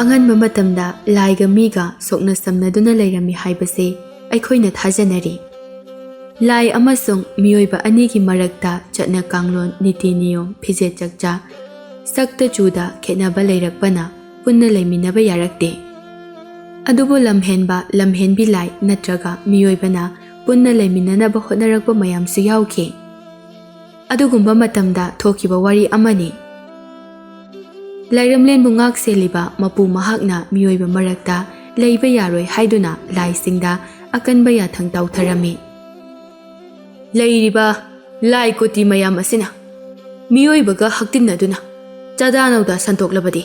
ꯑꯉꯟꯕ ꯃꯇꯝꯗ ꯂꯥꯏꯒ ꯃꯤꯒ ꯁꯣꯛꯅ ꯁꯝꯅꯗꯨꯅ ꯂꯩꯔꯝꯃꯤ ꯍꯥꯏꯕꯁꯤ ꯑꯩꯈꯣꯏꯅ ꯊꯥꯖꯅꯔꯤ꯫ ꯂꯥꯏ ꯑꯃꯁꯨꯡ ꯃꯤꯑꯣꯏꯕ ꯑꯅꯤꯒꯤ ꯃꯔꯛꯇ ꯆꯠꯅ ꯀꯥꯡꯂꯣꯟ ꯅꯤꯇꯤ ꯅꯤꯌꯣꯝ ꯐꯤꯖꯦꯠ ꯆꯛꯆꯥ ꯁꯛꯇ ꯆꯨꯗ ꯈꯦꯠꯅꯕ ꯂꯩꯔꯛꯄꯅ ꯄꯨꯟꯅ ꯂꯩꯃꯤꯟꯅꯕ ꯌꯥꯔꯛꯇꯦ꯫ ꯑꯗꯨꯕꯨ ꯂꯝꯍꯦꯟꯕ ꯂꯝꯍꯦꯟꯕꯤ ꯂꯥꯏ ꯅꯠꯇ꯭ꯔꯒ ꯃꯤꯑꯣꯏꯕꯅ ꯄꯨꯟꯅ ꯂꯩꯃꯤꯟꯅꯅꯕ ꯍꯣꯠꯅꯔꯛꯄ ꯃꯌꯥꯝꯁꯨ ꯌꯥꯎꯈꯤ꯫ ꯑꯗꯨꯒꯨꯝꯕ ꯃꯇꯝꯗ ꯊꯣꯛꯈꯤꯕ ꯋꯥꯔꯤ ꯑꯃꯅꯤ꯫ ꯂꯥꯏꯔꯦꯝꯂꯦꯟꯕꯨ ꯉꯥꯛ ꯁꯦꯜꯂꯤꯕ ꯃꯄꯨ ꯃꯍꯥꯛꯅ ꯃꯤꯑꯣꯏꯕ ꯃꯔꯛꯇ ꯂꯩꯕ ꯌꯥꯔꯣꯏ ꯍꯥꯏꯗꯨꯅ ꯂꯥꯏꯁꯤꯡꯗ ꯑꯀꯟꯕ ꯌꯥꯊꯪ ꯇꯧꯊꯔꯝꯃꯤ꯫ ꯂꯩꯔꯤꯕ ꯂꯥꯏ ꯀꯣꯇꯤ ꯃꯌꯥꯝ ꯑꯁꯤꯅ ꯃꯤꯑꯣꯏꯕꯒ ꯍꯛꯇꯤꯟꯅꯗꯨꯅ ꯆꯥꯗꯥ ꯅꯧꯗꯥ ꯁꯟꯇꯣꯛꯂꯕꯗꯤ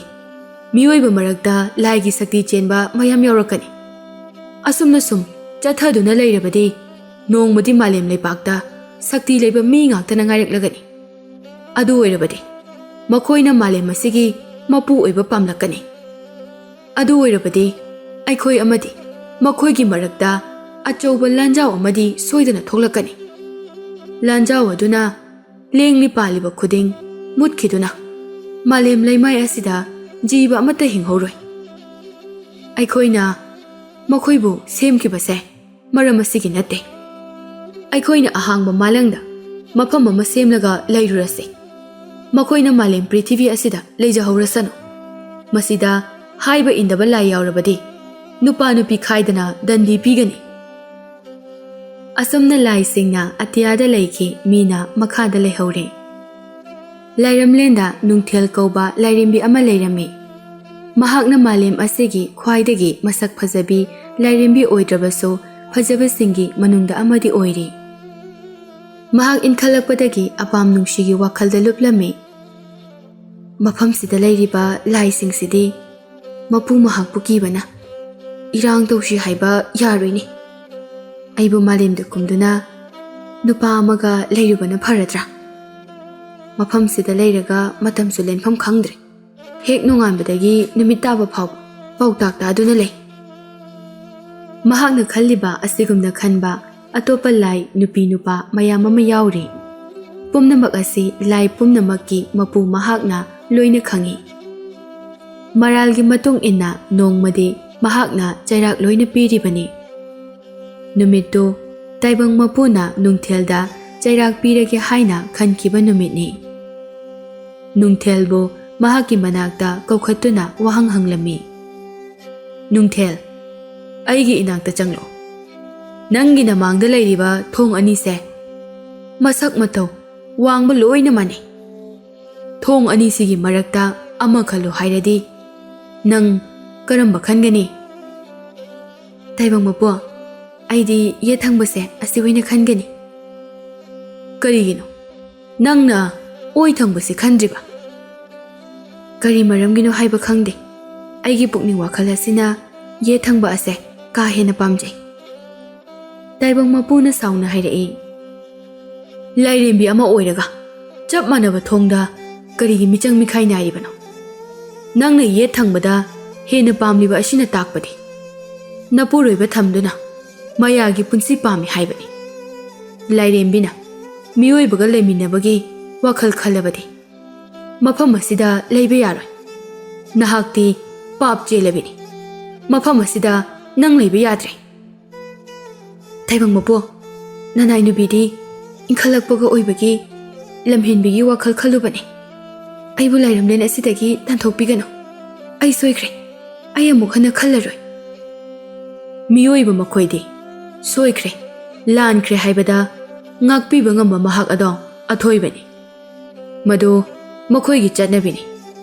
ꯃꯤꯑꯣꯏꯕ ꯃꯔꯛꯇ ꯂꯥꯏꯒꯤ ꯁꯛꯇꯤ ꯆꯦꯟꯕ ꯃꯌꯥꯝ ꯌꯥꯎꯔꯛꯀꯅꯤ꯫ ꯑꯁꯨꯝꯅ ꯁꯨꯝ ꯆꯠꯊꯗꯨꯅ ꯂꯩꯔꯕꯗꯤ ꯅꯣꯡꯃꯗꯤ ꯃꯥꯂꯦꯝ ꯂꯩꯄꯥꯛꯇ ꯁꯛꯇꯤ ꯂꯩꯕ ꯃꯤ ꯉꯥꯛꯇꯅ ꯉꯥꯏꯔꯛꯂꯒꯅꯤ꯫ ꯑꯗꯨ ꯑꯣꯏꯔꯕꯗꯤ ꯃꯈꯣꯏꯅ ꯃꯥꯂꯦꯝ ꯑꯁꯤꯒꯤ ꯃꯄꯨ ꯑꯣꯏꯕ ꯄꯥꯝꯂꯛꯀꯅꯤ꯫ ꯑꯗꯨ ꯑꯣꯏꯔꯕꯗꯤ ꯑꯩꯈꯣꯏ ꯑꯃꯗꯤ ꯃꯈꯣꯏꯒꯤ ꯃꯔꯛꯇ ꯑꯆꯧꯕ ꯂꯥꯟꯖꯥꯎ ꯑꯃꯗꯤ ꯁꯣꯏꯗꯅ ꯊꯣꯛꯂꯛꯀꯅꯤ꯫ ꯂꯥꯟꯖꯥꯎ ꯑꯗꯨꯅ ꯂꯦꯡꯂꯤ ꯄꯥꯜꯂꯤꯕ ꯈꯨꯗꯤꯡ ꯃꯨꯠꯈꯤꯗꯨꯅ ꯃꯥꯂꯦꯝ ꯂꯩꯃꯥꯏ ꯑꯁꯤꯗ ꯖꯤꯕ ꯑꯃꯠꯇ ꯍꯤꯡꯍꯧꯔꯣꯏ꯫ ꯑꯩꯈꯣꯏꯅ ꯃꯈꯣꯏꯕꯨ ꯁꯦꯝꯈꯤꯕꯁꯦ ꯃꯔꯝ ꯑꯁꯤꯒꯤ ꯅꯠꯇꯦ꯫ ꯑꯩꯈꯣꯏꯅ ꯑꯍꯥꯡꯕ ꯃꯥꯂꯪꯗ ꯃꯐꯝ ꯑꯃ ꯁꯦꯝꯂꯒ ꯂꯩꯔꯨꯔꯁꯤ꯫ ꯃꯈꯣꯏꯅ ꯃꯥꯂꯦꯝ ꯄ꯭ꯔꯤꯊꯤꯕꯤ ꯑꯁꯤꯗ ꯂꯩꯖꯍꯧꯔꯁꯅꯨ꯫ ꯃꯁꯤꯗ ꯍꯥꯏꯕ ꯏꯟꯗꯕ ꯂꯥꯏ ꯌꯥꯎꯔꯕꯗꯤ ꯅꯨꯄꯥ ꯅꯨꯄꯤ ꯈꯥꯏꯗꯅ ꯗꯟꯗꯤ ꯄꯤꯒꯅꯤ꯫ ꯑꯁꯨꯝꯅ ꯂꯥꯏꯁꯤꯡꯅ ꯑꯇꯤꯌꯥꯗ ꯂꯩꯈꯤ, ꯃꯤꯅ ꯃꯈꯥꯗ ꯂꯩꯍꯧꯔꯦ꯫ ꯂꯥꯏꯔꯦꯝꯂꯦꯟꯗ ꯅꯨꯡꯊꯦꯜ ꯀꯧꯕ ꯂꯥꯏꯔꯦꯝꯕꯤ ꯑꯃ ꯂꯩꯔꯝꯃꯤ꯫ ꯃꯍꯥꯛꯅ ꯃꯥꯂꯦꯝ ꯑꯁꯤꯒꯤ ꯈ꯭ꯋꯥꯏꯗꯒꯤ ꯃꯁꯛ ꯐꯖꯕꯤ ꯂꯥꯏꯔꯦꯝꯕꯤ ꯑꯣꯏꯗ꯭ꯔꯕꯁꯨ ꯐꯖꯕꯁꯤꯡꯒꯤ ꯃꯅꯨꯡꯗ ꯑꯃꯗꯤ ꯑꯣꯏꯔꯤ꯫ ꯃꯍꯥꯛ ꯏꯟꯈꯠꯂꯛꯄꯗꯒꯤ ꯑꯄꯥꯝ ꯅꯨꯡꯁꯤꯒꯤ ꯋꯥꯈꯜꯗ ꯂꯨꯞꯂꯝꯃꯤ꯫ ꯃꯐꯝꯁꯤꯗ ꯂꯩꯔꯤꯕ ꯂꯥꯏꯁꯤꯡꯁꯤꯗꯤ ꯃꯄꯨ ꯃꯍꯥꯛꯄꯨ ꯀꯤꯕꯅ ꯏꯔꯥꯡ ꯇꯧꯁꯤ ꯍꯥꯏꯕ ꯌꯥꯔꯣꯏꯅꯦ꯫ ꯑꯩꯕꯨ ꯃꯥꯂꯦꯝꯗ ꯀꯨꯝꯗꯨꯅ ꯅꯨꯄꯥ ꯑꯃꯒ ꯂꯩꯔꯨꯕꯅ ꯐꯔꯗ꯭ꯔꯥ? ꯃꯐꯝꯁꯤꯗ ꯂꯩꯔꯒ ꯃꯇꯝꯁꯨ ꯂꯦꯟꯐꯝ ꯈꯪꯗ꯭ꯔꯦ꯫ ꯍꯦꯛ ꯅꯣꯡꯉꯥꯟꯕꯗꯒꯤ ꯅꯨꯃꯤꯠ ꯇꯥꯕ ꯐꯥꯎꯕ ꯄꯥꯎꯇꯥꯛ ꯇꯥꯗꯨꯅ ꯂꯩ꯫ ꯃꯍꯥꯛꯅ ꯈꯜꯂꯤꯕ ꯑꯁꯤꯒꯨꯝꯅ ꯈꯟꯕ ꯑꯇꯣꯞꯄ ꯂꯥꯏ ꯅꯨꯄꯤ ꯅꯨꯄꯥ ꯃꯌꯥꯝ ꯑꯃ ꯌꯥꯎꯔꯤ꯫ ꯄꯨꯝꯅꯃꯛ ꯑꯁꯤ ꯂꯥꯏ ꯄꯨꯝꯅꯃꯛꯀꯤ ꯃꯄꯨ ꯃꯍꯥꯛꯅ ꯂꯣꯏꯅ ꯈꯪꯏ꯫ ꯃꯔꯥꯜꯒꯤ ꯃꯇꯨꯡ ꯏꯟꯅ ꯅꯣꯡꯃꯗꯤ ꯃꯍꯥꯛꯅ ꯆꯩꯔꯥꯛ ꯂꯣꯏꯅ ꯄꯤꯔꯤꯕꯅꯤ꯫ ꯅꯨꯃꯤꯠꯇꯨ ꯇꯥꯏꯕꯪ ꯃꯄꯨꯅ ꯅꯨꯡꯊꯦꯜꯗ ꯆꯩꯔꯥꯛ ꯄꯤꯔꯒꯦ ꯍꯥꯏꯅ ꯈꯟꯈꯤꯕ ꯅꯨꯃꯤꯠꯅꯤ꯫ ꯅꯨꯡꯊꯦꯜꯕꯨ ꯃꯍꯥꯛꯀꯤ ꯃꯅꯥꯛꯇ ꯀꯧꯈꯠꯇꯨꯅ ꯋꯥꯍꯪ ꯍꯪꯂꯝꯃꯤ꯫ ꯅꯨꯡꯊꯦꯜ, ꯑꯩꯒꯤ ꯏꯅꯥꯛꯇ ꯆꯪꯂꯛꯎ꯫ ꯅꯪꯒꯤ ꯅꯃꯥꯡꯗ ꯂꯩꯔꯤꯕ ꯊꯣꯡ ꯑꯅꯤꯁꯦ ꯃꯁꯛ ꯃꯇꯧ ꯋꯥꯡꯕ ꯂꯣꯏꯅ ꯃꯥꯟꯅꯩ꯫ ꯊꯣꯡ ꯑꯅꯤꯁꯤꯒꯤ ꯃꯔꯛꯇ ꯑꯃ ꯈꯜꯂꯨ ꯍꯥꯏꯔꯗꯤ ꯅꯪ ꯀꯔꯝꯕ ꯈꯟꯒꯅꯤ? ꯇꯥꯏꯕꯪ ꯃꯄꯨ, ꯑꯩꯗꯤ ꯌꯦꯠ ꯊꯪꯕꯁꯦ ꯑꯁꯤ ꯑꯣꯏꯅ ꯈꯟꯒꯅꯤ꯫ ꯀꯔꯤꯒꯤꯅꯣ ꯅꯪꯅ ꯑꯣꯏ ꯊꯪꯕꯁꯤ ꯈꯟꯗ꯭ꯔꯤꯕ? ꯀꯔꯤ ꯃꯔꯝꯒꯤꯅꯣ ꯍꯥꯏꯕ ꯈꯪꯗꯦ꯫ ꯑꯩꯒꯤ ꯄꯨꯛꯅꯤꯡ ꯋꯥꯈꯜ ꯑꯁꯤꯅ ꯌꯦꯠ ꯊꯪꯕ ꯑꯁꯦ ꯀꯥ ꯍꯦꯟꯅ ꯄꯥꯝꯖꯩ꯫ ꯇꯥꯏꯕꯪ ꯃꯄꯨꯅ ꯁꯥꯎꯅ ꯍꯥꯏꯔꯛꯏ꯫ ꯂꯥꯏꯔꯦꯝꯕꯤ ꯑꯃ ꯑꯣꯏꯔꯒ ꯆꯞ ꯃꯥꯟꯅꯕ ꯊꯣꯡꯗ ꯀꯔꯤꯒꯤ ꯃꯤꯆꯪ ꯃꯤꯈꯥꯏ ꯅꯥꯏꯔꯤꯕꯅꯣ? ꯅꯪꯅ ꯌꯦꯠ ꯊꯪꯕꯗ ꯍꯦꯟꯅ ꯄꯥꯝꯂꯤꯕ ꯑꯁꯤꯅ ꯇꯥꯛꯄꯗꯤ ꯅꯄꯨꯔꯣꯏꯕ ꯊꯝꯗꯨꯅ ꯃꯌꯥꯒꯤ ꯄꯨꯟꯁꯤ ꯄꯥꯝꯃꯤ ꯍꯥꯏꯕꯅꯤ꯫ ꯂꯥꯏꯔꯦꯝꯕꯤꯅ ꯃꯤꯑꯣꯏꯕꯒ ꯂꯩꯃꯤꯟꯅꯕꯒꯤ ꯋꯥꯈꯜ ꯈꯜꯂꯕꯗꯤ ꯃꯐꯝ ꯑꯁꯤꯗ ꯂꯩꯕ ꯌꯥꯔꯣꯏ꯫ ꯅꯍꯥꯛꯇꯤ ꯄꯥꯞ ꯆꯦꯜꯂꯕꯤꯅꯤ꯫ ꯃꯐꯝ ꯑꯁꯤꯗ ꯅꯪ ꯂꯩꯕ ꯌꯥꯗ꯭ꯔꯦ꯫ ꯇꯥꯏꯕꯪ ꯃꯄꯨ, ꯅꯅꯥꯏ ꯅꯨꯄꯤꯗꯤ ꯏꯟꯈꯠꯂꯛꯄꯒ ꯑꯣꯏꯕꯒꯤ ꯂꯝꯍꯦꯟꯕꯤꯒꯤ ꯋꯥꯈꯜ ꯈꯜꯂꯨꯕꯅꯤ꯫ ꯑꯩꯕꯨ ꯂꯥꯏꯔꯦꯝꯂꯦꯟ ꯑꯁꯤꯗꯒꯤ ꯇꯥꯟꯊꯣꯛꯄꯤꯒꯅꯨ꯫ ꯑꯩ ꯁꯣꯏꯈ꯭ꯔꯦ꯫ ꯑꯩ ꯑꯃꯨꯛ ꯍꯟꯅ ꯈꯜꯂꯔꯣꯏ꯫ ꯃꯤꯑꯣꯏꯕ ꯃꯈꯣꯏꯗꯤ ꯁꯣꯏꯈ꯭ꯔꯦ, ꯂꯥꯟꯈ꯭ꯔꯦ ꯍꯥꯏꯕꯗ ꯉꯥꯛꯄꯤꯕ ꯉꯝꯕ ꯃꯍꯥꯛ ꯑꯗꯣ ꯑꯊꯣꯏꯕꯅꯤ꯫ ꯃꯗꯨ ꯃꯈꯣꯏꯒꯤ ꯆꯠꯅꯕꯤꯅꯤ꯫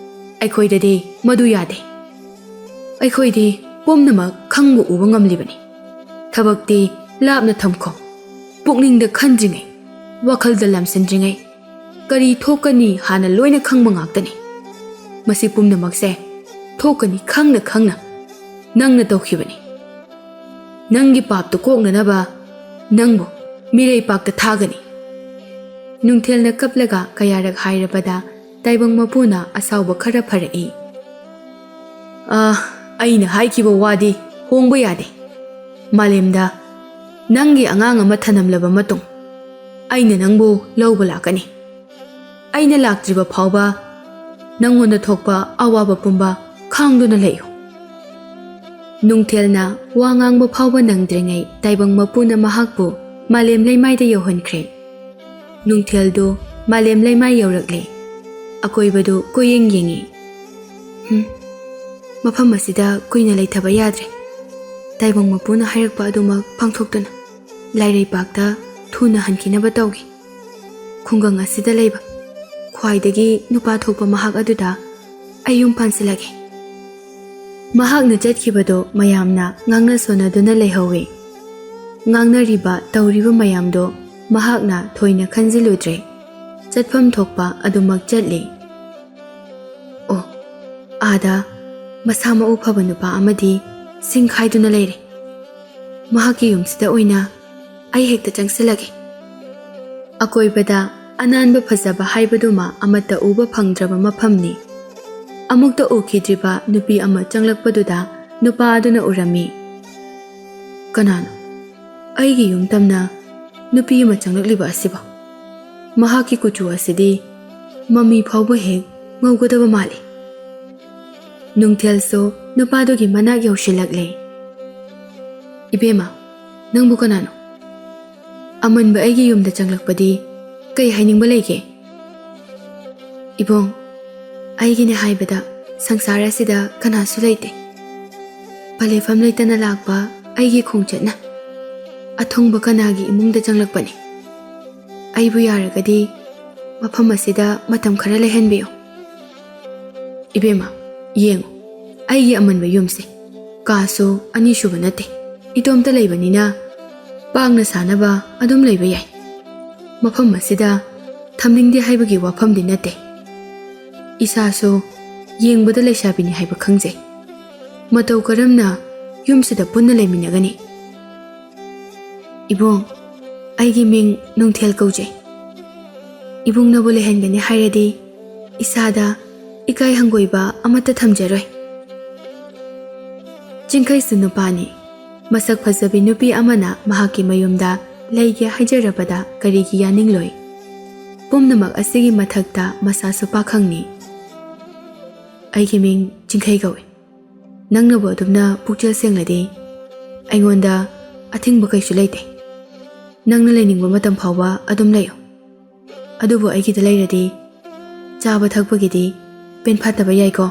ꯑꯩꯈꯣꯏꯗꯗꯤ ꯃꯗꯨ ꯌꯥꯗꯦ꯫ ꯑꯩꯈꯣꯏꯗꯤ ꯄꯨꯝꯅꯃꯛ ꯈꯪꯕ ꯎꯕ ꯉꯝꯂꯤꯕꯅꯤ꯫ ꯊꯕꯛꯇꯤ ꯂꯥꯞꯅ ꯊꯝꯈꯣ꯫ ꯄꯨꯛꯅꯤꯡꯗ ꯈꯟꯗ꯭ꯔꯤꯉꯩ, ꯋꯥꯈꯜꯗ ꯂꯥꯝꯁꯤꯟꯗ꯭ꯔꯤꯉꯩ ꯀꯔꯤ ꯊꯣꯛꯀꯅꯤ ꯍꯥꯟꯅ ꯂꯣꯏꯅ ꯈꯪꯕ ꯉꯥꯛꯇꯅꯤ꯫ ꯃꯁꯤ ꯄꯨꯝꯅꯃꯛꯁꯦ ꯊꯣꯛꯀꯅꯤ ꯈꯪꯅ ꯈꯪꯅ ꯅꯪꯅ ꯇꯧꯈꯤꯕꯅꯤ꯫ ꯅꯪꯒꯤ ꯄꯥꯞꯇꯨ ꯀꯣꯛꯅꯅꯕ ꯅꯪꯕꯨ ꯃꯤꯔꯩꯄꯥꯛꯇ ꯊꯥꯒꯅꯤ꯫ ꯅꯨꯡꯊꯦꯜꯅ ꯀꯞꯂꯒ ꯀꯌꯥꯔꯛ ꯍꯥꯏꯔꯕꯗ ꯇꯥꯏꯕꯪ ꯃꯄꯨꯅ ꯑꯁꯥꯎꯕ ꯈꯔ ꯐꯔꯛꯏ꯫ ꯑꯩꯅ ꯍꯥꯏꯈꯤꯕ ꯋꯥꯗꯤ ꯍꯣꯡꯕ ꯌꯥꯗꯦ꯫ ꯃꯥꯂꯦꯝꯗ ꯅꯪꯒꯤ ꯑꯉꯥꯡ ꯑꯃ ꯊꯅꯝꯂꯕ ꯃꯇꯨꯡ ꯑꯩꯅ ꯅꯪꯕꯨ ꯂꯧꯕ ꯂꯥꯛꯀꯅꯤ꯫ ꯑꯩꯅ ꯂꯥꯛꯇ꯭ꯔꯤꯕ ꯐꯥꯎꯕ ꯅꯪꯉꯣꯟꯗ ꯊꯣꯛꯄ ꯑꯋꯥꯕ ꯄꯨꯝꯕ ꯈꯥꯡꯗꯨꯅ ꯂꯩꯌꯨ꯫ ꯅꯨꯡꯊꯦꯜꯅ ꯋꯥ ꯉꯥꯡꯕ ꯐꯥꯎꯕ ꯅꯪꯗ꯭ꯔꯤꯉꯩ ꯇꯥꯏꯕꯪ ꯃꯄꯨꯅ ꯃꯍꯥꯛꯄꯨ ꯃꯥꯂꯦꯝ ꯂꯩꯃꯥꯏꯗ ꯌꯧꯍꯟꯈ꯭ꯔꯦ꯫ ꯅꯨꯡꯊꯦꯜꯗꯨ ꯃꯥꯂꯦꯝ ꯂꯩꯃꯥꯏ ꯌꯧꯔꯛꯂꯦ꯫ ꯑꯀꯣꯏꯕꯗꯨ ꯀꯣꯏꯌꯦꯡ ꯌꯦꯡꯉꯤ꯫ ꯃꯐꯝ ꯑꯁꯤꯗ ꯀꯨꯏꯅ ꯂꯩꯊꯕ ꯌꯥꯗ꯭ꯔꯦ꯫ ꯇꯥꯏꯕꯪ ꯃꯄꯨꯅ ꯍꯥꯏꯔꯛꯄ ꯑꯗꯨꯃꯛ ꯄꯥꯡꯊꯣꯛꯇꯨꯅ ꯂꯥꯏꯔꯩꯕꯥꯛꯇ ꯊꯨꯅ ꯍꯟꯈꯤꯅꯕ ꯇꯧꯈꯤ꯫ ꯈꯨꯡꯒꯪ ꯑꯁꯤꯗ ꯂꯩꯕ ꯈ꯭ꯋꯥꯏꯗꯒꯤ ꯅꯨꯄꯥ ꯊꯣꯛꯄ ꯃꯍꯥꯛ ꯑꯗꯨꯗ ꯑꯩ ꯌꯨꯝ ꯄꯥꯟꯁꯤꯜꯂꯒꯦ꯫ ꯃꯍꯥꯛꯅ ꯆꯠꯈꯤꯕꯗꯣ ꯃꯌꯥꯝꯅ ꯉꯥꯡꯅ ꯁꯣꯟꯅꯗꯨꯅ ꯂꯩꯍꯧꯏ꯫ ꯉꯥꯡꯅꯔꯤꯕ ꯇꯧꯔꯤꯕ ꯃꯌꯥꯝꯗꯣ ꯃꯍꯥꯛꯅ ꯊꯣꯏꯅ ꯈꯟꯖꯤꯜꯂꯨꯗ꯭ꯔꯦ꯫ ꯆꯠꯐꯝ ꯊꯣꯛꯄ ꯑꯗꯨꯃꯛ ꯆꯠꯂꯤ꯫ ꯑꯣ, ꯑꯥꯗ ꯃꯁꯥ ꯃꯎ ꯐꯕ ꯅꯨꯄꯥ ꯑꯃꯗꯤ ꯁꯤꯡ ꯈꯥꯏꯗꯨꯅ ꯂꯩꯔꯦ꯫ ꯃꯍꯥꯛꯀꯤ ꯌꯨꯝꯁꯤꯗ ꯑꯣꯏꯅ ꯑꯩ ꯍꯦꯛꯇ ꯆꯪꯁꯤꯜꯂꯒꯦ꯫ ꯑꯀꯣꯏꯕꯗ ꯑꯅꯥꯟꯕ ꯐꯖꯕ ꯍꯥꯏꯕꯗꯨꯃ ꯑꯃꯠꯇ ꯎꯕ ꯐꯪꯗ꯭ꯔꯕ ꯃꯐꯝꯅꯤ꯫ ꯑꯃꯨꯛꯇ ꯎꯈꯤꯗ꯭ꯔꯤꯕ ꯅꯨꯄꯤ ꯑꯃ ꯆꯪꯂꯛꯄꯗꯨꯗ ꯅꯨꯄꯥ ꯑꯗꯨꯅ ꯎꯔꯝꯃꯤ꯫ ꯀꯅꯥꯅꯣ ꯑꯩꯒꯤ ꯌꯨꯝ ꯇꯝꯅ ꯅꯨꯄꯤ ꯑꯃ ꯆꯪꯂꯛꯂꯤꯕ ꯑꯁꯤꯕꯣ? ꯃꯍꯥꯛꯀꯤ ꯀꯨꯆꯨ ꯑꯁꯤꯗꯤ ꯃꯃꯤ ꯐꯥꯎꯕ ꯍꯦꯛ ꯉꯧꯒꯗꯕ ꯃꯥꯜꯂꯤ꯫ ꯅꯨꯡꯊꯦꯜꯁꯨ ꯅꯨꯄꯥꯗꯨꯒꯤ ꯃꯅꯥꯛ ꯌꯧꯁꯤꯜꯂꯛꯂꯦ꯫ ꯏꯕꯦꯝꯃ, ꯅꯪꯕꯨ ꯀꯅꯥꯅꯣ? ꯑꯃꯟꯕ ꯑꯩꯒꯤ ꯌꯨꯝꯗ ꯆꯪꯂꯛꯄꯗꯤ ꯀꯩ ꯍꯥꯏꯅꯤꯡꯕ ꯂꯩꯒꯦ? ꯏꯕꯨꯡ, ꯑꯩꯒꯤꯅꯦ ꯍꯥꯏꯕꯗ ꯁꯪꯁꯥꯔ ꯑꯁꯤꯗ ꯀꯅꯥꯁꯨ ꯂꯩꯇꯦ꯫ ꯄꯂꯦꯐꯝ ꯂꯩꯇꯅ ꯂꯥꯛꯄ ꯑꯩꯒꯤ ꯈꯣꯡꯆꯠꯅ ꯑꯊꯨꯡꯕ ꯀꯅꯥꯒꯤ ꯏꯃꯨꯡꯗ ꯆꯪꯂꯛꯄꯅꯤ꯫ ꯑꯩꯕꯨ ꯌꯥꯔꯒꯗꯤ ꯃꯐꯝ ꯑꯁꯤꯗ ꯃꯇꯝ ꯈꯔ ꯂꯩꯍꯟꯕꯤꯌꯨ꯫ ꯏꯕꯦꯝꯃ, ꯌꯦꯡꯉꯨ ꯑꯩꯒꯤ ꯑꯃꯟꯕ ꯌꯨꯝꯁꯦ ꯀꯥꯁꯨ ꯑꯅꯤꯁꯨꯕ ꯅꯠꯇꯦ꯫ ꯏꯇꯣꯝꯇ ꯂꯩꯕꯅꯤꯅ ꯄꯥꯡꯅ ꯁꯥꯅꯕ ꯑꯗꯨꯝ ꯂꯩꯕ ꯌꯥꯏ꯫ ꯃꯐꯝ ꯑꯁꯤꯗ ꯊꯝꯅꯤꯡꯗꯦ ꯍꯥꯏꯕꯒꯤ ꯋꯥꯐꯝꯗꯤ ꯅꯠꯇꯦ꯫ ꯏꯁꯥꯁꯨ ꯌꯦꯡꯕꯗ ꯂꯩꯁꯥꯕꯤꯅꯤ ꯍꯥꯏꯕ ꯈꯪꯖꯩ꯫ ꯃꯇꯧ ꯀꯔꯝꯅ ꯌꯨꯝꯁꯤꯗ ꯄꯨꯟꯅ ꯂꯩꯃꯤꯟꯅꯒꯅꯤ? ꯏꯕꯨꯡ, ꯑꯩꯒꯤ ꯃꯤꯡ ꯅꯨꯡꯊꯦꯜ ꯀꯧꯖꯩ꯫ ꯏꯕꯨꯡꯅꯕꯨ ꯂꯩꯍꯟꯒꯅꯤ ꯍꯥꯏꯔꯗꯤ ꯏꯁꯥꯗ ꯏꯀꯥꯏ ꯍꯪꯒꯣꯏꯕ ꯑꯃꯠꯇ ꯊꯝꯖꯔꯣꯏ꯫ ꯆꯤꯡꯈꯩꯁꯨ ꯅꯨꯄꯥꯅꯤ꯫ ꯃꯁꯛ ꯐꯖꯕꯤ ꯅꯨꯄꯤ ꯑꯃꯅ ꯃꯍꯥꯛꯀꯤ ꯃꯌꯨꯝꯗ ꯂꯩꯒꯦ ꯍꯥꯏꯖꯔꯕꯗ ꯀꯔꯤꯒꯤ ꯌꯥꯅꯤꯡꯂꯣꯏ? ꯄꯨꯝꯅꯃꯛ ꯑꯁꯤꯒꯤ ꯃꯊꯛꯇ ꯃꯁꯥꯁꯨ ꯄꯥꯈꯪꯅꯤ꯫ ꯑꯩꯒꯤ ꯃꯤꯡ ꯆꯤꯡꯈꯩ ꯀꯧꯏ꯫ ꯅꯪꯅꯕꯨ ꯑꯗꯨꯝꯅ ꯄꯨꯛꯆꯦꯜ ꯁꯦꯡꯂꯗꯤ ꯑꯩꯉꯣꯟꯗ ꯑꯊꯤꯡꯕ ꯀꯩꯁꯨ ꯂꯩꯇꯦ꯫ ꯅꯪꯅ ꯂꯩꯅꯤꯡꯕ ꯃꯇꯝ ꯐꯥꯎꯕ ꯑꯗꯨꯝ ꯂꯩꯌꯨ꯫ ꯑꯗꯨꯕꯨ ꯑꯩꯒꯤꯗ ꯂꯩꯔꯗꯤ ꯆꯥꯕ ꯊꯛꯄꯒꯤꯗꯤ ꯄꯦꯟꯐꯥꯠꯇꯕ ꯌꯥꯏꯀꯣ?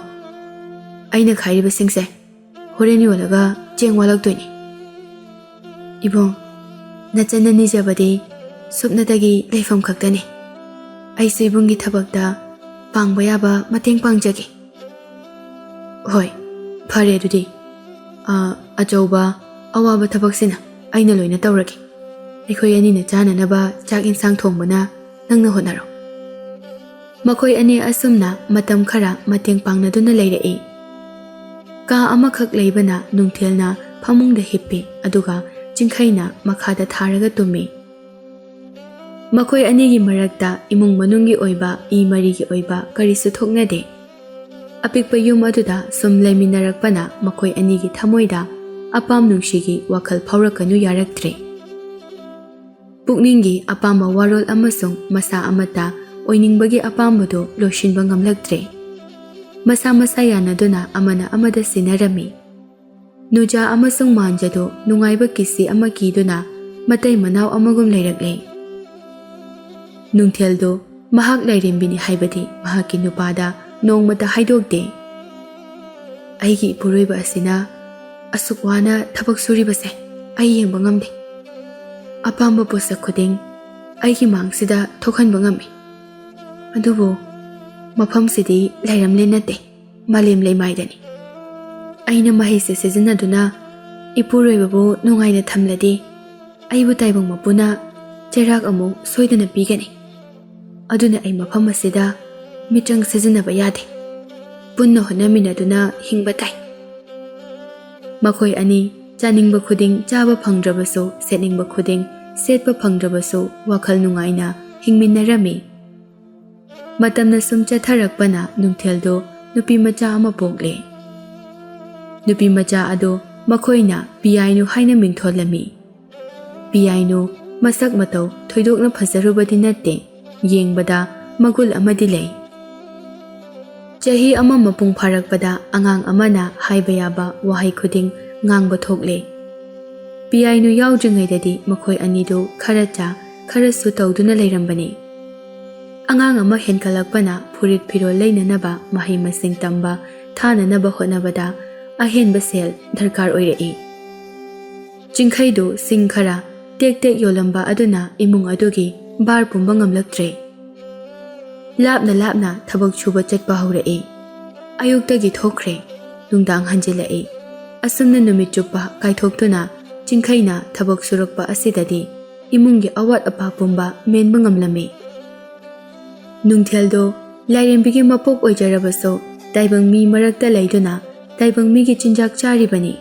ꯑꯩꯅ ꯈꯥꯏꯔꯤꯕꯁꯤꯡꯁꯦ ꯍꯣꯔꯦꯟ ꯌꯣꯜꯂꯒ ꯆꯦꯡ ꯋꯥꯜꯂꯛꯇꯣꯏꯅꯤ꯫ ꯏꯕꯨꯡ, ꯅꯆꯟꯅ ꯅꯤꯖꯕꯗꯤ ꯁꯨꯞꯅꯇꯒꯤ ꯂꯩꯐꯝ ꯈꯛꯇꯅꯤ꯫ ꯑꯩꯁꯨ ꯏꯕꯨꯡꯒꯤ ꯊꯕꯛꯇ ꯄꯥꯡꯕ ꯌꯥꯕ ꯃꯇꯦꯡ ꯄꯥꯡꯖꯒꯦ꯫ ꯍꯣꯏ, ꯐꯔꯦ ꯑꯗꯨꯗꯤ ꯑꯆꯧꯕ ꯑꯋꯥꯕ ꯊꯕꯛꯁꯤꯅ ꯑꯩꯅ ꯂꯣꯏꯅ ꯇꯧꯔꯒꯦ꯫ ꯑꯩꯈꯣꯏ ꯑꯅꯤꯅ ꯆꯥꯅꯅꯕ ꯆꯥꯛ ꯏꯟꯁꯥꯡ ꯊꯣꯡꯕꯅ ꯅꯪꯅ ꯍꯣꯠꯅꯔꯣ꯫ ꯃꯈꯣꯏ ꯑꯅꯤ ꯑꯁꯨꯝꯅ ꯃꯇꯝ ꯈꯔ ꯃꯇꯦꯡ ꯄꯥꯡꯅꯗꯨꯅ ꯂꯩꯔꯛꯏ꯫ ꯀꯥ ꯑꯃꯈꯛ ꯂꯩꯕꯅ ꯅꯨꯡꯊꯦꯜꯅ ꯐꯃꯨꯡꯗ ꯍꯤꯞꯄꯤ ꯑꯗꯨꯒ ꯆꯤꯡꯈꯩꯅ ꯃꯈꯥꯗ ꯊꯥꯔꯒ ꯇꯨꯝꯃꯤ꯫ ꯃꯈꯣꯏ ꯑꯅꯤꯒꯤ ꯃꯔꯛꯇ ꯏꯃꯨꯡ ꯃꯅꯨꯡꯒꯤ ꯑꯣꯏꯕ ꯏ ꯃꯔꯤꯒꯤ ꯑꯣꯏꯕ ꯀꯔꯤꯁꯨ ꯊꯣꯛꯅꯗꯦ꯫ ꯑꯄꯤꯛꯄ ꯌꯨꯝ ꯑꯗꯨꯗ ꯁꯨꯝ ꯂꯩꯃꯤꯟꯅꯔꯛꯄꯅ ꯃꯈꯣꯏ ꯑꯅꯤꯒꯤ ꯊꯃꯣꯏꯗ ꯑꯄꯥꯝ ꯅꯨꯡꯁꯤꯒꯤ ꯋꯥꯈꯜ ꯐꯥꯎꯔꯛꯀꯅꯨ ꯌꯥꯔꯛꯇ꯭ꯔꯦ꯫ ꯄꯨꯛꯅꯤꯡꯒꯤ ꯑꯄꯥꯝꯕ ꯋꯥꯔꯣꯜ ꯑꯃꯁꯨꯡ ꯃꯁꯥ ꯑꯃꯠꯇ ꯑꯣꯏꯅꯤꯡꯕꯒꯤ ꯑꯄꯥꯝꯕꯗꯨ ꯂꯣꯏꯁꯤꯟꯕ ꯉꯝꯂꯛꯇ꯭ꯔꯦ꯫ ꯃꯁꯥ ꯃꯁꯥ ꯌꯥꯅꯗꯨꯅ ꯑꯃꯅ ꯑꯃꯗ ꯁꯤꯟꯅꯔꯝꯃꯤ꯫ ꯅꯨꯖꯥ ꯑꯃꯁꯨꯡ ꯃꯥꯟꯖꯗꯨ ꯅꯨꯡꯉꯥꯏꯕ ꯀꯤꯁꯤ ꯑꯃ ꯀꯤꯗꯨꯅ ꯃꯇꯩ ꯃꯅꯥꯎ ꯑꯃꯒꯨꯝ ꯂꯩꯔꯛꯂꯦ꯫ ꯅꯨꯡꯊꯦꯜꯗꯨ ꯃꯍꯥꯛ ꯂꯥꯏꯔꯦꯝꯕꯤꯅꯤ ꯍꯥꯏꯕꯗꯤ ꯃꯍꯥꯛꯀꯤ ꯅꯨꯄꯥꯗ ꯅꯣꯡꯃꯇ ꯍꯥꯏꯗꯣꯛꯇꯦ꯫ ꯑꯩꯒꯤ ꯏꯄꯨꯔꯣꯏꯕ ꯑꯁꯤꯅ ꯑꯁꯨꯛ ꯋꯥꯅ ꯊꯕꯛ ꯁꯨꯔꯤꯕꯁꯦ ꯑꯩ ꯌꯦꯡꯕ ꯉꯝꯗꯦ꯫ ꯑꯄꯥꯝꯕ ꯄꯣꯠꯁꯛ ꯈꯨꯗꯤꯡ ꯑꯩꯒꯤ ꯃꯥꯡꯁꯤꯗ ꯊꯣꯛꯍꯟꯕ ꯉꯝꯃꯤ꯫ ꯑꯗꯨꯕꯨ ꯃꯐꯝꯁꯤꯗꯤ ꯂꯩꯔꯝꯂꯦ ꯅꯠꯇꯦ, ꯃꯥꯂꯦꯝ ꯂꯩꯃꯥꯏꯗꯅꯤ꯫ ꯑꯩꯅ ꯃꯍꯩꯁꯦ ꯁꯤꯖꯤꯟꯅꯗꯨꯅ ꯏꯄꯨꯔꯣꯏꯕꯕꯨ ꯅꯨꯡꯉꯥꯏꯅ ꯊꯝꯂꯗꯤ ꯑꯩꯕꯨ ꯇꯥꯏꯕꯪ ꯃꯄꯨꯅ ꯆꯩꯔꯥꯛ ꯑꯃꯨꯛ ꯁꯣꯏꯗꯅ ꯄꯤꯒꯅꯤ꯫ ꯑꯗꯨꯅ ꯑꯩ ꯃꯐꯝ ꯑꯁꯤꯗ ꯃꯤꯆꯪ ꯁꯤꯖꯤꯟꯅꯕ ꯌꯥꯗꯦ꯫ ꯄꯨꯟꯅ ꯍꯣꯠꯅꯃꯤꯟꯅꯗꯨꯅ ꯍꯤꯡꯕ ꯇꯥꯏ꯫ ꯃꯈꯣꯏ ꯑꯅꯤ ꯆꯥꯅꯤꯡꯕ ꯈꯨꯗꯤꯡ ꯆꯥꯕ ꯐꯪꯗ꯭ꯔꯕꯁꯨ ꯁꯦꯠꯅꯤꯡꯕ ꯈꯨꯗꯤꯡ ꯁꯦꯠꯄ ꯐꯪꯗ꯭ꯔꯕꯁꯨ ꯋꯥꯈꯜ ꯅꯨꯡꯉꯥꯏꯅ ꯍꯤꯡꯃꯤꯟꯅꯔꯝꯃꯤ꯫ ꯃꯇꯝꯅ ꯁꯨꯝ ꯆꯠꯊꯔꯛꯄꯅ ꯅꯨꯡꯊꯦꯜꯗꯨ ꯅꯨꯄꯤ ꯃꯆꯥ ꯑꯃ ꯄꯣꯛꯂꯦ꯫ ꯅꯨꯄꯤ ꯃꯆꯥ ꯑꯗꯨ ꯃꯈꯣꯏꯅ ꯄꯤꯌꯥꯏꯅꯨ ꯍꯥꯏꯅ ꯃꯤꯡꯊꯣꯜꯂꯝꯃꯤ꯫ ꯄꯤꯌꯥꯏꯅꯨ ꯃꯁꯛ ꯃꯇꯧ ꯊꯣꯏꯗꯣꯛꯅ ꯐꯖꯔꯨꯕꯗꯤ ꯅꯠꯇꯦ, ꯌꯦꯡꯕꯗ ꯃꯒꯨꯟ ꯑꯃꯗꯤ ꯂꯩ꯫ ꯆꯍꯤ ꯑꯃ ꯃꯄꯨꯡ ꯐꯥꯔꯛꯄꯗ ꯑꯉꯥꯡ ꯑꯃꯅ ꯍꯥꯏꯕ ꯌꯥꯕ ꯋꯥꯍꯩ ꯈꯨꯗꯤꯡ ꯉꯥꯡꯕ ꯊꯣꯛꯂꯦ꯫ ꯄꯤꯌꯥꯏꯅꯨ ꯌꯥꯎꯗ꯭ꯔꯤꯉꯩꯗꯗꯤ ꯃꯈꯣꯏ ꯑꯅꯤꯗꯨ ꯈꯔ ꯆꯥ ꯈꯔꯁꯨ ꯇꯧꯗꯨꯅ ꯂꯩꯔꯝꯕꯅꯤ꯫ ꯑꯉꯥꯡ ꯑꯃ ꯍꯦꯟꯒꯠꯂꯛꯄꯅ ꯐꯨꯔꯤꯠ ꯐꯤꯔꯣꯜ ꯂꯩꯅꯅꯕ, ꯃꯍꯩ ꯃꯁꯤꯡ ꯇꯝꯕ ꯊꯥꯅꯅꯕ ꯍꯣꯠꯅꯕꯗ ꯑꯍꯦꯟꯕ ꯁꯦꯜ ꯗꯔꯀꯥꯔ ꯑꯣꯏꯔꯛꯏ꯫ ꯆꯤꯡꯈꯩꯗꯨ ꯁꯤꯡ ꯈꯔ ꯇꯦꯛ ꯇꯦꯛ ꯌꯣꯜꯂꯝꯕ ꯑꯗꯨꯅ ꯏꯃꯨꯡ ꯑꯗꯨꯒꯤ ꯚꯥꯔ ꯄꯨꯝꯕ ꯉꯝꯂꯛꯇ꯭ꯔꯦ꯫ ꯂꯥꯞꯅ ꯂꯥꯞꯅ ꯊꯕꯛ ꯁꯨꯕ ꯆꯠꯄ ꯍꯧꯔꯛꯏ꯫ ꯑꯌꯨꯛꯇꯒꯤ ꯊꯣꯛꯈ꯭ꯔꯦ, ꯅꯨꯡꯗꯥꯡ ꯍꯟꯖꯤꯜꯂꯛꯏ꯫ ꯑꯁꯨꯝꯅ ꯅꯨꯃꯤꯠ ꯆꯨꯞꯄ ꯀꯥꯏꯊꯣꯛꯇꯨꯅ ꯆꯤꯡꯈꯩꯅ ꯊꯕꯛ ꯁꯨꯔꯛꯄ ꯑꯁꯤꯗꯗꯤ ꯏꯃꯨꯡꯒꯤ ꯑꯋꯥꯠ ꯑꯄꯥ ꯄꯨꯝꯕ ꯃꯦꯟꯕ ꯉꯝꯂꯝꯃꯤ꯫ ꯅꯨꯡꯊꯦꯜꯗꯣ ꯂꯥꯏꯔꯦꯝꯕꯤꯒꯤ ꯃꯄꯣꯛ ꯑꯣꯏꯖꯔꯕꯁꯨ ꯇꯥꯏꯕꯪ ꯃꯤ ꯃꯔꯛꯇ ꯂꯩꯗꯨꯅ ꯇꯥꯏꯕꯪ ꯃꯤꯒꯤ ꯆꯤꯟꯖꯥꯛ ꯆꯥꯔꯤꯕꯅꯤ꯫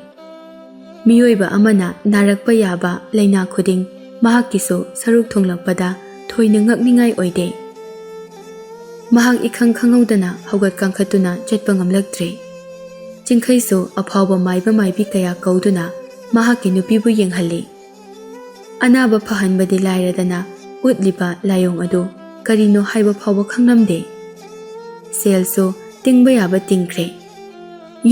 ꯃꯤꯑꯣꯏꯕ ꯑꯃꯅ ꯅꯥꯔꯛꯄ ꯌꯥꯕ ꯂꯩꯅꯥ ꯈꯨꯗꯤꯡ ꯃꯍꯥꯛꯀꯤꯁꯨ ꯁꯔꯨꯛ ꯊꯨꯡꯂꯛꯄꯗ ꯊꯣꯏꯅ ꯉꯛꯅꯤꯡꯉꯥꯏ ꯑꯣꯏꯗꯦ꯫ ꯃꯍꯥꯛ ꯏꯈꯪ ꯈꯪꯍꯧꯗꯅ ꯍꯧꯒꯠ ꯀꯥꯡꯈꯠꯇꯨꯅ ꯆꯠꯄ ꯉꯝꯂꯛꯇ꯭ꯔꯦ꯫ ꯆꯤꯡꯈꯩꯁꯨ ꯑꯐꯥꯎꯕ ꯃꯥꯏꯕ ꯃꯥꯏꯕꯤ ꯀꯌꯥ ꯀꯧꯗꯨꯅ ꯃꯍꯥꯛꯀꯤ ꯅꯨꯄꯤꯕꯨ ꯌꯦꯡꯍꯜꯂꯤ꯫ ꯑꯅꯥꯕ ꯐꯍꯟꯕꯗꯤ ꯂꯥꯏꯔꯗꯅ ꯎꯠꯂꯤꯕ ꯂꯥꯏꯑꯣꯡ ꯑꯗꯨ ꯀꯔꯤꯅꯣ ꯍꯥꯏꯕ ꯐꯥꯎꯕ ꯈꯪꯂꯝꯗꯦ꯫ ꯁꯦꯜꯁꯨ ꯇꯤꯡꯕ ꯌꯥꯕ ꯇꯤꯡꯈ꯭ꯔꯦ꯫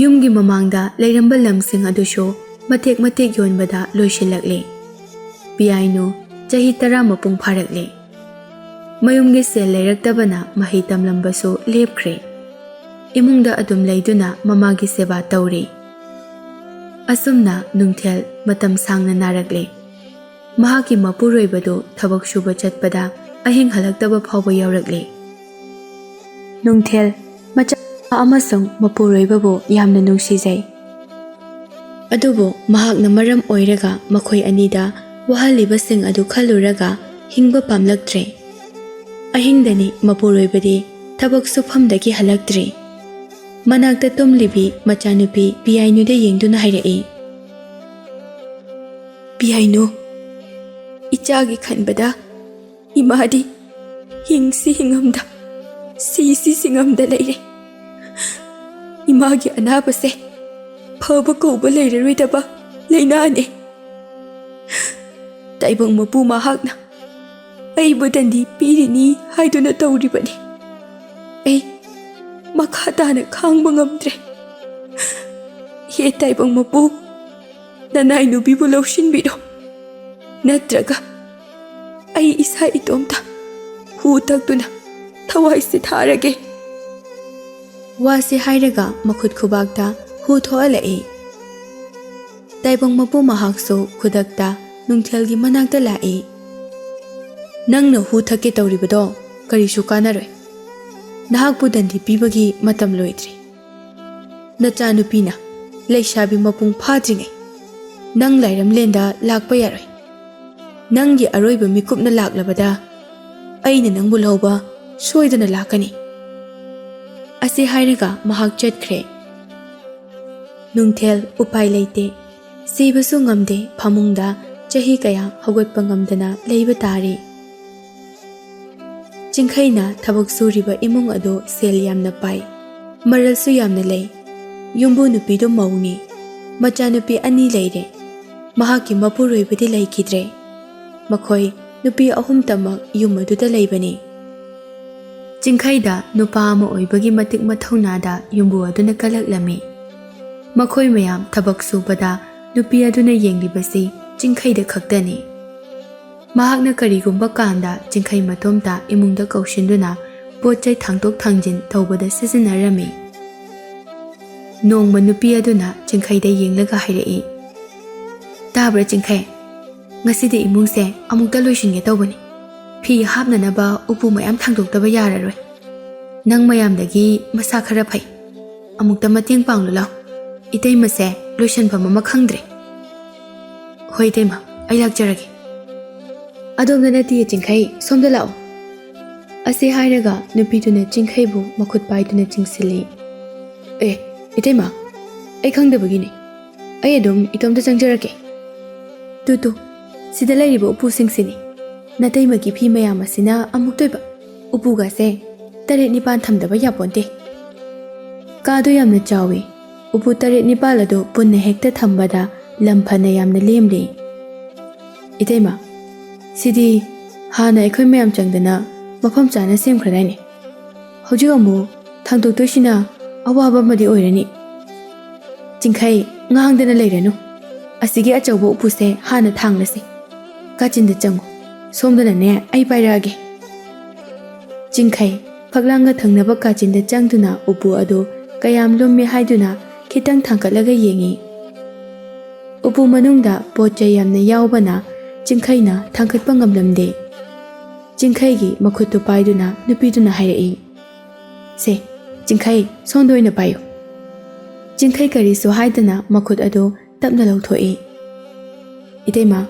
ꯌꯨꯝꯒꯤ ꯃꯃꯥꯡꯗ ꯂꯩꯔꯝꯕ ꯂꯝꯁꯤꯡ ꯑꯗꯨꯁꯨ ꯃꯇꯦꯛ ꯃꯇꯦꯛ ꯌꯣꯟꯕꯗ ꯂꯣꯏꯁꯤꯜꯂꯛꯂꯦ꯫ ꯄꯤꯌꯥꯏꯅꯨ ꯆꯍꯤ 10 ꯃꯄꯨꯡ ꯐꯥꯔꯛꯂꯦ꯫ ꯃꯌꯨꯝꯒꯤ ꯁꯦꯜ ꯂꯩꯔꯛꯇꯕꯅ ꯃꯍꯩ ꯇꯝꯂꯝꯕꯁꯨ ꯂꯦꯞꯈ꯭ꯔꯦ꯫ ꯏꯃꯨꯡꯗ ꯑꯗꯨꯝ ꯂꯩꯗꯨꯅ ꯃꯃꯥꯒꯤ ꯁꯦꯕꯥ ꯇꯧꯔꯤ꯫ ꯑꯁꯨꯝꯅ ꯅꯨꯡꯊꯦꯜ ꯃꯇꯝ ꯁꯥꯡꯅ ꯅꯥꯔꯛꯂꯦ꯫ ꯃꯍꯥꯛꯀꯤ ꯃꯄꯨꯔꯣꯏꯕꯗꯨ ꯊꯕꯛ ꯁꯨꯕ ꯆꯠꯄꯗ ꯑꯍꯤꯡ ꯍꯜꯂꯛꯇꯕ ꯐꯥꯎꯕ ꯌꯥꯎꯔꯛꯂꯦ꯫ ꯅꯨꯡꯊꯦꯜ ꯃꯆꯥ ꯑꯃꯁꯨꯡ ꯃꯄꯨꯔꯣꯏꯕꯕꯨ ꯌꯥꯝꯅ ꯅꯨꯡꯁꯤꯖꯩ꯫ ꯑꯗꯨꯕꯨ ꯃꯍꯥꯛꯅ ꯃꯔꯝ ꯑꯣꯏꯔꯒ ꯃꯈꯣꯏ ꯑꯅꯤꯗ ꯋꯥꯍꯜꯂꯤꯕꯁꯤꯡ ꯑꯗꯨ ꯈꯜꯂꯨꯔꯒ ꯍꯤꯡꯕ ꯄꯥꯝꯂꯛꯇ꯭ꯔꯦ꯫ ꯑꯍꯤꯡꯗꯅꯤ ꯃꯄꯨꯔꯣꯏꯕꯗꯤ ꯊꯕꯛ ꯁꯨꯐꯝꯗꯒꯤ ꯍꯜꯂꯛꯇ꯭ꯔꯤ꯫ ꯃꯅꯥꯛꯇ ꯇꯨꯝꯂꯤꯕꯤ ꯃꯆꯥꯅꯨꯄꯤ ꯄꯤꯌꯥꯏꯅꯨꯗ ꯌꯦꯡꯗꯨꯅ ꯍꯥꯏꯔꯛꯏ, "ꯄꯤꯌꯥꯏꯅꯨ, ꯏꯆꯥꯒꯤ ꯈꯟꯕꯗ ꯏꯃꯥꯗꯤ ꯍꯤꯡꯁꯤ ꯍꯤꯡꯉꯝꯗ ꯁꯤꯁꯤ ꯁꯤꯡꯉꯝꯗ ꯂꯩꯔꯦ꯫ ꯏꯃꯥꯒꯤ ꯑꯅꯥꯕꯁꯦ ꯐꯕ ꯀꯧꯕ ꯂꯩꯔꯔꯣꯏꯗꯕ ꯂꯩꯅꯥꯅꯦ꯫ ꯇꯥꯏꯕꯪ ꯃꯄꯨ ꯃꯍꯥꯛꯅ ꯑꯩꯕꯨ ꯗꯟꯗꯤ ꯄꯤꯔꯤꯅꯤ ꯍꯥꯏꯗꯨꯅ ꯇꯧꯔꯤꯕꯅꯤ꯫ ꯑꯩ ꯃꯈꯥ ꯇꯥꯅ ꯈꯥꯡꯕ ꯉꯝꯗ꯭ꯔꯦ꯫ ꯍꯦ ꯇꯥꯏꯕꯪ ꯃꯄꯨ, ꯅꯅꯥꯏ ꯅꯨꯕꯤꯕꯨ ꯂꯧꯁꯤꯟꯕꯤꯔꯣ, ꯅꯠꯇ꯭ꯔꯒ ꯑꯩ ꯏꯁꯥ ꯏꯇꯣꯝꯇ ꯍꯨ ꯇꯛꯇꯨꯅ ꯊꯋꯥꯏꯁꯦ ꯊꯥꯔꯒꯦ"꯫ ꯋꯥꯁꯤ ꯍꯥꯏꯔꯒ ꯃꯈꯨꯠ ꯈꯨꯕꯥꯛꯇ ꯍꯨ ꯊꯣꯛꯍꯜꯂꯛꯏ꯫ ꯇꯥꯏꯕꯪ ꯃꯄꯨ ꯃꯍꯥꯛꯁꯨ ꯈꯨꯗꯛꯇ ꯅꯨꯡꯊꯦꯜꯒꯤ ꯃꯅꯥꯛꯇ ꯂꯥꯛꯏ꯫ "ꯅꯪꯅ ꯍꯨ ꯊꯛꯀꯦ ꯇꯧꯔꯤꯕꯗꯣ ꯀꯔꯤꯁꯨ ꯀꯥꯟꯅꯔꯣꯏ꯫ ꯅꯍꯥꯛꯄꯨ ꯗꯟꯗꯤ ꯄꯤꯕꯒꯤ ꯃꯇꯝ ꯂꯣꯏꯗ꯭ꯔꯤ꯫ ꯅꯆꯥꯅꯨꯄꯤꯅ ꯂꯩꯁꯥꯕꯤ ꯃꯄꯨꯡ ꯐꯥꯗ꯭ꯔꯤꯉꯩ ꯅꯪ ꯂꯥꯏꯔꯝꯂꯦꯟꯗ ꯂꯥꯛꯄ ꯌꯥꯔꯣꯏ꯫ ꯅꯪꯒꯤ ꯑꯔꯣꯏꯕ ꯃꯤꯀꯨꯞꯅ ꯂꯥꯛꯂꯕꯗ ꯑꯩꯅ ꯅꯪꯕꯨ ꯂꯧꯕ ꯁꯣꯏꯗꯅ ꯂꯥꯛꯀꯅꯤ"꯫ ꯑꯁꯤ ꯍꯥꯏꯔꯒ ꯃꯍꯥꯛ ꯆꯠꯈ꯭ꯔꯦ꯫ ꯅꯨꯡꯊꯦꯜ ꯎꯄꯥꯏ ꯂꯩꯇꯦ, ꯁꯤꯕꯁꯨ ꯉꯝꯗꯦ, ꯐꯃꯨꯡꯗ ꯆꯍꯤ ꯀꯌా ꯍꯧꯒꯠꯄ ꯉꯝꯗꯅ ꯂꯩꯕ ꯇꯥꯔꯤ꯫ ꯆꯤꯡꯈꯩꯅ ꯊꯕꯛ ꯁꯨꯔꯤꯕ ꯏꯃꯨꯡ ꯑꯗꯨ ꯁꯦꯜ ꯌꯥꯝꯅ ꯄꯥꯏ, ꯃꯔꯜꯁꯨ ꯌꯥꯝꯅ ꯂꯩ꯫ ꯌꯨꯝꯕꯨ ꯅꯨꯄꯤꯗꯨ ꯃꯧꯅꯤ, ꯃꯆꯥꯅꯨꯄꯤ 2 ꯂꯩꯔꯦ꯫ ꯃꯍꯥꯛꯀꯤ ꯃꯄꯨꯔꯣꯏꯕꯗꯤ ꯂꯩꯈꯤꯗ꯭ꯔꯦ꯫ ꯃꯈꯣꯏ ꯅꯨꯄꯤ 3ꯇꯃꯛ ꯌꯨꯝ ꯑꯗꯨꯗ ꯂꯩꯕꯅꯤ꯫ ꯆꯤꯡꯈꯩꯗ ꯅꯨꯄꯥ ꯑꯃ ꯑꯣꯏꯕꯒꯤ ꯃꯇꯤꯛ ꯃꯊꯧꯅꯥꯗ ꯌꯨꯝꯕꯨ ꯑꯗꯨꯅ ꯀꯜꯂꯛꯂꯝꯃꯤ꯫ ꯃꯈꯣꯏ ꯃꯌꯥꯝ ꯊꯕꯛ ꯁꯨꯕꯗ ꯅꯨꯄꯤ ꯑꯗꯨꯅ ꯌꯦꯡꯂꯤꯕꯁꯤ ꯆꯤꯡꯈꯩꯗ ꯈꯛꯇꯅꯤ꯫ ꯃꯍꯥꯛꯅ ꯀꯔꯤꯒꯨꯝꯕ ꯀꯥꯟꯗ ꯆꯤꯡꯈꯩ ꯃꯇꯣꯝꯇ ꯏꯃꯨꯡꯗ ꯀꯧꯁꯤꯟꯗꯨꯅ ꯄꯣꯠ ꯆꯩ ꯊꯥꯡꯇꯣꯛ ꯊꯥꯡꯖꯤꯟ ꯇꯧꯕꯗ ꯁꯤꯖꯤꯟꯅꯔꯝꯃꯤ꯫ ꯅꯣꯡꯃ ꯅꯨꯄꯤ ꯑꯗꯨꯅ ꯆꯤꯡꯈꯩꯗ ꯌꯦꯡꯂꯒ ꯍꯥꯏꯔꯛꯏ, "ꯇꯥꯕ꯭ꯔꯥ ꯆꯤꯡꯈꯩ, ꯉꯁꯤꯗꯤ ꯏꯃꯨꯡꯁꯦ ꯑꯃꯨꯛꯇ ꯂꯣꯏꯁꯤꯟꯒꯦ ꯇꯧꯕꯅꯤ꯫ ꯐꯤ ꯍꯥꯞꯅꯅꯕ ꯎꯄꯨ ꯃꯌꯥꯝ ꯊꯥꯡꯗꯣꯛꯇꯕ ꯌꯥꯔꯔꯣꯏ꯫ ꯅꯪ ꯃꯌꯥꯝꯗꯒꯤ ꯃꯁꯥ ꯈꯔ ꯐꯩ, ꯑꯃꯨꯛꯇ ꯃꯇꯦꯡ ꯄꯥꯡꯂꯨ ꯂꯥꯎ꯫ ꯏꯇꯩꯃꯁꯦ ꯂꯣꯏꯁꯤꯟꯐꯝ ꯑꯃ ꯈꯪꯗ꯭ꯔꯦ"꯫ "ꯍꯣꯏ ꯏꯇꯩꯃ, ꯑꯩ ꯂꯥꯛꯆꯔꯒꯦ"꯫ "ꯑꯗꯣꯝꯗ ꯅꯠꯇꯤꯌꯦ ꯆꯤꯡꯈꯩ, ꯁꯣꯝꯗ ꯂꯥꯛꯑꯣ"꯫ ꯑꯁꯤ ꯍꯥꯏꯔꯒ ꯅꯨꯄꯤꯗꯨꯅ ꯆꯤꯡꯈꯩꯕꯨ ꯃꯈꯨꯠ ꯄꯥꯏꯗꯨꯅ ꯆꯤꯡꯁꯤꯜꯂꯤ꯫ "ꯑꯦ ꯏꯇꯩꯃ, ꯑꯩ ꯈꯪꯗꯕꯒꯤꯅꯤ, ꯑꯩ ꯑꯗꯨꯝ ꯏꯇꯣꯝꯇ ꯆꯪꯖꯔꯛꯀꯦ꯫ ꯇꯨ ꯁꯤꯗ ꯂꯩꯔꯤꯕ ꯎꯄꯨꯁꯤꯡꯁꯤꯅꯤ꯫ ꯅꯇꯩꯃꯒꯤ ꯐꯤ ꯃꯌꯥꯝ ꯑꯁꯤꯅ ꯑꯃꯨꯛꯇꯣꯏꯕ ꯎꯄꯨꯒꯁꯦ 8-9 ꯊꯝꯗꯕ ꯌꯥꯄꯣꯟꯇꯦ"꯫ ꯀꯥꯗꯨ ꯌꯥꯝꯅ ꯆꯥꯎꯏ꯫ ꯎꯄꯨ 8-9 ꯑꯗꯨ ꯄꯨꯟꯅ ꯍꯦꯛꯇ ꯊꯝꯕꯗ ꯂꯝ ꯐꯅ ꯌꯥꯝꯅ ꯂꯦꯝꯂꯤ꯫ "ꯏꯇꯩꯃ, ꯁꯤꯗꯤ ꯍꯥꯟꯅ ꯑꯩꯈꯣꯏ ꯃꯌꯥꯝ ꯆꯪꯗꯅ ꯃꯐꯝ ꯆꯥꯅ ꯁꯦꯝꯈ꯭ꯔꯗꯥꯏꯅꯦ? ꯍꯧꯖꯤꯛ ꯑꯃꯨꯛ ꯊꯥꯡꯗꯣꯛꯇꯣꯏꯁꯤꯅ ꯑꯋꯥꯕ ꯑꯃꯗꯤ ꯑꯣꯏꯔꯅꯤ"꯫ "ꯆꯤꯡꯈꯩ, ngang leiranu. Asigi achauba upuse hana thanglasi. Kachinda changu. Somdana ne ai pairage. Jingkai paglanga thangnaba kachinda changduna upu ado kayam lumme haiduna khitang thangkalaga yengi. Upu manungda pochai yamna yaubana Jingkaina thangkatpa ngamlamde. Jingkaigi makhutu paiduna nupiduna hairai. Se, Jingkai sondoina payo. Jingkai karisu haidana makhut ado tapna lauthoi. Itaima,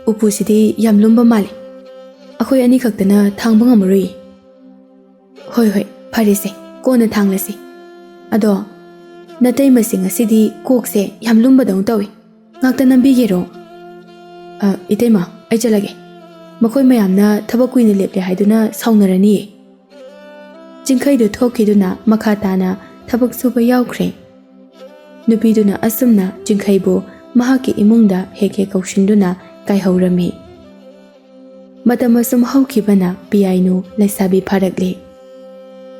upu sidi yamlumba male. Akhoi ani khaktana thangba ngamrui. Hoi, phare se, kona thanglasi. Ado, natai masing asidi kokse yamlumba daung tawi. Ngakta nambigero. Itaima, ai chalage. Makhoi mayamna thaba kuina leple haiduna saunarani. Jingkai do thokiduna makhatana thabak suba yaukre. Nupiduna asumna Jingkai bo mahaki imungda heke kaushinduna kaihorami. Matamasum haukibana piyainu laisabi pharakle.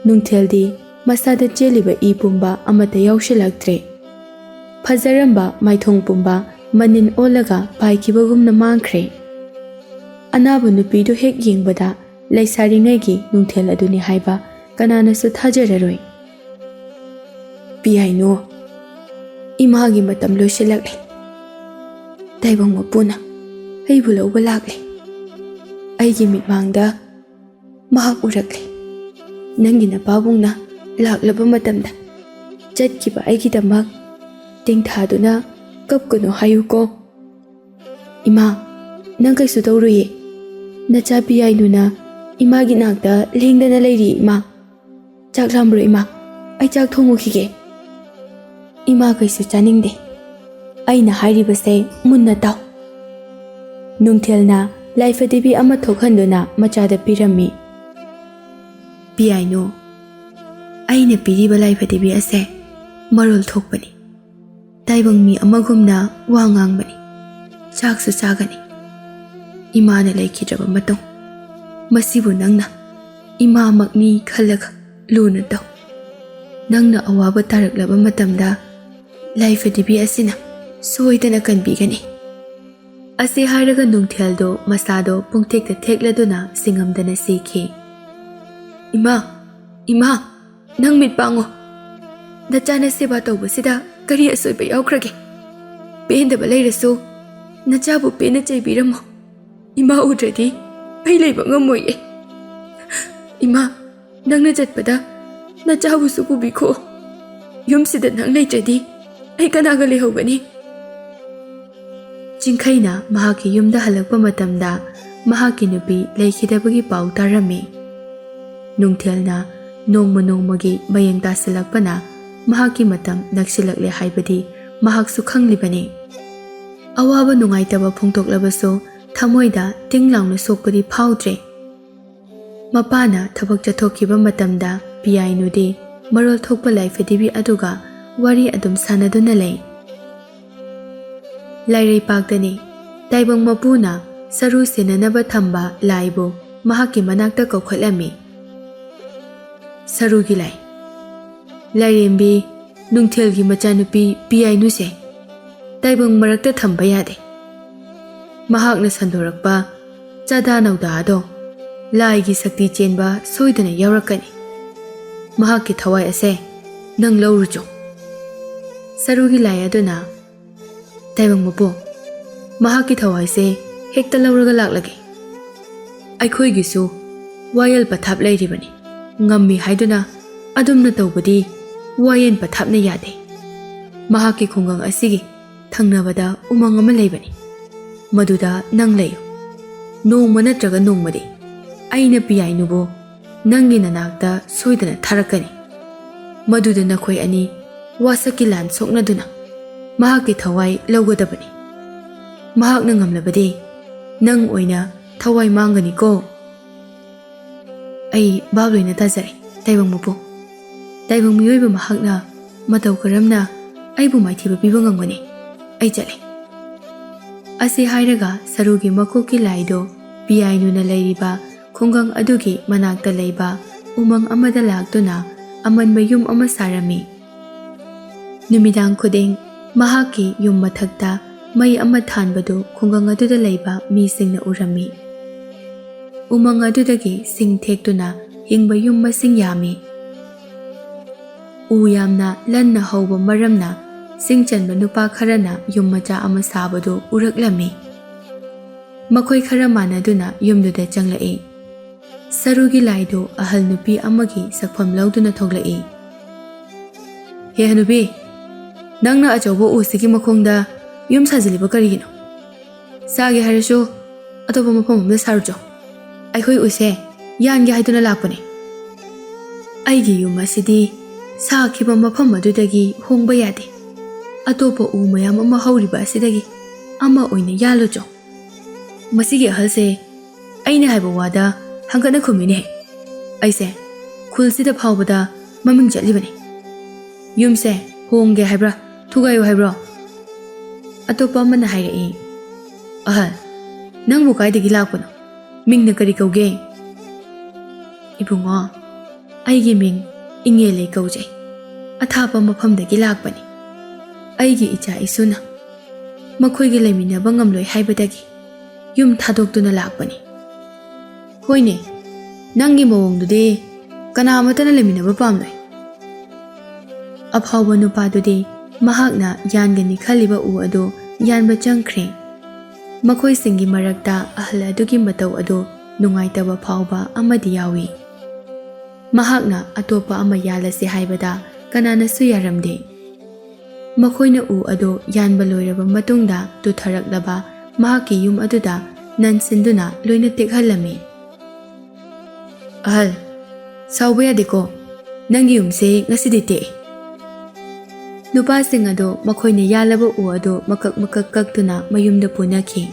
Nungtheldi masada cheliba I pumba amata yaushalaktre. Phazaramba maithong pumba manin olaga paikibagumna mangkhre. Anaba nupidu hek yengbada laisaringaigi nungthel aduni haiba kananasu thajararoi. Piyainu imagi matam loisilakle. Taibang mapuna aibu lauba lakle. Aigi mitmangda mahak urakle. Nangi napabungna laklaba matamda chatkiba aigi damak tingthaduna kapkano hayuko. Ima, nang kaisu tawruye. Nacha piyainuna imagi nakta lengdana leiri ima. Chak lambro ima. Ai chak thongukige. Ima kaisu chaningde. Aina hairibase munna taw. Nungthelna laifadebi ama thokhanduna machada pirami. Piyaino. Aina piriba laifadebi ase marul thokpani. Taibang mi amagumna wangangbani. Chaksu chagani. Imana laikidraba matong. Masibu nangna. Ima magni khalaga luna taw. Nangna awaba taraklaba matamda laifadebi asina soidana kanbigani. Asi hairaga nungtheldo masado pungtekta thekladuna singamdana sikhi. Ima, nang mitpango. Nachana seba tawbasida kari asoiba yaukrage. Pendaba leirasu nachabu pena chaibiramo. Ima udradi ai leiba ngamoye. Ima, nangna chatpada nachabu su pubiko. Yumsida nang leitradi ai kanaga lehogani. Jingkaina mahaki yumda halakpa matamda mahaki nupi leikhidabagi pau tarami. Nungthelna nongmagi mayeng tasilakpana mahaki matam naksilakle haibadi mahaksu khanglibani. Awaba nungaitaba phongtoklabaso thamoida tinglangna sokpadi phaudre. Mapana thabak chathokiba matamda piyainudi marol thokpa laifadibi aduga wari adum sanaduna lei. Lairai pakdani taibang mapuna saru senanaba thamba laibo mahaki manakta kaukhatlami. Sarugi lai. Lairembi nungthelgi machanupi piyainuse taibang marakta thamba yade. Mahakna sandorakpa chada nauda ado laigi sakti chenba soidana yaurakani. Mahaki thawai ase nang laurujo. Sarugi lai aduna taibang mapu mahaki thawai se hekta lauraga laklage. Aikhoigisu wayal pathap lairibani. Ngammi haiduna adumna tawbadi wayen pathapna yade. Mahaki khungang asigi thangnabada umang ama leibani. Maduda nang leyo. Nongma natraga nongmadi aina piyainubo nangi nanakta soidana tharakani. Maduda nakhoi ani wasaki lan soknaduna mahaki thawai laugadabani. Mahakna ngamlabadi nang oina thawai mangani ko. Ai babloina tazare taibang mapu. Taibang miyoiba mahakna mataw karamna aibu maithiba piba ngamgani. Ai chale. Asi hairaga sarugi makoki laido piyainuna leiriba khungang adugi manakta leiba umang amada laktuna aman mayum ama sarami. Numidang khuding ꯃꯍꯥꯛꯀꯤ ꯌꯨꯝ ꯃꯊꯛꯇ ꯃꯩ ꯑꯃ ꯊꯥꯟꯕꯗꯨ ꯈꯨꯡꯒꯪ ꯑꯗꯨꯗ ꯂꯩꯕ ꯃꯤꯁꯤꯡꯅ ꯎꯔꯝꯃꯤ꯫ ꯎꯃꯪ ꯑꯗꯨꯗꯒꯤ ꯁꯤꯡ ꯊꯦꯛꯇꯨꯅ ꯍꯤꯡꯕ ꯌꯨꯝ ꯃꯁꯤꯡ ꯌꯥꯝꯃꯤ꯫ ꯎ ꯌꯥꯝꯅ ꯂꯟꯅ ꯍꯧꯕ ꯃꯔꯝꯅ ꯁꯤꯡ ꯆꯟꯕ ꯅꯨꯄꯥ ꯈꯔꯅ ꯌꯨꯝ ꯃꯆꯥ ꯑꯃ ꯁꯥꯕꯗꯨ ꯎꯔꯛꯂꯝꯃꯤ꯫ ꯃꯈꯣꯏ ꯈꯔ ꯃꯥꯟꯅꯗꯨꯅ ꯌꯨꯝꯗꯨꯗ ꯆꯪꯂꯛꯏ꯫ ꯁꯔꯨꯒꯤ ꯂꯥꯏꯗꯨ ꯑꯍꯜ ꯅꯨꯄꯤ ꯑꯃꯒꯤ ꯁꯛꯐꯝ ꯂꯧꯗꯨꯅ ꯊꯣꯛꯂꯛꯏ꯫ "ꯍꯦ ꯍꯅꯨꯕꯤ, ꯅꯪꯅ ꯑꯆꯧꯕ ꯎꯁꯤꯒꯤ ꯃꯈꯣꯡꯗ ꯌꯨꯝ ꯁꯥꯖꯤꯜꯂꯤꯕ ꯀꯔꯤꯒꯤꯅꯣ? ꯁꯥꯒꯦ ꯍꯥꯏꯔꯁꯨ ꯑꯇꯣꯞꯄ ꯃꯐꯝ ꯑꯃꯗ ꯁꯥꯔꯨꯆꯣ꯫ ꯑꯩꯈꯣꯏ ꯎꯁꯦ ꯌꯥꯟꯒꯦ ꯍꯥꯏꯗꯨꯅ ꯂꯥꯛꯄꯅꯤ꯫ ꯑꯩꯒꯤ ꯌꯨꯝ ꯑꯁꯤꯗꯤ ꯁꯥꯈꯤꯕ ꯃꯐꯝ ꯑꯗꯨꯗꯒꯤ ꯍꯣꯡꯕ ꯌꯥꯗꯦ꯫ ꯑꯇꯣꯞꯄ ꯎ ꯃꯌꯥꯝ ꯑꯃ ꯍꯧꯔꯤꯕ ꯑꯁꯤꯗꯒꯤ ꯑꯃ ꯑꯣꯏꯅ ꯌꯥꯜꯂꯨꯆꯣ." ꯃꯁꯤꯒꯤ ꯑꯍꯜꯁꯦ ꯑꯩꯅ ꯍꯥꯏꯕ ꯋꯥꯗ ꯍꯪꯒꯠꯅ ꯈꯨꯝꯃꯤꯅꯦꯍꯦ꯫ ꯑꯩꯁꯦ ꯈꯨꯜꯁꯤꯗ ꯐꯥꯎꯕꯗ ꯃꯃꯤꯡ ꯆꯠꯂꯤꯕꯅꯤ꯫ ꯌꯨꯝꯁꯦ ꯍꯣꯡꯒꯦ ꯍꯥꯏꯕ꯭ꯔꯥ ꯊꯨꯒꯥꯏꯌꯨ ꯍꯥꯏꯕ꯭ꯔꯣ? ꯑꯇꯣꯞꯄ ꯑꯃꯅ ꯍꯥꯏꯔꯛꯏ꯫ "ꯑꯍꯜ, ꯅꯪꯕꯨ ꯀꯥꯏꯗꯒꯤ ꯂꯥꯛꯄꯅꯣ? ꯃꯤꯡꯅ ꯀꯔꯤ ꯀꯧꯒꯦ?" "ꯏꯕꯨꯡꯉꯣ, ꯑꯩꯒꯤ ꯃꯤꯡ ꯏꯉꯦꯂꯩ ꯀꯧꯖꯩ꯫ ꯑꯊꯥꯞꯄ ꯃꯐꯝꯗꯒꯤ ꯂꯥꯛꯄꯅꯤ꯫ ꯑꯩꯒꯤ ꯏꯆꯥ ꯏꯁꯨꯅ ꯃꯈꯣꯏꯒ ꯂꯩꯃꯤꯟꯅꯕ ꯉꯝꯂꯣꯏ ꯍꯥꯏꯕꯗꯒꯤ ꯌꯨꯝ ꯊꯥꯗꯣꯛꯇꯨꯅ ꯂꯥꯛꯄꯅꯤ." "ꯍꯣꯏꯅꯦ, ꯅꯪꯒꯤ ꯃꯑꯣꯡꯗꯨꯗꯤ ꯀꯅꯥ ꯑꯃꯠꯇꯅ ꯂꯩꯃꯤꯟꯅꯕ ꯄꯥꯝꯂꯣꯏ." ꯑꯐꯥꯎꯕ ꯅꯨꯄꯥꯗꯨꯗꯤ ꯃꯍꯥꯛꯅ ꯌꯥꯟꯒꯅꯤ ꯈꯜꯂꯤꯕ ꯎ ꯑꯗꯨ ꯌꯥꯟꯕ ꯆꯪꯈ꯭ꯔꯦ꯫ ꯃꯈꯣꯏꯁꯤꯡꯒꯤ ꯃꯔꯛꯇ ꯑꯍꯜ ꯑꯗꯨꯒꯤ ꯃꯇꯧ ꯑꯗꯨ ꯅꯨꯡꯉꯥꯏꯇꯕ ꯐꯥꯎꯕ ꯑꯃꯗꯤ ꯌꯥꯎꯏ꯫ ꯃꯍꯥꯛꯅ ꯑꯇꯣꯞꯄ ꯑꯃ ꯌꯥꯜꯂꯁꯤ ꯍꯥꯏꯕꯗ ꯀꯅꯥꯅꯁꯨ ꯌꯥꯔꯝꯗꯦ꯫ ꯃꯈꯣꯏꯅ ꯎ ꯑꯗꯨ ꯌꯥꯟꯕ ꯂꯣꯏꯔꯕ ꯃꯇꯨꯡꯗ ꯇꯨꯊꯔꯛꯂꯕ ꯃꯍꯥꯛꯀꯤ ꯌꯨꯝ ꯑꯗꯨꯗ ꯅꯟꯁꯤꯟꯗꯨꯅ ꯂꯣꯏꯅ ꯇꯦꯛꯍꯜꯂꯝꯃꯤ꯫ "ꯑꯍꯜ, ꯁꯥꯎꯕ ꯌꯥꯗꯦꯀꯣ, ꯅꯪꯒꯤ ꯌꯨꯝꯁꯦ ꯉꯁꯤꯗꯤ ꯇꯦꯛꯏ." ꯅꯨꯄꯥꯁꯤꯡ ꯑꯗꯨ ꯃꯈꯣꯏꯅ ꯌꯥꯜꯂꯕ ꯎ ꯑꯗꯨ ꯃꯀꯛ ꯃꯀꯛ ꯀꯛꯇꯨꯅ ꯃꯌꯨꯝꯗ ꯄꯨꯅꯈꯤ꯫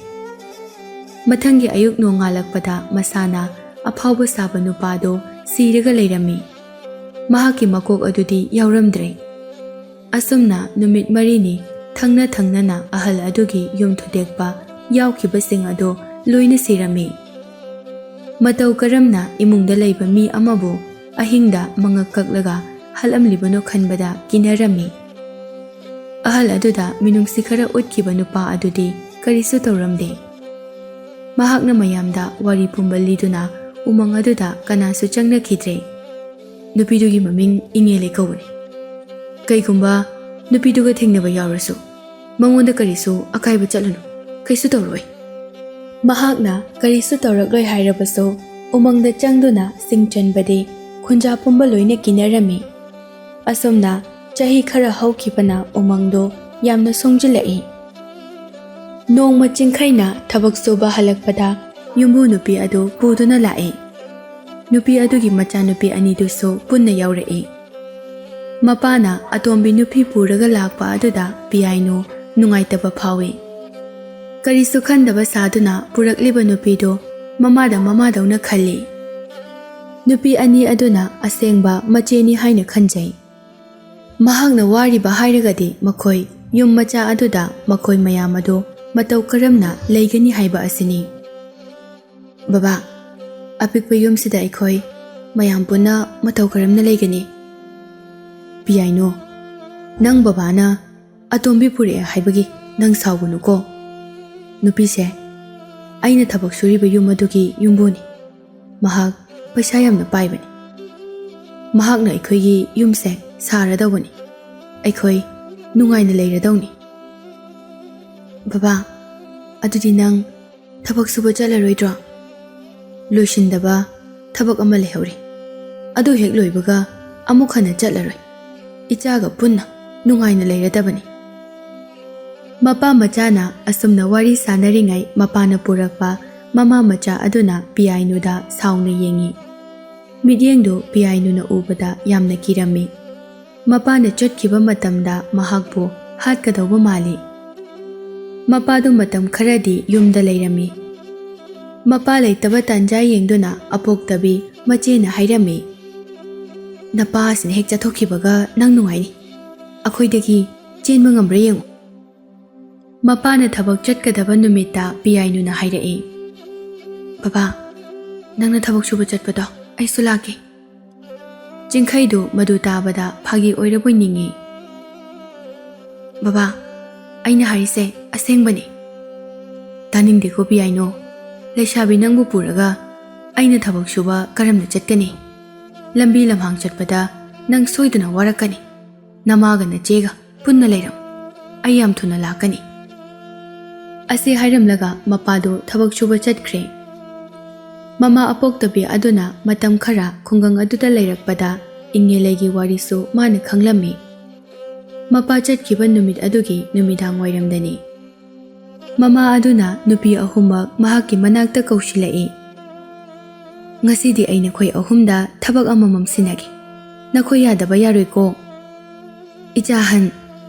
ꯃꯊꯪꯒꯤ ꯑꯌꯨꯛ ꯅꯣꯡꯉꯥꯜꯂꯛꯄꯗ ꯃꯁꯥꯅ ꯑꯐꯥꯎꯕ ꯁꯥꯕ ꯅꯨꯄꯥꯗꯨ ꯁꯤꯔꯒ ꯂꯩꯔꯝꯃꯤ꯫ ꯃꯍꯥꯛꯀꯤ ꯃꯀꯣꯛ ꯑꯗꯨꯗꯤ ꯌꯥꯎꯔꯝꯗ꯭ꯔꯦ꯫ ꯑꯁꯨꯝꯅ ꯅꯨꯃꯤꯠ 4ꯅꯤ ꯊꯪꯅ ꯊꯪꯅꯅ ꯑꯍꯜ ꯑꯗꯨꯒꯤ ꯌꯨꯝ ꯊꯨꯗꯦꯛꯄ ꯌꯥꯎꯈꯤꯕꯁꯤꯡ ꯑꯗꯨ ꯂꯣꯏꯅ ꯁꯤꯔꯝꯃꯤ꯫ ꯃꯇꯧ ꯀꯔꯝꯅ ꯏꯃꯨꯡꯗ ꯂꯩꯕ ꯃꯤ ꯑꯃꯕꯨ ꯑꯍꯤꯡꯗ ꯃꯉꯛ ꯀꯛꯂꯒ ꯍꯥꯠꯂꯝꯂꯤꯕꯅꯣ ꯈꯟꯕꯗ ꯀꯤꯅꯔꯝꯃꯤ꯫ ꯑꯍꯜ ꯑꯗꯨꯗ ꯃꯤꯅꯨꯡꯁꯤ ꯈꯔ ꯎꯠꯈꯤꯕ ꯅꯨꯄꯥ ꯑꯗꯨꯗꯤ ꯀꯔꯤꯁꯨ ꯇꯧꯔꯝꯗꯦ꯫ ꯃꯍꯥꯛꯅ ꯃꯌꯥꯝꯗ ꯋꯥꯔꯤ ꯄꯨꯝꯕ ꯂꯤꯗꯨꯅ ꯎꯃꯪ ꯑꯗꯨꯗ ꯀꯅꯥꯁꯨ ꯆꯪꯅꯈꯤꯗ꯭ꯔꯦ꯫ "ꯅꯨꯄꯤꯗꯨꯒꯤ ꯃꯃꯤꯡ ꯏꯉꯦꯂꯩ ꯀꯧꯕꯅꯤ꯫ ꯀꯩꯒꯨꯝꯕ ꯅꯨꯄꯤꯗꯨꯒ ꯊꯦꯡꯅꯕ ꯌꯥꯎꯔꯁꯨ ꯃꯉꯣꯟꯗ ꯀꯔꯤꯁꯨ ꯑꯀꯥꯏꯕ ꯆꯠꯂꯨꯅꯨ, ꯀꯩꯁꯨ ꯇꯧꯔꯣꯏ." ꯃꯍꯥꯛꯅ ꯀꯔꯤꯁꯨ ꯇꯧꯔꯛꯂꯣꯏ ꯍꯥꯏꯔꯕꯁꯨ ꯎꯃꯪꯗ ꯆꯪꯗꯨꯅ ꯁꯤꯡ ꯆꯟꯕꯗꯤ ꯈꯨꯟꯖꯥ ꯄꯨꯝꯕ ꯂꯣꯏꯅ ꯀꯤꯅꯔꯝꯃꯤ꯫ ꯑꯁꯨꯝꯅ ꯆꯍꯤ ꯈꯔ ꯍꯧꯈꯤꯕꯅ ꯎꯃꯪꯗꯣ ꯌꯥꯝꯅ ꯁꯣꯡꯖꯤꯜꯂꯛꯏ꯫ ꯅꯣꯡꯃ ꯆꯤꯡꯈꯩꯅ ꯊꯕꯛ ꯁꯨꯕ ꯍꯜꯂꯛꯄꯗ ꯌꯨꯝꯕꯨ ꯅꯨꯄꯤ ꯑꯗꯨ ꯄꯨꯗꯨꯅ ꯂꯥꯛꯏ꯫ ꯅꯨꯄꯤ ꯑꯗꯨꯒꯤ ꯃꯆꯥꯅꯨꯄꯤ ꯑꯅꯤꯗꯨꯁꯨ ꯄꯨꯟꯅ ꯌꯥꯎꯔꯛꯏ꯫ ꯃꯄꯥꯅ ꯑꯇꯣꯝꯕꯤ ꯅꯨꯄꯤ ꯄꯨꯔꯒ ꯂꯥꯛꯄ ꯑꯗꯨꯗ ꯄꯤꯌꯥꯏꯅꯨ ꯅꯨꯡꯉꯥꯏꯇꯕ ꯐꯥꯎꯏ꯫ ꯀꯔꯤꯁꯨ ꯈꯟꯗꯕ ꯁꯥꯗꯨꯅ ꯄꯨꯔꯛꯂꯤꯕ ꯅꯨꯄꯤꯗꯨ ꯃꯃꯥꯗ ꯃꯃꯥꯗꯧꯅ ꯈꯜꯂꯤ꯫ ꯅꯨꯄꯤ ꯑꯅꯤ ꯑꯗꯨꯅ ꯑꯁꯦꯡꯕ ꯃꯆꯦꯅꯤ ꯍꯥꯏꯅ ꯈꯟꯖꯩ꯫ ꯃꯍꯥꯛꯅ ꯋꯥꯔꯤꯕ ꯍꯥꯏꯔꯒꯗꯤ ꯃꯈꯣꯏ ꯌꯨꯝ ꯃꯆꯥ ꯑꯗꯨꯗ ꯃꯈꯣꯏ ꯃꯌꯥꯝ ꯑꯗꯨ ꯃꯇꯧ ꯀꯔꯝꯅ ꯂꯩꯒꯅꯤ ꯍꯥꯏꯕ ꯑꯁꯤꯅꯤ꯫ "ꯕꯕꯥ, ꯑꯄꯤꯛꯄ ꯌꯨꯝꯁꯤꯗ ꯑꯩꯈꯣꯏ ꯃꯌꯥꯝ ꯄꯨꯟꯅ ꯃꯇꯧ ꯀꯔꯝꯅ ꯂꯩꯒꯅꯤ?" "ꯄꯤꯌꯥꯏꯅꯨ, ꯅꯪ ꯕꯕꯥꯅ ꯑꯇꯣꯝꯕꯤ ꯄꯨꯔꯛꯑꯦ ꯍꯥꯏꯕꯒꯤ ꯅꯪ ꯁꯥꯎꯒꯅꯨꯀꯣ꯫ ꯅꯨꯄꯤꯁꯦ ꯑꯩꯅ ꯊꯕꯛ ꯁꯨꯔꯤꯕ ꯌꯨꯝ ꯑꯗꯨꯒꯤ ꯌꯨꯝꯕꯨꯅꯤ꯫ ꯃꯍꯥꯛ ꯄꯩꯁా ꯌꯥꯝꯅ パꯏꯕꯅꯤ꯫ ꯃꯍꯥꯛꯅ ꯑꯩꯈꯣꯏꯒꯤ ꯌꯨꯝꯁꯦ ꯁꯥꯔꯗꯧꯕꯅꯤ꯫ ꯑꯩꯈꯣꯏ ꯅꯨꯡꯉꯥꯏꯅ ꯂꯩꯔꯗꯧꯅꯤ." "ꯕꯕꯥ, ꯑꯗꯨꯗꯤ ꯅꯪ ꯊꯕꯛ ꯁꯨꯕ ꯆꯠꯂꯔꯣꯏꯗ꯭ꯔꯣ?" "ꯂꯣꯏꯁꯤꯟꯗꯕ ꯊꯕꯛ ꯑꯃ ꯂꯩꯍꯧꯔꯤ꯫ ꯑꯗꯨ ꯍꯦꯛ ꯂꯣꯏꯕꯒ ꯑꯃꯨꯛ ꯍꯟꯅ ꯆꯠꯂꯔꯣꯏ꯫ ꯏꯆꯥꯒ ꯄꯨꯟꯅ ꯅꯨꯡꯉꯥꯏꯅ ꯂꯩꯔꯗꯕꯅꯤ." ꯃꯄꯥ ꯃꯆꯥꯅ ꯑꯁꯨꯝꯅ ꯋꯥꯔꯤ ꯁꯥꯅꯔꯤꯉꯩ ꯃꯄꯥꯅ ꯄꯨꯔꯛꯄ ꯃꯃꯥ ꯃꯆꯥ ꯑꯗꯨꯅ ꯄꯤꯌꯥꯏꯅꯨꯗ ꯁꯥꯎꯅ ꯌꯦꯡꯉꯤ꯫ ꯃꯤꯠꯌꯦꯡꯗꯨ ꯄꯤꯌꯥꯏꯅꯨꯅ ꯎꯕꯗ ꯌꯥꯝꯅ ꯀꯤꯔꯝꯃꯤ꯫ ꯃꯄꯥꯅ ꯆꯠꯈꯤꯕ ꯃꯇꯝꯗ ꯃꯍꯥꯛꯄꯨ ꯍꯥꯠꯀꯗꯧꯕ ꯃꯥꯜꯂꯤ꯫ ꯃꯄꯥꯗꯨ ꯃꯇꯝ ꯈꯔꯗꯤ ꯌꯨꯝꯗ ꯂꯩꯔꯝꯃꯤ꯫ ꯃꯄꯥ ꯂꯩꯇꯕ ꯇꯥꯟꯖꯥ ꯌꯦꯡꯗꯨꯅ ꯑꯄꯣꯛꯇꯕꯤ ꯃꯆꯦꯅ ꯍꯥꯏꯔꯝꯃꯤ, "ꯅꯄꯥꯁꯤꯅ ꯍꯦꯛ ꯆꯠꯊꯣꯛꯈꯤꯕꯒ ꯅꯪ ꯅꯨꯡꯉꯥꯏꯅꯤ꯫ ꯑꯩꯈꯣꯏꯗꯒꯤ ꯆꯦꯟꯕ ꯉꯝꯕ꯭ꯔꯥ ꯌꯦꯡꯉꯨ." ꯃꯄꯥꯅ ꯊꯕꯛ ꯆꯠꯀꯗꯕ ꯅꯨꯃꯤꯠꯇ ꯄꯤꯌꯥꯏꯅꯨꯅ ꯍꯥꯏꯔꯛꯏ, "ꯕꯕꯥ, ꯅꯪꯅ ꯊꯕꯛ ꯁꯨꯕ ꯆꯠꯄꯗꯣ ꯑꯩꯁꯨ ꯂꯥꯛꯀꯦ." ꯆꯤꯡꯈꯩꯗꯨ ꯃꯗꯨ ꯇꯥꯕꯗ ꯐꯥꯒꯤ ꯑꯣꯏꯔꯕꯣꯏ ꯅꯤꯡꯉꯤ꯫ "ꯕꯕꯥ, ꯑꯩꯅ ꯍꯥꯏꯔꯤꯁꯦ ꯑꯁꯦꯡꯕꯅꯤ ꯇꯥꯅꯤꯡꯗꯦꯀꯣ ꯄꯤꯌꯥꯏꯅꯣ ꯂꯩꯁꯥꯕꯤ ꯅꯪꯕꯨ ꯄꯨꯔꯒ ꯑꯩꯅ ꯊꯕꯛ ꯁꯨꯕ ꯀꯔꯝꯅ ꯆꯠꯀꯅꯤ ꯂꯝꯕꯤ ꯂꯝꯍꯥꯡ ꯆꯠꯄꯗ ꯅꯪ ꯁꯣꯏꯗꯅ ꯋꯥꯔꯛꯀꯅꯤ ꯅꯃꯥꯒ ꯅꯆꯦꯒ ꯄꯨꯟꯅ ꯂꯩꯔꯝ ꯑꯩ ꯌꯥꯝ ꯊꯨꯅ ꯂꯥꯛꯀꯅꯤ ꯑꯁꯤ ꯍꯥꯏꯔꯝꯂꯒ ꯃꯄꯥꯗꯣ ꯊꯕꯛ ꯁꯨꯕ ꯆꯠꯈ꯭ꯔꯦ ꯃꯃꯥ ꯑꯄꯣꯛꯇꯕꯤ ꯑꯗꯨꯅ ꯃꯇꯝ ꯈꯔ ꯈꯨꯡꯒꯪ ꯑꯗꯨꯗ ꯂꯩꯔꯛꯄꯗ ꯏꯪꯉꯦꯂꯩꯒꯤ ꯋꯥꯔꯤꯁꯨ ꯃꯥꯅ ꯈꯪꯂꯝꯃꯤ ꯃꯄꯥ ꯆꯠꯈꯤꯕ ꯅꯨꯃꯤꯠ ꯑꯗꯨꯒꯤ ꯅꯨꯃꯤꯗꯥꯡ ꯋꯥꯏꯔꯝꯗꯅꯤ ꯃꯃꯥ ꯑꯗꯨꯅ ꯅꯨꯄꯤ ꯑꯍꯨꯝꯃꯛ ꯃꯍꯥꯛꯀꯤ ꯃꯅꯥꯛꯇ ꯀꯧꯁꯤꯜꯂꯛꯏ ꯉꯁꯤꯗꯤ ꯑꯩ ꯅꯈꯣꯏ ꯑꯍꯨꯝꯗ ꯊꯕꯛ ꯑꯃꯃꯝ ꯁꯤꯟꯅꯒꯦ ꯅꯈꯣꯏ ꯌꯥꯗꯕ ꯌꯥꯔꯣꯏꯀꯣ ꯏꯆꯥꯍꯟ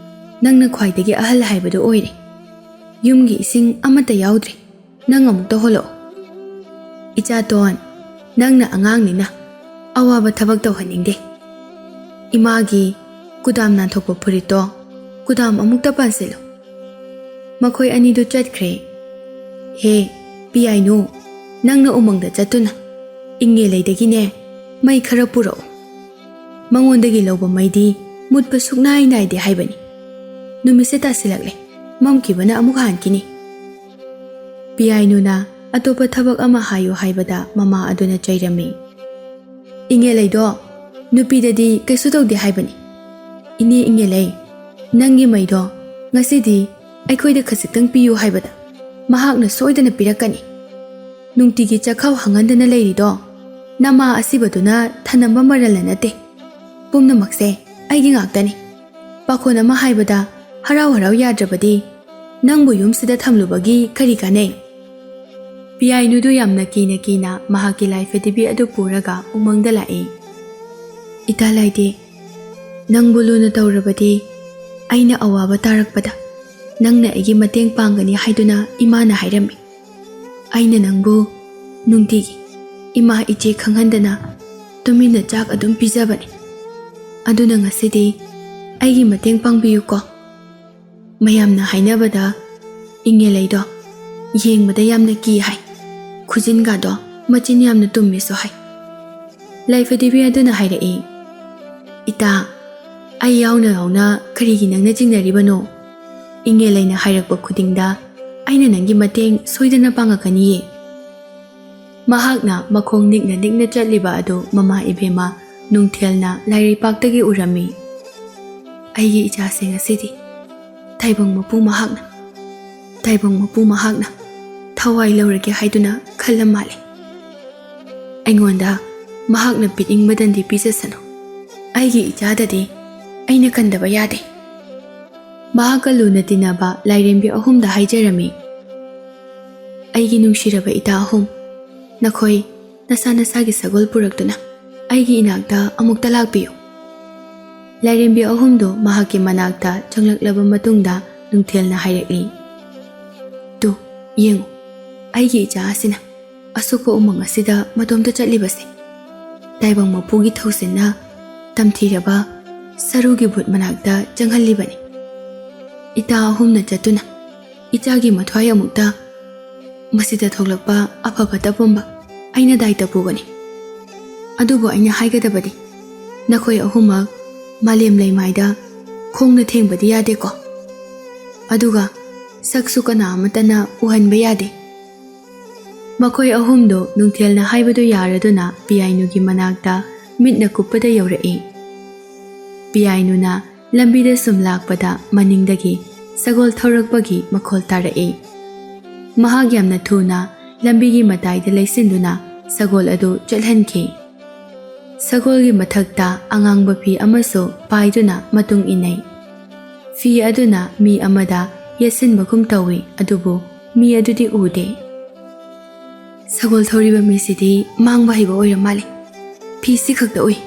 ꯅꯪꯅ ꯈ꯭ꯋꯥꯏꯗꯒꯤ ꯑꯍꯜ ꯍꯥꯏꯕꯗꯨ ꯑꯣꯏꯔꯦ ꯌꯨꯝꯒꯤ ꯏꯁꯤꯡ ꯑꯃꯠꯇ ꯌꯥꯎꯗ꯭ꯔꯦ ꯅꯪ ꯑꯃꯨꯛꯇ ꯍꯣꯜꯂꯛꯑꯣ ꯏꯆꯥꯇꯣꯟ ꯅꯪꯅ ꯑꯉꯥꯡꯅꯤꯅ ꯑꯋꯥꯕ ꯊꯕꯛ ꯇꯧꯍꯟꯅꯤꯡꯗꯦ ꯏꯃꯥꯒꯤ ꯀꯨꯗꯥꯝ ꯅꯥꯟꯊꯣꯛꯄ ꯐꯨꯔꯤꯠꯇꯣ ꯀꯨꯗꯥꯝ ꯑꯃꯨꯛꯇ ꯄꯥꯟꯁꯤꯜꯂꯨ ꯃꯈꯣꯏ ꯑꯅꯤꯗꯨ ꯆꯠꯈ꯭ꯔꯦ ꯍꯦ ꯄꯤꯌꯥꯏꯅꯨ ꯅꯪꯅ ꯎꯃꯪꯗ ꯆꯠꯇꯨꯅ ꯏꯪꯉꯦꯂꯩꯗꯒꯤꯅꯦ ꯃꯩ ꯈꯔ ꯄꯨꯔꯛꯎ ꯃꯉꯣꯟꯗꯒꯤ ꯂꯧꯕ ꯃꯩꯗꯤ ꯃꯨꯠꯄ ꯁꯨꯛꯅꯥꯏ ꯅꯥꯏꯗꯦ ꯍꯥꯏꯕꯅꯤ ꯅꯨꯃꯤꯠꯁꯦ ꯇꯥꯁꯤꯜꯂꯛꯂꯦ ꯃꯝꯈꯤꯕꯅ ꯑꯃꯨꯛ ꯍꯥꯟꯈꯤꯅꯤ ꯄꯤꯌꯥꯏꯅꯨꯅ ꯑꯇꯣꯞꯄ ꯊꯕꯛ ꯑꯃ ꯍꯥꯏꯌꯨ ꯍꯥꯏꯕꯗ ꯃꯃꯥ ꯑꯗꯨꯅ ꯆꯩꯔꯝꯃꯤ ꯏꯪꯉꯦꯂꯩꯗꯣ ꯅꯨꯄꯤꯗꯗꯤ ꯀꯩꯁꯨ ꯇꯧꯗꯦ ꯍꯥꯏꯕꯅꯤ ꯏꯅꯦ ꯏꯪꯉꯦꯂꯩ ꯅꯪꯒꯤ ꯃꯩꯗꯣ ꯉꯁꯤꯗꯤ ꯑꯩꯈꯣꯏꯗ ꯈꯖꯤꯛꯇꯪ ꯄꯤꯌꯨ ꯍꯥꯏꯕꯗ ꯃꯍꯥꯛꯅ ꯁꯣꯏꯗꯅ ꯄꯤꯔꯛꯀꯅꯤ ꯅꯨꯡꯇꯤꯒꯤ ꯆꯥꯛꯈꯥꯎ ꯍꯪꯍꯟꯗꯅ ꯂꯩꯔꯤꯗꯣ ꯅꯃꯥ ꯑꯁꯤꯕꯗꯨꯅ ꯊꯅꯝꯕ ꯃꯔꯜꯅ ꯅꯠꯇꯦ ꯄꯨꯝꯅꯃꯛꯁꯦ ꯑꯩꯒꯤ ꯉꯥꯛꯇꯅꯤ ꯄꯥꯈꯣꯟ ꯑꯃ ꯍꯥꯏꯕꯗ ꯍꯔꯥꯎ ꯍꯔꯥꯎ ꯌꯥꯗ꯭ꯔꯕꯗꯤ ꯅꯪꯕꯨ ꯌꯨꯝꯁꯤꯗ ꯊꯝꯂꯨꯕꯒꯤ ꯀꯔꯤ ꯀꯥꯟꯅꯩ ꯄꯤꯌꯥꯏꯅꯨꯗꯨ ꯌꯥꯝꯅ ꯀꯤꯅ ꯃꯍꯥꯛꯀꯤ ꯂꯥꯏꯐꯗꯤꯕꯤ ꯑꯗꯨ ꯄꯨꯔꯒ ꯎꯃꯪꯗ ꯂꯥꯛꯏ ꯏꯇꯥ ꯂꯥꯏꯗꯤ ꯅꯪꯕꯨ ꯂꯨꯅ ꯇꯧꯔꯕꯗꯤ ꯑꯩꯅ ꯑꯋꯥꯕ ꯇꯥꯔꯛꯄꯗ ꯅꯪꯅ ꯑꯩꯒꯤ ꯃꯇꯦꯡ ꯄꯥꯡꯒꯅꯤ ꯍꯥꯏꯗꯨꯅ ꯏꯃꯥꯅ ꯍꯥꯏꯔꯝꯃꯤ ꯑꯩꯅ ꯅꯪꯕꯨ ꯅꯨꯡꯇꯤꯒꯤ ꯏꯃꯥ ꯏꯆꯦ ꯈꯪꯍꯟꯗꯅ ꯇꯨꯃꯤꯟꯅ ꯆꯥꯛ ꯑꯗꯨꯝ ꯄꯤꯖꯕꯅꯤ ꯑꯗꯨꯅ ꯉꯁꯤꯗꯤ ꯑꯩꯒꯤ ꯃꯇꯦꯡ ꯄꯥꯡꯕꯤꯌꯨꯀꯣ ꯃꯌꯥꯝꯅ ꯍꯥꯏꯅꯕꯗ ꯏꯪꯉꯦꯂꯩꯗꯣ ꯌꯦꯡꯕꯗ ꯌꯥꯝꯅ ꯀꯤ ꯍꯥꯏ ꯈꯨꯖꯤꯟꯒꯥꯗꯣ ꯃꯆꯤꯟ ꯌꯥꯝꯅ ꯇꯨꯝꯃꯤꯁꯨ ꯍꯥꯏ ꯂꯥꯏꯐꯗꯤꯕꯤ ꯑꯗꯨꯅ ꯍꯥꯏꯔꯛꯏ ꯏꯇꯥ ꯑꯩ ꯌꯥꯎꯅ ꯀꯔꯤꯒꯤ ꯅꯪꯅ ꯆꯤꯡꯅꯔꯤꯕꯅꯣ ꯏꯪꯉꯦꯂꯩꯅ ꯍꯥꯏꯔꯛꯄ ꯈꯨꯗꯤꯡꯗ ꯑꯩꯅ ꯅꯪꯒꯤ ꯃꯇꯦꯡ ꯁꯣꯏꯗꯅ ꯄꯥꯡꯉꯛꯀꯅꯤꯌꯦ ꯃꯍꯥꯛꯅ ꯃꯈꯣꯡ ꯅꯤꯛꯅ ꯆꯠꯂꯤꯕ ꯑꯗꯨ ꯃꯃꯥ ꯏꯕꯦꯝꯃ ꯅꯨꯡꯊꯦꯜꯅ ꯂꯥꯏꯔꯩꯄꯥꯛꯇꯒꯤ ꯎꯔꯝꯃꯤ ꯑꯩꯒꯤ ꯏꯆꯥꯁꯦ ꯉꯁꯤꯗꯤ ꯇꯥꯏꯕꯪ ꯃꯄꯨ ꯃꯍꯥꯛꯅ ꯊꯋꯥꯏ ꯂꯧꯔꯒꯦ ꯍꯥꯏꯗꯨꯅ ꯈꯜꯂ ꯃꯥꯜꯂꯦ ꯑꯩꯉꯣꯟꯗ ꯃꯍꯥꯛꯅ ꯄꯤꯅꯤꯡꯕꯗꯪꯗꯤ ꯄꯤꯖꯁꯅꯨ ꯑꯩꯒꯤ ꯏꯆꯥꯗꯗꯤ ꯑꯩꯅ ꯀꯟꯗꯕ ꯌꯥꯗꯦ ꯃꯍꯥꯛꯀ ꯂꯨꯅ ꯇꯤꯟꯅꯕ ꯂꯥꯏꯔꯦꯝꯕꯤ ꯑꯍꯨꯝꯗ ꯍꯥꯏꯖꯔꯝꯃꯤ ꯑꯩꯒꯤ ꯅꯨꯡꯁꯤꯔꯕ ꯏꯇꯥ ꯑꯍꯨꯝ ꯅꯈꯣꯏ ꯅꯁꯥꯒꯤ ꯁꯒꯣꯜ ꯄꯨꯔꯛꯇꯨꯅ ꯑꯩꯒꯤ ꯏꯅꯥꯛꯇ ꯑꯃꯨꯛꯇ ꯂꯥꯛꯄꯤꯌꯨ ꯂꯥꯏꯔꯦꯝꯕꯤ ꯑꯍꯨꯝꯗꯨ ꯃꯍꯥꯛꯀꯤ ꯃꯅꯥꯛꯇ ꯆꯪꯂꯛꯂꯕ ꯃꯇꯨꯡꯗ ꯅꯨꯡꯊꯦꯜꯅ ꯍꯥꯏꯔꯛꯏ ꯇꯨ ꯌꯦꯡꯉꯨ ꯑꯩꯒꯤ ꯏꯆꯥ ꯑꯁꯤꯅ ꯑꯁꯨꯛꯄ ꯎꯃꯪ ꯑꯁꯤꯗ ꯃꯇꯣꯝꯇ ꯆꯠꯂꯤꯕꯁꯦ ꯇꯥꯏꯕꯪ ꯃꯄꯨꯒꯤ ꯊꯧꯁꯤꯟꯅ ꯇꯝꯊꯤꯔꯕ ꯁꯔꯨꯒꯤ ꯚꯨꯠ ꯃꯅꯥꯛꯇ ꯆꯪꯍꯜꯂꯤꯕꯅꯤ ꯏꯇꯥ ꯑꯍꯨꯝꯅ ꯆꯠꯇꯨꯅ ꯏꯆꯥꯒꯤ ꯃꯊ꯭ꯋꯥꯏ ꯑꯃꯨꯛꯇ ꯃꯁꯤꯗ ꯊꯣꯛꯂꯛꯄ ꯑꯐ ꯐꯠꯇ ꯄꯨꯝꯕ ꯑꯩꯅ ꯗꯥꯏꯇ ꯄꯨꯒꯅꯤ ꯑꯗꯨꯕꯨ ꯑꯩꯅ ꯍꯥꯏꯒꯗꯕꯗꯤ ꯅꯈꯣꯏ ꯑꯍꯨꯝꯃꯛ ꯃꯥꯂꯦꯝ ꯂꯩꯃꯥꯏꯗ ꯈꯣꯡꯅ ꯊꯦꯡꯕꯗꯤ ꯌꯥꯗꯦꯀꯣ ꯑꯗꯨꯒ ꯁꯛꯁꯨ ꯀꯅꯥ ꯑꯃꯠꯇꯅ ꯎꯍꯟꯕ ꯌꯥꯗꯦ ꯃꯈꯣꯏ ꯑꯍꯨꯝꯗꯨ ꯅꯨꯡꯊꯦꯜꯅ ꯍꯥꯏꯕꯗꯨ ꯌꯥꯔꯗꯨꯅ ꯄꯤꯌꯥꯏꯅꯨꯒꯤ ꯃꯅꯥꯛꯇ ꯃꯤꯠꯅ ꯀꯨꯞꯄꯗ ꯌꯧꯔꯛꯏ ꯄꯤꯌꯥꯏꯅꯨꯅ ꯂꯝꯕꯤꯗ ꯁꯨꯝ ꯂꯥꯛꯄꯗ ꯃꯅꯤꯡꯗꯒꯤ ꯁꯒꯣꯜ ꯊꯧꯔꯛꯄꯒꯤ ꯃꯈꯣꯜ ꯇꯥꯔꯛꯏ ꯃꯍꯥꯛ ꯌꯥꯝꯅ ꯊꯨꯅ ꯂꯝꯕꯤꯒꯤ ꯃꯇꯥꯏꯗ ꯂꯩꯁꯤꯟꯗꯨꯅ ꯁꯒꯣꯜ ꯑꯗꯨ ꯆꯠꯍꯟꯈꯤ ꯁꯒꯣꯜꯒꯤ ꯃꯊꯛꯇ ꯑꯉꯥꯡꯕ ꯐꯤ ꯑꯃꯁꯨ ꯄꯥꯏꯗꯨꯅ ꯃꯇꯨꯡ ꯏꯟꯅꯩ ꯐꯤ ꯑꯗꯨꯅ ꯃꯤ ꯑꯃꯗ ꯌꯦꯠꯁꯤꯟꯕꯒꯨꯝ ꯇꯧꯏ ꯑꯗꯨꯕꯨ ꯃꯤ ꯑꯗꯨꯗꯤ ꯎꯗꯦ ꯁꯒꯣꯜ ꯊꯧꯔꯤꯕ ꯃꯤꯁꯤꯗꯤ ꯃꯥꯡꯕ ꯍꯩꯕ ꯑꯣꯏꯔ ꯃꯥꯜꯂꯦ ꯐꯤꯁꯤ ꯈꯛꯇ ꯎꯏ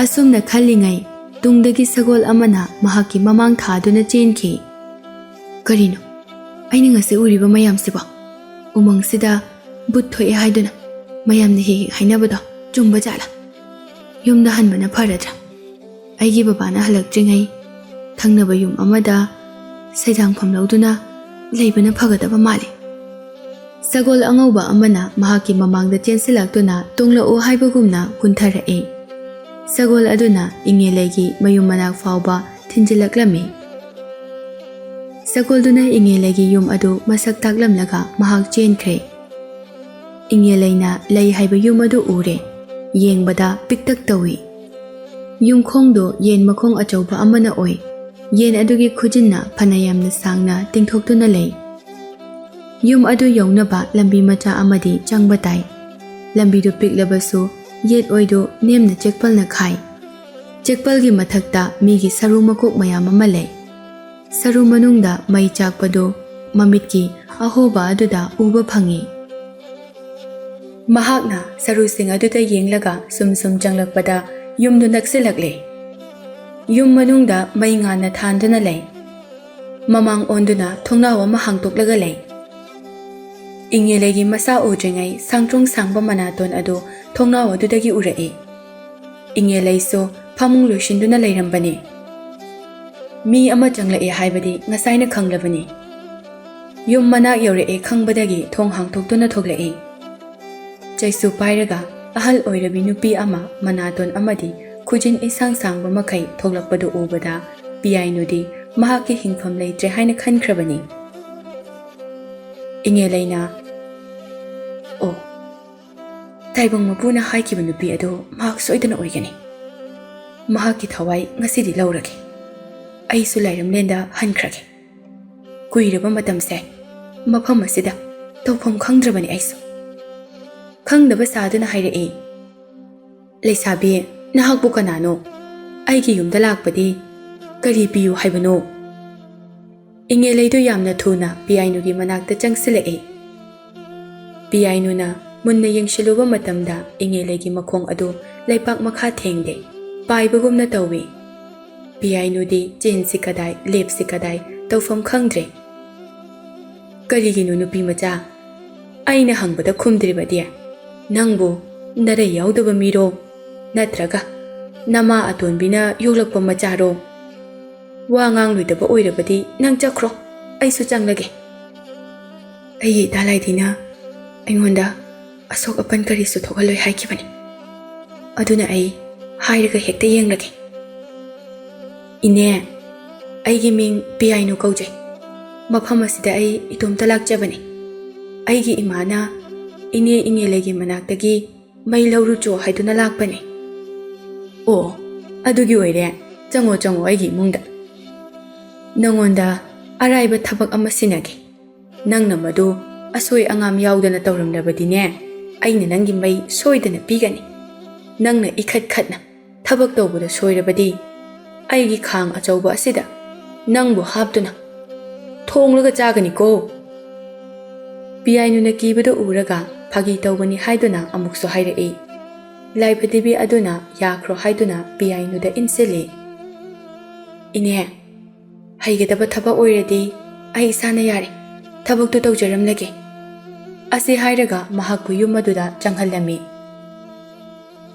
ꯑꯁꯨꯝꯅ ꯈꯜꯂꯤꯉꯩ ꯇꯨꯡꯗꯒꯤ ꯁꯒꯣꯜ ꯑꯃꯅ ꯃꯍꯥꯛꯀꯤ ꯃꯃꯥꯡ ꯊꯥꯗꯨꯅ ꯆꯦꯟꯈꯤ ꯀꯔꯤꯅꯣ ꯑꯩꯅ ꯉꯁꯤ ꯎꯔꯤꯕ ꯃꯌꯥꯝꯁꯤꯕꯣ ꯎꯃꯪꯁꯤꯗ ꯕꯨꯠ ꯊꯣꯛꯑꯦ ꯍꯥꯏꯗꯨꯅ ꯃꯌꯥꯝꯅ ꯍꯦꯛ ꯍꯥꯏꯅꯕꯗꯣ ꯆꯨꯝꯕ ꯖꯥꯠꯂꯥ ꯌꯨꯝꯗ ꯍꯟꯕꯅ ꯐꯔꯗ꯭ꯔꯥ ꯑꯩꯒꯤ ꯕꯕꯥꯅ ꯍꯜꯂꯛꯇ꯭ꯔꯤꯉꯩ ꯊꯪꯅꯕ ꯌꯨꯝ ꯑꯃꯗ ꯁꯩꯗꯥꯡꯐꯝ ꯂꯧꯗꯨꯅ ꯂꯩꯕꯅ ꯐꯒꯗꯕ ꯃꯥꯜꯂꯤ ꯁꯒꯣꯜ ꯑꯉꯧꯕ ꯑꯃꯅ ꯃꯍꯥꯛꯀꯤ ꯃꯃꯥꯡꯗ ꯆꯦꯟꯁꯤꯜꯂꯛꯇꯨꯅ ꯇꯨꯡꯂꯛꯎ ꯍꯥꯏꯕꯒꯨꯝꯅ ꯀꯨꯟꯊꯔꯛꯏ ꯁꯒꯣꯜ ꯑꯗꯨꯅ ꯏꯪꯉꯦꯂꯩꯒꯤ ꯃꯌꯨꯝ ꯃꯅꯥꯛ ꯐꯥꯎꯕ ꯊꯤꯟꯖꯤꯜꯂꯛꯂꯝꯃꯤ ꯁꯒꯣꯜꯗꯨꯅ ꯏꯉꯦꯂꯩꯒꯤ ꯌꯨꯝ ꯑꯗꯨ ꯃꯁꯛ ꯇꯥꯛꯂꯝꯂꯒ ꯃꯍꯥꯛ ꯆꯦꯟꯈ꯭ꯔꯦ꯫ ꯏꯉꯦꯂꯩꯅ ꯂꯩ ꯍꯥꯏꯕ ꯌꯨꯝ ꯑꯗꯨ ꯎꯔꯦ꯫ ꯌꯦꯡꯕꯗ ꯄꯤꯛꯇꯛ ꯇꯧꯏ꯫ ꯌꯨꯝꯈꯣꯡꯗꯣ ꯌꯦꯟ ꯃꯈꯣꯡ ꯑꯆꯧꯕ ꯑꯃꯅ ꯑꯣꯏ꯫ ꯌꯦꯟ ꯑꯗꯨꯒꯤ ꯈꯨꯖꯤꯟꯅ ꯐꯅ ꯌꯥꯝꯅ ꯁꯥꯡꯅ ꯇꯤꯡꯊꯣꯛꯇꯨꯅ ꯂꯩ꯫ ꯌꯨꯝ ꯑꯗꯨ ꯌꯧꯅꯕ ꯂꯝꯕꯤ ꯃꯆꯥ ꯑꯃꯗꯤ ꯆꯪꯕ ꯇꯥꯏ꯫ ꯂꯝꯕꯤꯗꯨ ꯄꯤꯛꯂꯕꯁꯨ ꯌꯦꯠ ꯑꯣꯏꯗꯨ ꯅꯦꯝꯅ ꯆꯦꯛꯄꯜꯅ ꯈꯥꯏ꯫ ꯆꯦꯛꯄꯜꯒꯤ ꯃꯊꯛꯇ ꯃꯤꯒꯤ ꯁꯔꯨ ꯃꯀꯣꯛ ꯃꯌꯥꯝ ꯑꯃ ꯂꯩ꯫ ꯁꯔꯨ ꯃꯅꯨꯡꯗ ꯃꯩ ꯆꯥꯛꯄꯗꯨ ꯃꯃꯤꯠꯀꯤ ꯑꯍꯣꯕ ꯑꯗꯨꯗ ꯎꯕ ꯐꯪꯏ꯫ ꯃꯍꯥꯛꯅ ꯁꯔꯨꯁꯤꯡ ꯑꯗꯨꯗ ꯌꯦꯡꯂꯒ ꯁꯨꯝ ꯆꯪꯂꯛꯄꯗ ꯌꯨꯝꯗꯨ ꯅꯛꯁꯤꯜꯂꯛꯂꯦ꯫ ꯌꯨꯝ ꯃꯅꯨꯡꯗ ꯃꯩ ꯉꯥꯟꯅ ꯊꯥꯟꯗꯨꯅ ꯂꯩ꯫ ꯃꯃꯥꯡ ꯑꯣꯟꯗꯨꯅ ꯊꯣꯡꯅꯥꯎ ꯑꯃ ꯍꯥꯡꯗꯣꯛꯂꯒ ꯂꯩ꯫ ꯏꯉꯦꯂꯩꯒꯤ ꯃꯁꯥ ꯎꯗ꯭ꯔꯤꯉꯩ ꯁꯥꯡꯇ꯭ꯔꯣꯡ ꯁꯥꯡꯕ ꯃꯅꯥꯇꯣꯟ ꯑꯗꯨ ꯊꯣꯡꯅꯥꯎ ꯑꯗꯨꯗꯒꯤ ꯎꯔꯛꯏ꯫ ꯏꯉꯦꯂꯩꯁꯨ ꯐꯃꯨꯡ ꯂꯣꯏꯁꯤꯟꯗꯨꯅ ꯂꯩꯔꯝꯕꯅꯤ꯫ ꯃꯤ ꯑꯃ ꯆꯪꯂꯛꯑꯦ ꯍꯥꯏꯕꯗꯤ ꯉꯁꯥꯏꯅ ꯈꯪꯂꯕꯅꯤ꯫ ꯌꯨꯝ ꯃꯅꯥꯛ ꯌꯧꯔꯛꯑꯦ ꯈꯪꯕꯗꯒꯤ ꯊꯣꯡ ꯍꯥꯡꯗꯣꯛꯇꯨꯅ ꯊꯣꯛꯂꯛꯏ꯫ ꯆꯩꯁꯨ ꯄꯥꯏꯔꯒ ꯑꯍꯜ ꯑꯣꯏꯔꯕꯤ ꯅꯨꯄꯤ ꯑꯃ ꯃꯅꯥꯇꯣꯟ ꯑꯃꯗꯤ ꯈꯨꯖꯤꯟ ꯏꯁꯥꯡ ꯁꯥꯡꯕ ꯃꯈꯩ ꯊꯣꯛꯂꯛꯄꯗꯨ ꯎꯕꯗ ꯄꯤꯌꯥꯏꯅꯨꯗꯤ ꯃꯍꯥꯛꯀꯤ ꯍꯤꯡꯐꯝ ꯂꯩꯇ꯭ꯔꯦ ꯍꯥꯏꯅ ꯈꯟꯈ꯭ꯔꯕꯅꯤ꯫ ꯏꯉꯦꯂꯩꯅ "ꯑꯣ, ꯇꯥꯏꯕꯪ ꯃꯄꯨꯅ ꯍꯥꯏꯈꯤꯕ ꯅꯨꯄꯤ ꯑꯗꯨ ꯃꯍꯥꯛ ꯁꯣꯏꯗꯅ ꯑꯣꯏꯒꯅꯤ꯫ ꯃꯍꯥꯛꯀꯤ ꯊꯋꯥꯏ ꯉꯁꯤꯗꯤ ꯂꯧꯔꯒꯦ꯫ ꯑꯩꯁꯨ ꯂꯥꯏꯔꯦꯝꯂꯦꯟꯗ ꯍꯟꯈ꯭ꯔꯒꯦ꯫ ꯀꯨꯏꯔꯕ ꯃꯇꯝꯁꯦ ꯃꯐꯝ ꯑꯁꯤꯗ ꯇꯧꯐꯝ ꯈꯪꯗ꯭ꯔꯕꯅꯤ ꯑꯩꯁꯨ"꯫ ꯈꯪꯗꯕ ꯁꯥꯗꯨꯅ ꯍꯥꯏꯔꯛꯏ꯫ "ꯂꯩꯁꯥꯕꯤ, ꯅꯍꯥꯛꯄꯨ ꯀꯅꯥꯅꯣ? ꯑꯩꯒꯤ ꯌꯨꯝꯗ ꯂꯥꯛꯄꯗꯤ ꯀꯔꯤ ꯄꯤꯌꯨ ꯍꯥꯏꯕꯅꯣ?" ꯏꯉꯦꯂꯩꯗꯨ ꯌꯥꯝꯅ ꯊꯨꯅ ꯄꯤꯌꯥꯏꯅꯨꯒꯤ ꯃꯅꯥꯛꯇ ꯆꯪꯁꯤꯜꯂꯛꯏ꯫ ꯄꯤꯌꯥꯏꯅꯨꯅ ꯃꯨꯟꯅ ꯌꯦꯡꯁꯤꯜꯂꯨꯕ ꯃꯇꯝꯗ ꯏꯉꯦꯂꯩꯒꯤ ꯃꯈꯣꯡ ꯑꯗꯨ ꯂꯩꯄꯥꯛ ꯃꯈꯥ ꯊꯦꯡꯗꯦ, ꯄꯥꯏꯕꯒꯨꯝꯅ ꯇꯧꯏ꯫ ꯄꯤꯌꯥꯏꯅꯨꯗꯤ ꯆꯦꯟꯁꯤ ꯀꯗꯥꯏ ꯂꯦꯞꯁꯤ ꯀꯗꯥꯏ ꯇꯧꯐꯝ ꯈꯪꯗ꯭ꯔꯦ꯫ "ꯀꯔꯤꯒꯤꯅꯣ ꯅꯨꯄꯤ ꯃꯆꯥ? ꯑꯩꯅ ꯍꯪꯕꯗ ꯈꯨꯝꯗ꯭ꯔꯤꯕꯗꯤ? ꯅꯪꯕꯨ ꯅꯔꯩ ꯌꯥꯎꯗꯕ ꯃꯤꯔꯣ? ꯅꯠꯇ꯭ꯔꯒ ꯅꯃꯥ ꯑꯇꯣꯟꯕꯤꯅ ꯌꯣꯛꯂꯛꯄ ꯃꯆꯥꯔꯣ? ꯋꯥ ꯉꯥꯡꯂꯣꯏꯗꯕ ꯑꯣꯏꯔꯕꯗꯤ ꯅꯪ ꯆꯠꯈ꯭ꯔꯣ, ꯑꯩꯁꯨ ꯆꯪꯂꯒꯦ꯫ ꯑꯩꯒꯤ ꯏꯇꯥ ꯂꯥꯏꯙꯤꯅ ꯑꯩꯉꯣꯟꯗ ꯑꯁꯣꯛ ꯑꯄꯟ ꯀꯔꯤꯁꯨ ꯊꯣꯛꯍꯜꯂꯣꯏ ꯍꯥꯏꯈꯤꯕꯅꯤ꯫ ꯑꯗꯨꯅ ꯑꯩ ꯍꯥꯏꯔꯒ ꯍꯦꯛꯇ ꯌꯦꯡꯂꯒꯦ꯫ ꯏꯅꯦ, ꯑꯩꯒꯤ ꯃꯤꯡ ꯄꯤꯌꯥꯏꯅꯨ ꯀꯧꯖꯩ꯫ ꯃꯐꯝ ꯑꯁꯤꯗ ꯑꯩ ꯏꯇꯣꯝꯇ ꯂꯥꯛꯆꯕꯅꯤ꯫ ꯑꯩꯒꯤ ꯏꯃꯥꯅ ꯏꯅꯦ ꯏꯉꯦꯂꯩꯒꯤ ꯃꯅꯥꯛꯇꯒꯤ ꯃꯩ ꯂꯧꯔꯨꯆꯣ ꯍꯥꯏꯗꯨꯅ ꯂꯥꯛꯄꯅꯤ." "ꯑꯣ, ꯑꯗꯨꯒꯤ ꯑꯣꯏꯔꯦ꯫ ꯆꯪꯉꯣ ꯆꯪꯉꯣ ꯑꯩꯒꯤ ꯏꯃꯨꯡꯗ꯫ ꯅꯉꯣꯟꯗ ꯑꯔꯥꯏꯕ ꯊꯕꯛ ꯑꯃ ꯁꯤꯟꯅꯒꯦ꯫ ꯅꯪꯅ ꯃꯗꯨ ꯑꯁꯣꯏ ꯑꯉꯥꯝ ꯌꯥꯎꯗꯅ ꯇꯧꯔꯝꯂꯕꯗꯤꯅꯦ, ꯑꯩꯅ ꯅꯪꯒꯤ ꯃꯩ ꯁꯣꯏꯗꯅ ꯄꯤꯒꯅꯤ꯫ ꯅꯪꯅ ꯏꯈꯠ ꯈꯠꯅ ꯊꯕꯛ ꯇꯧꯕꯗ ꯁꯣꯏꯔꯕꯗꯤ ꯑꯩꯒꯤ ꯈꯥꯡ ꯑꯆꯧꯕ ꯑꯁꯤꯗ ꯅꯪꯕꯨ ꯍꯥꯞꯇꯨꯅ ꯊꯣꯡꯂꯒ ꯆꯥꯒꯅꯤꯀꯣ." ꯄꯤꯌꯥꯏꯅꯨꯅ ꯀꯤꯕꯗꯨ ꯎꯔꯒ ꯐꯥꯒꯤ ꯇꯧꯕꯅꯤ ꯍꯥꯏꯗꯨꯅ ꯑꯃꯨꯛꯁꯨ ꯍꯥꯏꯔꯛꯏ꯫ ꯂꯥꯏꯐꯗꯤꯕꯤ ꯑꯗꯨꯅ ꯌꯥꯈ꯭ꯔꯣ ꯍꯥꯏꯗꯨꯅ ꯄꯤꯌꯥꯏꯅꯨꯗ ꯏꯟꯁꯤꯜꯂꯤ꯫ "ꯏꯅꯦ, ꯍꯩꯒꯗꯕ ꯊꯕꯛ ꯑꯣꯏꯔꯗꯤ ꯑꯩ ꯏꯁꯥꯅ ꯌꯥꯔꯦ, ꯊꯕꯛꯇꯨ ꯇꯧꯖꯔꯝꯂꯒꯦ." ꯑꯁꯤ ꯍꯥꯏꯔꯒ ꯃꯍꯥꯛꯄꯨ ꯌꯨꯝ ꯑꯗꯨꯗ ꯆꯪꯍꯜꯂꯝꯃꯤ꯫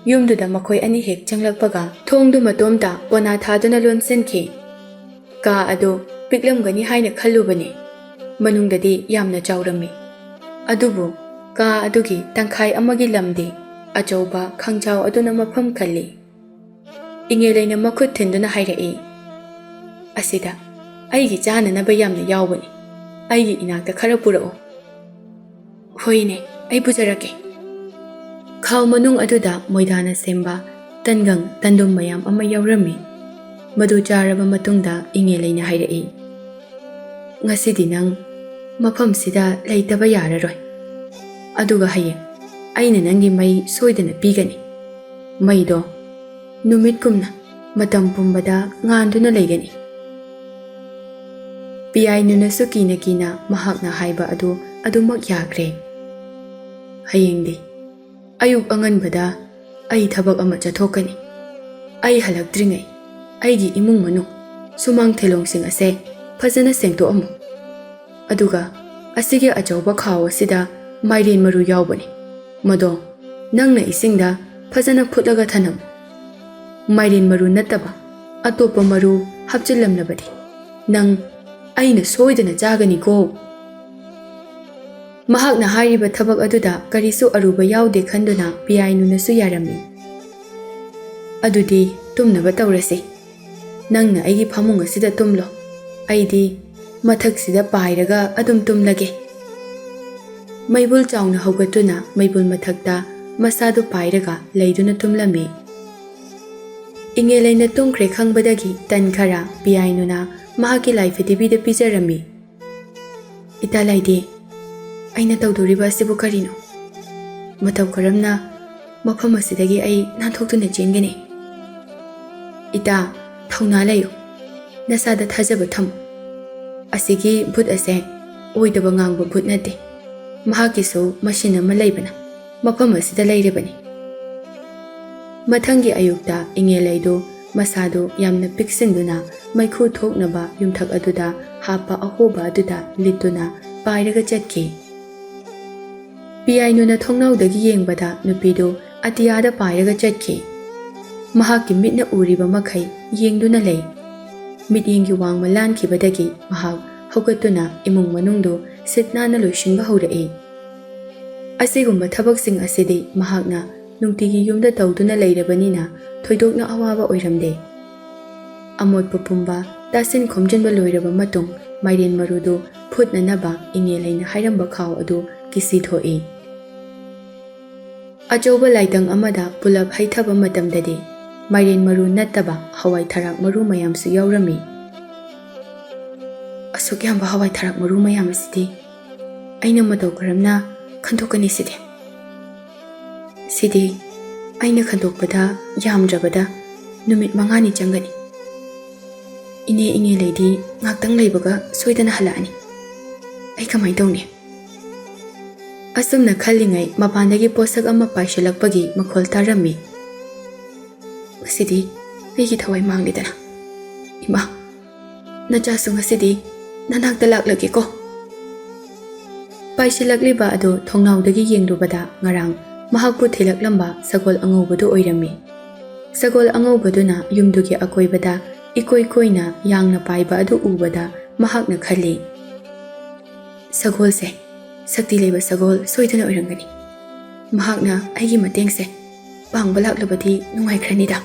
ꯌꯨꯝꯗꯨꯗ ꯃꯈꯣꯏ ꯑꯅꯤ ꯍꯦꯛ ꯆꯪꯂꯛꯄꯒ ꯊꯣꯡꯗꯨ ꯃꯇꯣꯝꯇ ꯄꯣꯅꯥ ꯊꯥꯗꯨꯅ ꯂꯣꯟꯁꯤꯟꯈꯤ꯫ ꯀꯥ ꯑꯗꯨ ꯄꯤꯛꯂꯝꯒꯅꯤ ꯍꯥꯏꯅ ꯈꯜꯂꯨꯕꯅꯤ, ꯃꯅꯨꯡꯗꯗꯤ ꯌꯥꯝꯅ ꯆꯥꯎꯔꯝꯃꯤ꯫ ꯑꯗꯨꯕꯨ ꯀꯥ ꯑꯗꯨꯒꯤ ꯇꯪꯈꯥꯏ ꯑꯃꯒꯤ ꯂꯝꯗꯤ ꯑꯆꯧꯕ ꯈꯥꯡꯖꯥꯎ ꯑꯗꯨꯅ ꯃꯐꯝ ꯈꯜꯂꯤ꯫ ꯏꯉꯦꯂꯩꯅ ꯃꯈꯨꯠ ꯊꯤꯟꯗꯨꯅ ꯍꯥꯏꯔꯛꯏ꯫ "ꯑꯁꯤꯗ ꯑꯩꯒꯤ ꯆꯥꯅꯅꯕ ꯌꯥꯝꯅ ꯌꯥꯎꯕꯅꯤ꯫ ꯑꯩꯒꯤ ꯏꯅꯥꯛꯇ ꯈꯔ ꯄꯨꯔꯛꯎ." "ꯍꯣꯏꯅꯦ, ꯑꯩ ꯄꯨꯖꯔꯛꯀꯦ." ꯈꯥꯎ ꯃꯅꯨꯡ ꯑꯗꯨꯗ ꯃꯣꯏꯗꯥꯅ ꯁꯦꯝꯕ ꯇꯟꯒꯪ ꯇꯟꯗꯨꯝ ꯃꯌꯥꯝ ꯑꯃ ꯌꯥꯎꯔꯝꯃꯤ꯫ ꯃꯗꯨ ꯆꯥꯔꯕ ꯃꯇꯨꯡꯗ ꯏꯉꯦꯂꯩꯅ ꯍꯥꯏꯔꯛꯏ꯫ "ꯉꯁꯤꯗꯤ ꯅꯪ ꯃꯐꯝꯁꯤꯗ ꯂꯩꯇꯕ ꯌꯥꯔꯔꯣꯏ꯫ ꯑꯗꯨꯒ ꯍꯌꯦꯡ ꯑꯩꯅ ꯅꯪꯒꯤ ꯃꯩ ꯁꯣꯏꯗꯅ ꯄꯤꯒꯅꯤ꯫ ꯃꯩꯗꯣ ꯅꯨꯃꯤꯠꯀꯨꯝꯅ ꯃꯇꯝ ꯄꯨꯝꯕꯗ ꯉꯥꯟꯗꯨꯅ ꯂꯩꯒꯅꯤ." ꯄꯤꯌꯥꯏꯅꯨꯅꯁꯨ ꯀꯤꯅ ꯀꯤꯅ ꯃꯍꯥꯛꯅ ꯍꯥꯏꯕ ꯑꯗꯨ ꯑꯗꯨꯃꯛ ꯌꯥꯈ꯭ꯔꯦ꯫ "ꯍꯌꯦꯡꯗꯤ ꯑꯌꯨꯛ ꯑꯉꯟꯕꯗ ꯑꯩ ꯊꯕꯛ ꯑꯃ ꯆꯠꯊꯣꯛꯀꯅꯤ꯫ ꯑꯩ ꯍꯜꯂꯛꯇ꯭ꯔꯤꯉꯩ ꯑꯩꯒꯤ ꯏꯃꯨꯡ ꯃꯅꯨꯡ ꯁꯨꯃꯥꯡ ꯊꯦꯂꯣꯡꯁꯤꯡ ꯑꯁꯦ ꯐꯖꯅ ꯁꯦꯡꯗꯣꯛꯑꯝꯃꯨ꯫ ꯑꯗꯨꯒ ꯑꯁꯤꯒꯤ ꯑꯆꯧꯕ ꯈꯥꯎ ꯑꯁꯤꯗ ꯃꯥꯏꯔꯦꯟ ꯃꯔꯨ ꯌꯥꯎꯕꯅꯤ, ꯃꯗꯣ ꯅꯪꯅ ꯏꯁꯤꯡꯗ ꯐꯖꯅ ꯐꯨꯠꯂꯒ ꯊꯅꯝꯃꯨ꯫ ꯃꯥꯏꯔꯦꯟ ꯃꯔꯨ ꯅꯠꯇꯕ ꯑꯇꯣꯞꯄ ꯃꯔꯨ ꯍꯥꯞꯆꯤꯜꯂꯝꯂꯕꯗꯤ ꯅꯪ ꯑꯩꯅ ꯁꯣꯏꯗꯅ ꯆꯥꯒꯅꯤꯀꯣ." ꯃꯍꯥꯛꯅ ꯍꯥꯏꯔꯤꯕ ꯊꯕꯛ ꯑꯗꯨꯗ ꯀꯔꯤꯁꯨ ꯑꯔꯨꯕ ꯌꯥꯎꯗꯦ ꯈꯟꯗꯨꯅ ꯄꯤꯌꯥꯏꯅꯨꯅꯁꯨ ꯌꯥꯔꯝꯃꯤ꯫ "ꯑꯗꯨꯗꯤ ꯇꯨꯝꯅꯕ ꯇꯧꯔꯁꯤ꯫ ꯅꯪꯅ ꯑꯩꯒꯤ ꯐꯃꯨꯡ ꯑꯁꯤꯗ ꯇꯨꯝꯂꯣ꯫ ꯑꯩꯗꯤ ꯃꯊꯛꯁꯤꯗ ꯄꯥꯏꯔꯒ ꯑꯗꯨꯝ ꯇꯨꯝꯂꯒꯦ꯫ ꯃꯩꯕꯨꯜ ꯆꯥꯎꯅ ꯍꯧꯒꯠꯇꯨꯅ ꯃꯩꯕꯨꯜ ꯃꯊꯛꯇ ꯃꯁꯥꯗꯨ ꯄꯥꯏꯔꯒ ꯂꯩꯗꯨꯅ ꯇꯨꯝꯂꯝꯃꯤ꯫ ꯏꯉꯦꯂꯩꯅ ꯇꯨꯝꯈ꯭ꯔꯦ ꯈꯪꯕꯗꯒꯤ ꯇꯟ ꯈꯔ ꯄꯤꯌꯥꯏꯅꯨꯅ ꯃꯍꯥꯛꯀꯤ ꯂꯥꯏꯐꯗꯤꯕꯤꯗ ꯄꯤꯖꯔꯝꯃꯤ꯫ ꯏꯇꯥ ꯂꯥꯏꯗꯤ, ꯑꯩꯅ ꯇꯧꯗꯣꯔꯤꯕ ꯑꯁꯤꯕꯨ ꯀꯔꯤꯅꯣ? ꯃꯇꯧ ꯀꯔꯝꯅ ꯃꯐꯝ ꯑꯁꯤꯗꯒꯤ ꯑꯩ ꯅꯥꯟꯊꯣꯛꯇꯨꯅ ꯆꯦꯟꯒꯅꯤ? ꯏꯇꯥ, ꯊꯧꯅꯥ ꯂꯩꯌꯨ, ꯅꯁꯥꯗ ꯊꯥꯖꯕ ꯊꯝꯃꯨ꯫ ꯑꯁꯤꯒꯤ ꯚꯨꯠ ꯑꯁꯦ ꯑꯣꯏꯗꯕ ꯉꯥꯡꯕ ꯚꯨꯠ ꯅꯠꯇꯦ꯫ ꯃꯍꯥꯛꯀꯤꯁꯨ ꯃꯁꯤꯟ ꯑꯃ ꯂꯩꯕꯅ ꯃꯐꯝ ꯑꯁꯤꯗ ꯂꯩꯔꯤꯕꯅꯤ꯫ ꯃꯊꯪꯒꯤ ꯑꯌꯨꯛꯇ ꯏꯉꯦꯂꯩꯗꯨ ꯃꯁꯥꯗꯨ ꯌꯥꯝꯅ ꯄꯤꯛꯁꯤꯟꯗꯨꯅ ꯃꯩꯈꯨ ꯊꯣꯛꯅꯕ ꯌꯨꯝꯊꯛ ꯑꯗꯨꯗ ꯍꯥꯞꯄ ꯑꯍꯣꯕ ꯑꯗꯨꯗ ꯂꯤꯠꯇꯨꯅ ꯄꯥꯏꯔꯒ ꯆꯠꯈꯤ꯫ ꯄꯤꯌꯥꯏꯅꯨꯅ ꯊꯣꯡꯅꯥꯎꯗꯒꯤ ꯌꯦꯡꯕꯗ ꯅꯨꯄꯤꯗꯨ ꯑꯇꯤꯌꯥꯗ ꯄꯥꯏꯔꯒ ꯆꯠꯈꯤ꯫ ꯃꯍꯥꯛꯀꯤ ꯃꯤꯠꯅ ꯎꯔꯤꯕ ꯃꯈꯩ ꯌꯦꯡꯗꯨꯅ ꯂꯩ꯫ ꯃꯤꯠꯌꯦꯡꯒꯤ ꯋꯥꯡꯃ ꯂꯥꯟꯈꯤꯕꯗꯒꯤ ꯃꯍꯥꯛ ꯍꯧꯒꯠꯇꯨꯅ ꯏꯃꯨꯡ ꯃꯅꯨꯡꯗꯨ ꯁꯤꯠ ꯅꯥꯟꯅ ꯂꯣꯏꯁꯤꯟꯕ ꯍꯧꯔꯛꯏ꯫ ꯑꯁꯤꯒꯨꯝꯕ ꯊꯕꯛꯁꯤꯡ ꯑꯁꯤꯗꯤ ꯃꯍꯥꯛꯅ ꯅꯨꯡꯇꯤꯒꯤ ꯌꯨꯝꯗ ꯇꯧꯗꯨꯅ ꯂꯩꯔꯕꯅꯤꯅ ꯊꯣꯏꯗꯣꯛꯅ ꯑꯋꯥꯕ ꯑꯣꯏꯔꯝꯗꯦ꯫ ꯑꯃꯣꯠꯄ ꯄꯨꯝꯕ ꯇꯥꯁꯤꯟ ꯈꯣꯝꯖꯤꯟꯕ ꯂꯣꯏꯔꯕ ꯃꯇꯨꯡ ꯃꯥꯏꯔꯦꯟ ꯃꯔꯨꯗꯨ ꯐꯨꯠꯅꯅꯕ ꯏꯉꯦꯂꯩꯅ ꯍꯥꯏꯔꯝꯕ ꯈꯥꯎ ꯑꯗꯨ ꯀꯤꯁꯤ ꯊꯣꯛꯏ꯫ ꯑꯆꯧꯕ ꯂꯥꯏꯇꯪ ꯑꯃꯗ ꯄꯨꯂꯞ ꯍꯩꯊꯕ ꯃꯇꯝꯗꯗꯤ ꯃꯥꯏꯔꯦꯟ ꯃꯔꯨ ꯅꯠꯇꯕ ꯍꯋꯥꯏ ꯊꯔꯥꯛ ꯃꯔꯨ ꯃꯌꯥꯝꯁꯨ ꯌꯥꯎꯔꯝꯃꯤ꯫ ꯑꯁꯨꯛ ꯌꯥꯝꯕ ꯍꯋꯥꯏ ꯊꯔꯥꯛ ꯃꯔꯨ ꯃꯌꯥꯝ ꯑꯁꯤꯗꯤ ꯑꯩꯅ ꯃꯇꯧ ꯀꯔꯝꯅ ꯈꯟꯗꯣꯛꯀꯅꯤ ꯁꯤꯗꯤ? ꯁꯤꯗꯤ ꯑꯩꯅ ꯈꯟꯗꯣꯛꯄꯗ ꯌꯥꯝꯗ꯭ꯔꯕꯗ ꯅꯨꯃꯤꯠ 5ꯅꯤ ꯆꯪꯒꯅꯤ꯫ ꯏꯅꯦ ꯏꯉꯦꯂꯩꯗꯤ ꯉꯥꯛꯇꯪ ꯂꯩꯕꯒ ꯁꯣꯏꯗꯅ ꯍꯜꯂꯛꯑꯅꯤ꯫ ꯑꯩ ꯀꯃꯥꯏꯅ ꯇꯧꯅꯤ? ꯑꯁꯨꯝꯅ ꯈꯜꯂꯤꯉꯩ ꯃꯄꯥꯟꯗꯒꯤ ꯄꯣꯠꯁꯛ ꯑꯃ ꯄꯥꯏꯁꯤꯜꯂꯛꯄꯒꯤ ꯃꯈꯣꯜ ꯇꯥꯔꯝꯃꯤ꯫ ꯉꯁꯤꯗꯤ ꯑꯩꯒꯤ ꯊꯋꯥꯏ ꯃꯥꯡꯂꯦꯗꯅ꯫ ꯏꯃꯥ, ꯅꯆꯥꯁꯨ ꯉꯁꯤꯗꯤ ꯅꯅꯥꯛꯇ ꯂꯥꯛꯂꯒꯦꯀꯣ꯫ ꯄꯥꯏꯁꯤꯜꯂꯛꯂꯤꯕ ꯑꯗꯨ ꯊꯣꯡꯅꯥꯎꯗꯒꯤ ꯌꯦꯡꯂꯨꯕꯗ ꯉꯔꯥꯡ ꯃꯍꯥꯛꯄꯨ ꯊꯤꯜꯂꯛꯂꯝꯕ ꯁꯒꯣꯜ ꯑꯉꯧꯕꯗꯨ ꯑꯣꯏꯔꯝꯃꯤ꯫ ꯁꯒꯣꯜ ꯑꯉꯧꯕꯗꯨꯅ ꯌꯨꯝꯗꯨꯒꯤ ꯑꯀꯣꯏꯕꯗ ꯏꯀꯣꯏ ꯀꯣꯏꯅ ꯌꯥꯡꯅ ꯄꯥꯏꯕ ꯑꯗꯨ ꯎꯕꯗ ꯃꯍꯥꯛꯅ ꯈꯜꯂꯤ, ꯁꯒꯣꯜꯁꯦ ꯁꯛꯇꯤ ꯂꯩꯕ ꯁꯒꯣꯜ ꯁꯣꯏꯗꯅ ꯑꯣꯏꯔꯝꯒꯅꯤ꯫ ꯃꯍꯥꯛꯅ ꯑꯩꯒꯤ ꯃꯇꯦꯡꯁꯦ ꯄꯥꯡꯕ ꯂꯥꯛꯂꯕꯗꯤ ꯅꯨꯡꯉꯥꯏꯈ꯭ꯔꯅꯤꯗ꯫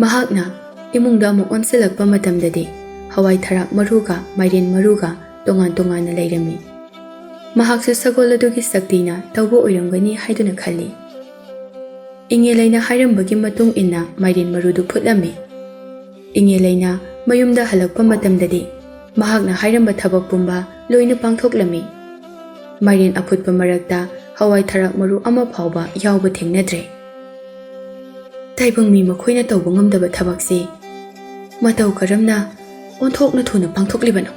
ꯃꯍꯥꯛꯅ ꯏꯃꯨꯡꯗ ꯑꯃꯨꯛ ꯑꯣꯟꯁꯤꯜꯂꯛꯄ ꯃꯇꯝꯗꯗꯤ ꯍꯋꯥꯏ ꯊꯔꯥꯛ ꯃꯔꯨꯒ ꯃꯥꯏꯔꯦꯟ ꯃꯔꯨꯒ ꯇꯣꯉꯥꯟ ꯇꯣꯉꯥꯟꯅ ꯂꯩꯔꯝꯃꯤ꯫ ꯃꯍꯥꯛꯁꯨ ꯁꯒꯣꯜ ꯑꯗꯨꯒꯤ ꯁꯛꯇꯤꯅ ꯇꯧꯕ ꯑꯣꯏꯔꯝꯒꯅꯤ ꯍꯥꯏꯗꯨꯅ ꯈꯜꯂꯤ꯫ ꯏꯉꯦꯂꯩꯅ ꯍꯥꯏꯔꯝꯕꯒꯤ ꯃꯇꯨꯡ ꯏꯟꯅ ꯃꯥꯏꯔꯦꯟ ꯃꯔꯨꯗꯨ ꯐꯨꯠꯂꯝꯃꯤ꯫ ꯏꯉꯦꯂꯩꯅ ꯃꯌꯨꯝꯗ ꯍꯜꯂꯛꯄ ꯃꯇꯝꯗꯗꯤ ꯃꯍꯥꯛꯅ ꯍꯥꯏꯔꯝꯕ ꯊꯕꯛ ꯄꯨꯝꯕ ꯂꯣꯏꯅ ꯄꯥꯡꯊꯣꯛꯂꯝꯃꯤ꯫ ꯃꯥꯏꯔꯦꯟ ꯑꯐꯨꯠꯄ ꯃꯔꯛꯇ ꯍꯋꯥꯏ ꯊꯔꯥꯛ ꯃꯔꯨ ꯑꯃ ꯐꯥꯎꯕ ꯌꯥꯎꯕ ꯊꯦꯡꯅꯗ꯭ꯔꯦ꯫ ꯇꯥꯏꯕꯪ ꯃꯤ ꯃꯈꯣꯏꯅ ꯇꯧꯕ ꯉꯝꯗꯕ ꯊꯕꯛꯁꯤ ꯃꯇꯧ ꯀꯔꯝꯅ ꯑꯣꯟꯊꯣꯛꯅ ꯊꯨꯅ ꯄꯥꯡꯊꯣꯛꯂꯤꯕꯅꯣ?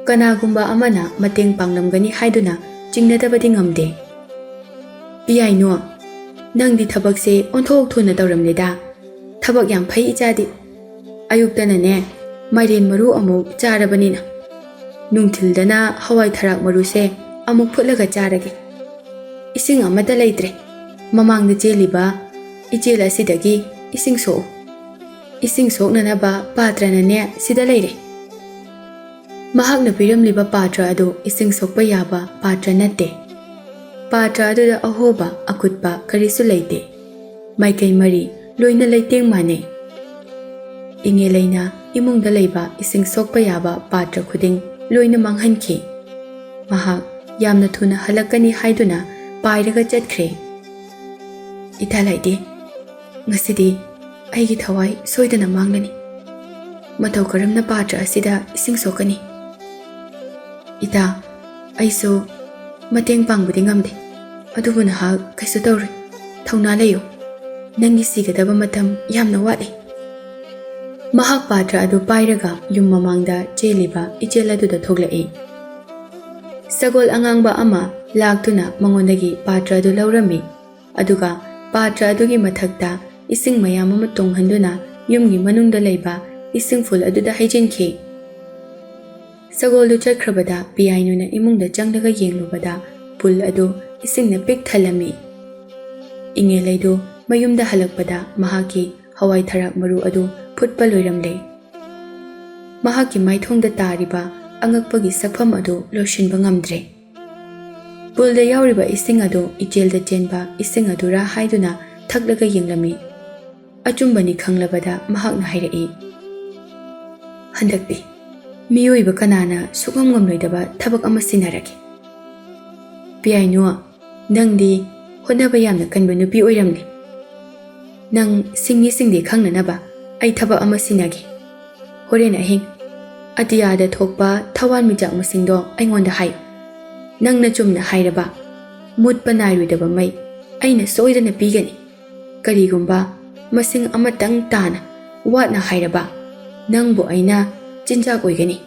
ꯀꯅꯥꯒꯨꯝꯕ ꯑꯃꯅ ꯃꯇꯦꯡ ꯄꯥꯡꯂꯝꯒꯅꯤ ꯍꯥꯏꯗꯨꯅ ꯆꯤꯡꯅꯗꯕꯗꯤ ꯉꯝꯗꯦ꯫ ꯄꯤꯌꯥꯏꯅꯨ, ꯅꯪꯗꯤ ꯊꯕꯛꯁꯦ ꯑꯣꯟꯊꯣꯛ ꯊꯨꯅ ꯇꯧꯔꯝꯂꯦꯗ꯫ ꯊꯕꯛ ꯌꯥꯝ ꯐꯩ ꯏꯆꯥꯗꯤ꯫ ꯑꯌꯨꯛꯇꯅꯅꯦ ꯃꯥꯏꯔꯦꯟ ꯃꯔꯨ ꯑꯃꯨꯛ ꯆꯥꯔꯕꯅꯤꯅ ꯅꯨꯡꯊꯤꯜꯗꯅ ꯍꯋꯥꯏ ꯊꯔꯥꯛ ꯃꯔꯨꯁꯦ ꯑꯃꯨꯛ ꯐꯨꯠꯂꯒ ꯆꯥꯔꯒꯦ꯫ ꯏꯁꯤꯡ ꯑꯃꯠꯇ ꯂꯩꯇ꯭ꯔꯦ꯫ ꯃꯃꯥꯡꯗ ꯆꯦꯜꯂꯤꯕ ꯏꯆꯦꯜ ꯑꯁꯤꯗꯒꯤ ꯏꯁꯤꯡ ꯁꯣꯛꯎ꯫ ꯏꯁꯤꯡ ꯁꯣꯛꯅꯅꯕ ꯄꯥꯇ꯭ꯔꯅꯅꯦ ꯁꯤꯗ ꯂꯩꯔꯦ꯫ ꯃꯍꯥꯛꯅ ꯄꯤꯔꯝꯂꯤꯕ ꯄꯥꯇ꯭ꯔ ꯑꯗꯨ ꯏꯁꯤꯡ ꯁꯣꯛꯄ ꯌꯥꯕ ꯄꯥꯇ꯭ꯔ ꯅꯠꯇꯦ꯫ ꯄꯥꯇ꯭ꯔ ꯑꯗꯨꯗ ꯑꯍꯣꯕ ꯑꯀꯨꯠꯄ ꯀꯔꯤꯁꯨ ꯂꯩꯇꯦ꯫ ꯃꯥꯏꯀꯩ ꯃꯔꯤ ꯂꯣꯏꯅ ꯂꯩꯇꯦꯡ ꯃꯥꯟꯅꯩ꯫ ꯏꯉꯦꯂꯩꯅ ꯏꯃꯨꯡꯗ ꯂꯩꯕ ꯏꯁꯤꯡ ꯁꯣꯛꯄ ꯌꯥꯕ ꯄꯥꯇ꯭ꯔ ꯈꯨꯗꯤꯡ ꯂꯣꯏꯅ ꯃꯥꯡꯍꯟꯈꯤ꯫ ꯃꯍꯥꯛ ꯌꯥꯝꯅ ꯊꯨꯅ ꯍꯜꯂꯛꯀꯅꯤ ꯍꯥꯏꯗꯨꯅ ꯄꯥꯏꯔꯒ ꯆꯠꯈ꯭ꯔꯦ꯫ ꯏꯇꯥ ꯂꯥꯏꯗꯤ, ꯉꯁꯤꯗꯤ ꯑꯩꯒꯤ ꯊꯋꯥꯏ ꯁꯣꯏꯗꯅ ꯃꯥꯡꯂꯅꯤ꯫ ꯃꯇꯧ ꯀꯔꯝꯅ ꯄꯥꯇ꯭ꯔ ꯑꯁꯤꯗ ꯏꯁꯤꯡ ꯁꯣꯛꯀꯅꯤ? ꯏꯇꯥ, ꯑꯩꯁꯨ ꯃꯇꯦꯡ ꯄꯥꯡꯕꯗꯤ ꯉꯝꯗꯦ, ꯑꯗꯨꯕꯨ ꯅꯍꯥꯛ ꯀꯩꯁꯨ ꯇꯧꯔꯣꯏ꯫ ꯊꯧꯅꯥ ꯂꯩꯌꯨ, ꯅꯪꯒꯤ ꯁꯤꯒꯗꯕ ꯃꯇꯝ ꯌꯥꯝꯅ ꯋꯥꯠꯂꯤ꯫ ꯃꯍꯥꯛ ꯄꯥꯇ꯭ꯔ ꯑꯗꯨ ꯄꯥꯏꯔꯒ ꯌꯨꯝ ꯃꯃꯥꯡꯗ ꯆꯦꯜꯂꯤꯕ ꯏꯆꯦꯜ ꯑꯗꯨꯗ ꯊꯣꯛꯂꯛꯏ꯫ ꯁꯒꯣꯜ ꯑꯉꯥꯡꯕ ꯑꯃ ꯂꯥꯛꯇꯨꯅ ꯃꯉꯣꯟꯗꯒꯤ ꯄꯥꯇ꯭ꯔ ꯑꯗꯨ ꯂꯧꯔꯝꯃꯤ, ꯑꯗꯨꯒ ꯄꯥꯇ꯭ꯔ ꯑꯗꯨꯒꯤ ꯃꯊꯛꯇ ꯏꯁꯤꯡ ꯃꯌꯥꯝ ꯑꯃ ꯇꯨꯡꯍꯟꯗꯨꯅ ꯌꯨꯝꯒꯤ ꯃꯅꯨꯡꯗ ꯂꯩꯕ ꯏꯁꯤꯡ ꯐꯨꯜ ꯑꯗꯨꯗ ꯍꯩꯖꯤꯟꯈꯤ꯫ ꯁꯒꯣꯜꯗꯨ ꯆꯠꯈ꯭ꯔꯕꯗ ꯄꯤꯌꯥꯏꯅꯨꯅ ꯏꯃꯨꯡꯗ ꯆꯪꯂꯒ ꯌꯦꯡꯂꯨꯕꯗ ꯄꯨꯜ ꯑꯗꯨ ꯏꯁꯤꯡꯅ ꯄꯤꯛ ꯊꯜꯂꯝꯃꯤ꯫ ꯏꯉꯦꯂꯩꯗꯨ ꯃꯌꯨꯝꯗ ꯍꯜꯂꯛꯄꯗ ꯃꯍꯥꯛꯀꯤ ꯍꯋꯥꯏ ꯊꯔꯥꯛ ꯃꯔꯨ ꯑꯗꯨ ꯐꯨꯠꯄ ꯂꯣꯏꯔꯝꯂꯦ꯫ ꯃꯍꯥꯛꯀꯤ ꯃꯥꯏꯊꯣꯡꯗ ꯇꯥꯔꯤꯕ ꯑꯉꯛꯄꯒꯤ ꯁꯛꯐꯝ ꯑꯗꯨ ꯂꯣꯠꯁꯤꯟꯕ ꯉꯝꯗ꯭ꯔꯦ꯫ ꯄꯨꯜꯗ ꯌꯥꯎꯔꯤꯕ ꯏꯁꯤꯡ ꯑꯗꯨ ꯏꯆꯦꯜꯗ ꯆꯦꯟꯕ ꯏꯁꯤꯡ ꯑꯗꯨꯔꯥ ꯍꯥꯏꯗꯨꯅ ꯊꯛꯂꯒ ꯌꯦꯡꯂꯝꯃꯤ꯫ ꯑꯆꯨꯝꯕꯅꯤ ꯈꯪꯂꯕꯗ ꯃꯍꯥꯛꯅ ꯍꯥꯏꯔꯛꯏ, ꯍꯟꯗꯛꯇꯤ ꯃꯤꯑꯣꯏꯕ ꯀꯅꯥꯅ ꯁꯨꯛꯉꯝ ꯉꯝꯂꯣꯏꯗꯕ ꯊꯕꯛ ꯑꯃ ꯁꯤꯟꯅꯔꯒꯦ? ꯄꯤꯌꯥꯏꯅꯨ, ꯅꯪꯗꯤ ꯍꯣꯠꯅꯕ ꯌꯥꯝꯅ ꯀꯟꯕ ꯅꯨꯄꯤ ꯑꯣꯏꯔꯝꯂꯦ. ꯅꯪ ꯁꯤꯡꯉꯤ ꯁꯤꯡꯗꯦ ꯈꯪꯅꯅꯕ ꯑꯩ ꯊꯕꯛ ꯑꯃ ꯁꯤꯟꯅꯒꯦ. ꯍꯣꯔꯦꯟ ꯑꯍꯤꯡ ꯑꯇꯤꯌꯥꯗ ꯊꯣꯛꯄ ꯊꯋꯥꯟꯃꯤꯆꯥꯛ ꯃꯁꯤꯡꯗꯣ ꯑꯩꯉꯣꯟꯗ ꯍꯥꯏꯌꯨ. ꯅꯪꯅ ꯆꯨꯝꯅ ꯍꯥꯏꯔꯕ ꯃꯨꯠꯄ ꯅꯥꯏꯔꯣꯏꯗꯕ ꯃꯩ ꯑꯩꯅ ꯁꯣꯏꯗꯅ ꯄꯤꯒꯅꯤ. ꯀꯔꯤꯒꯨꯝꯕ ꯃꯁꯤꯡ ꯑꯃꯇꯪ ꯇꯥꯅ ꯋꯥꯠꯅ ꯍꯥꯏꯔꯕ ꯅꯪꯕꯨ ꯑꯩꯅ ꯆꯤꯟꯖꯥꯛ ꯑꯣꯏꯒꯅꯤ.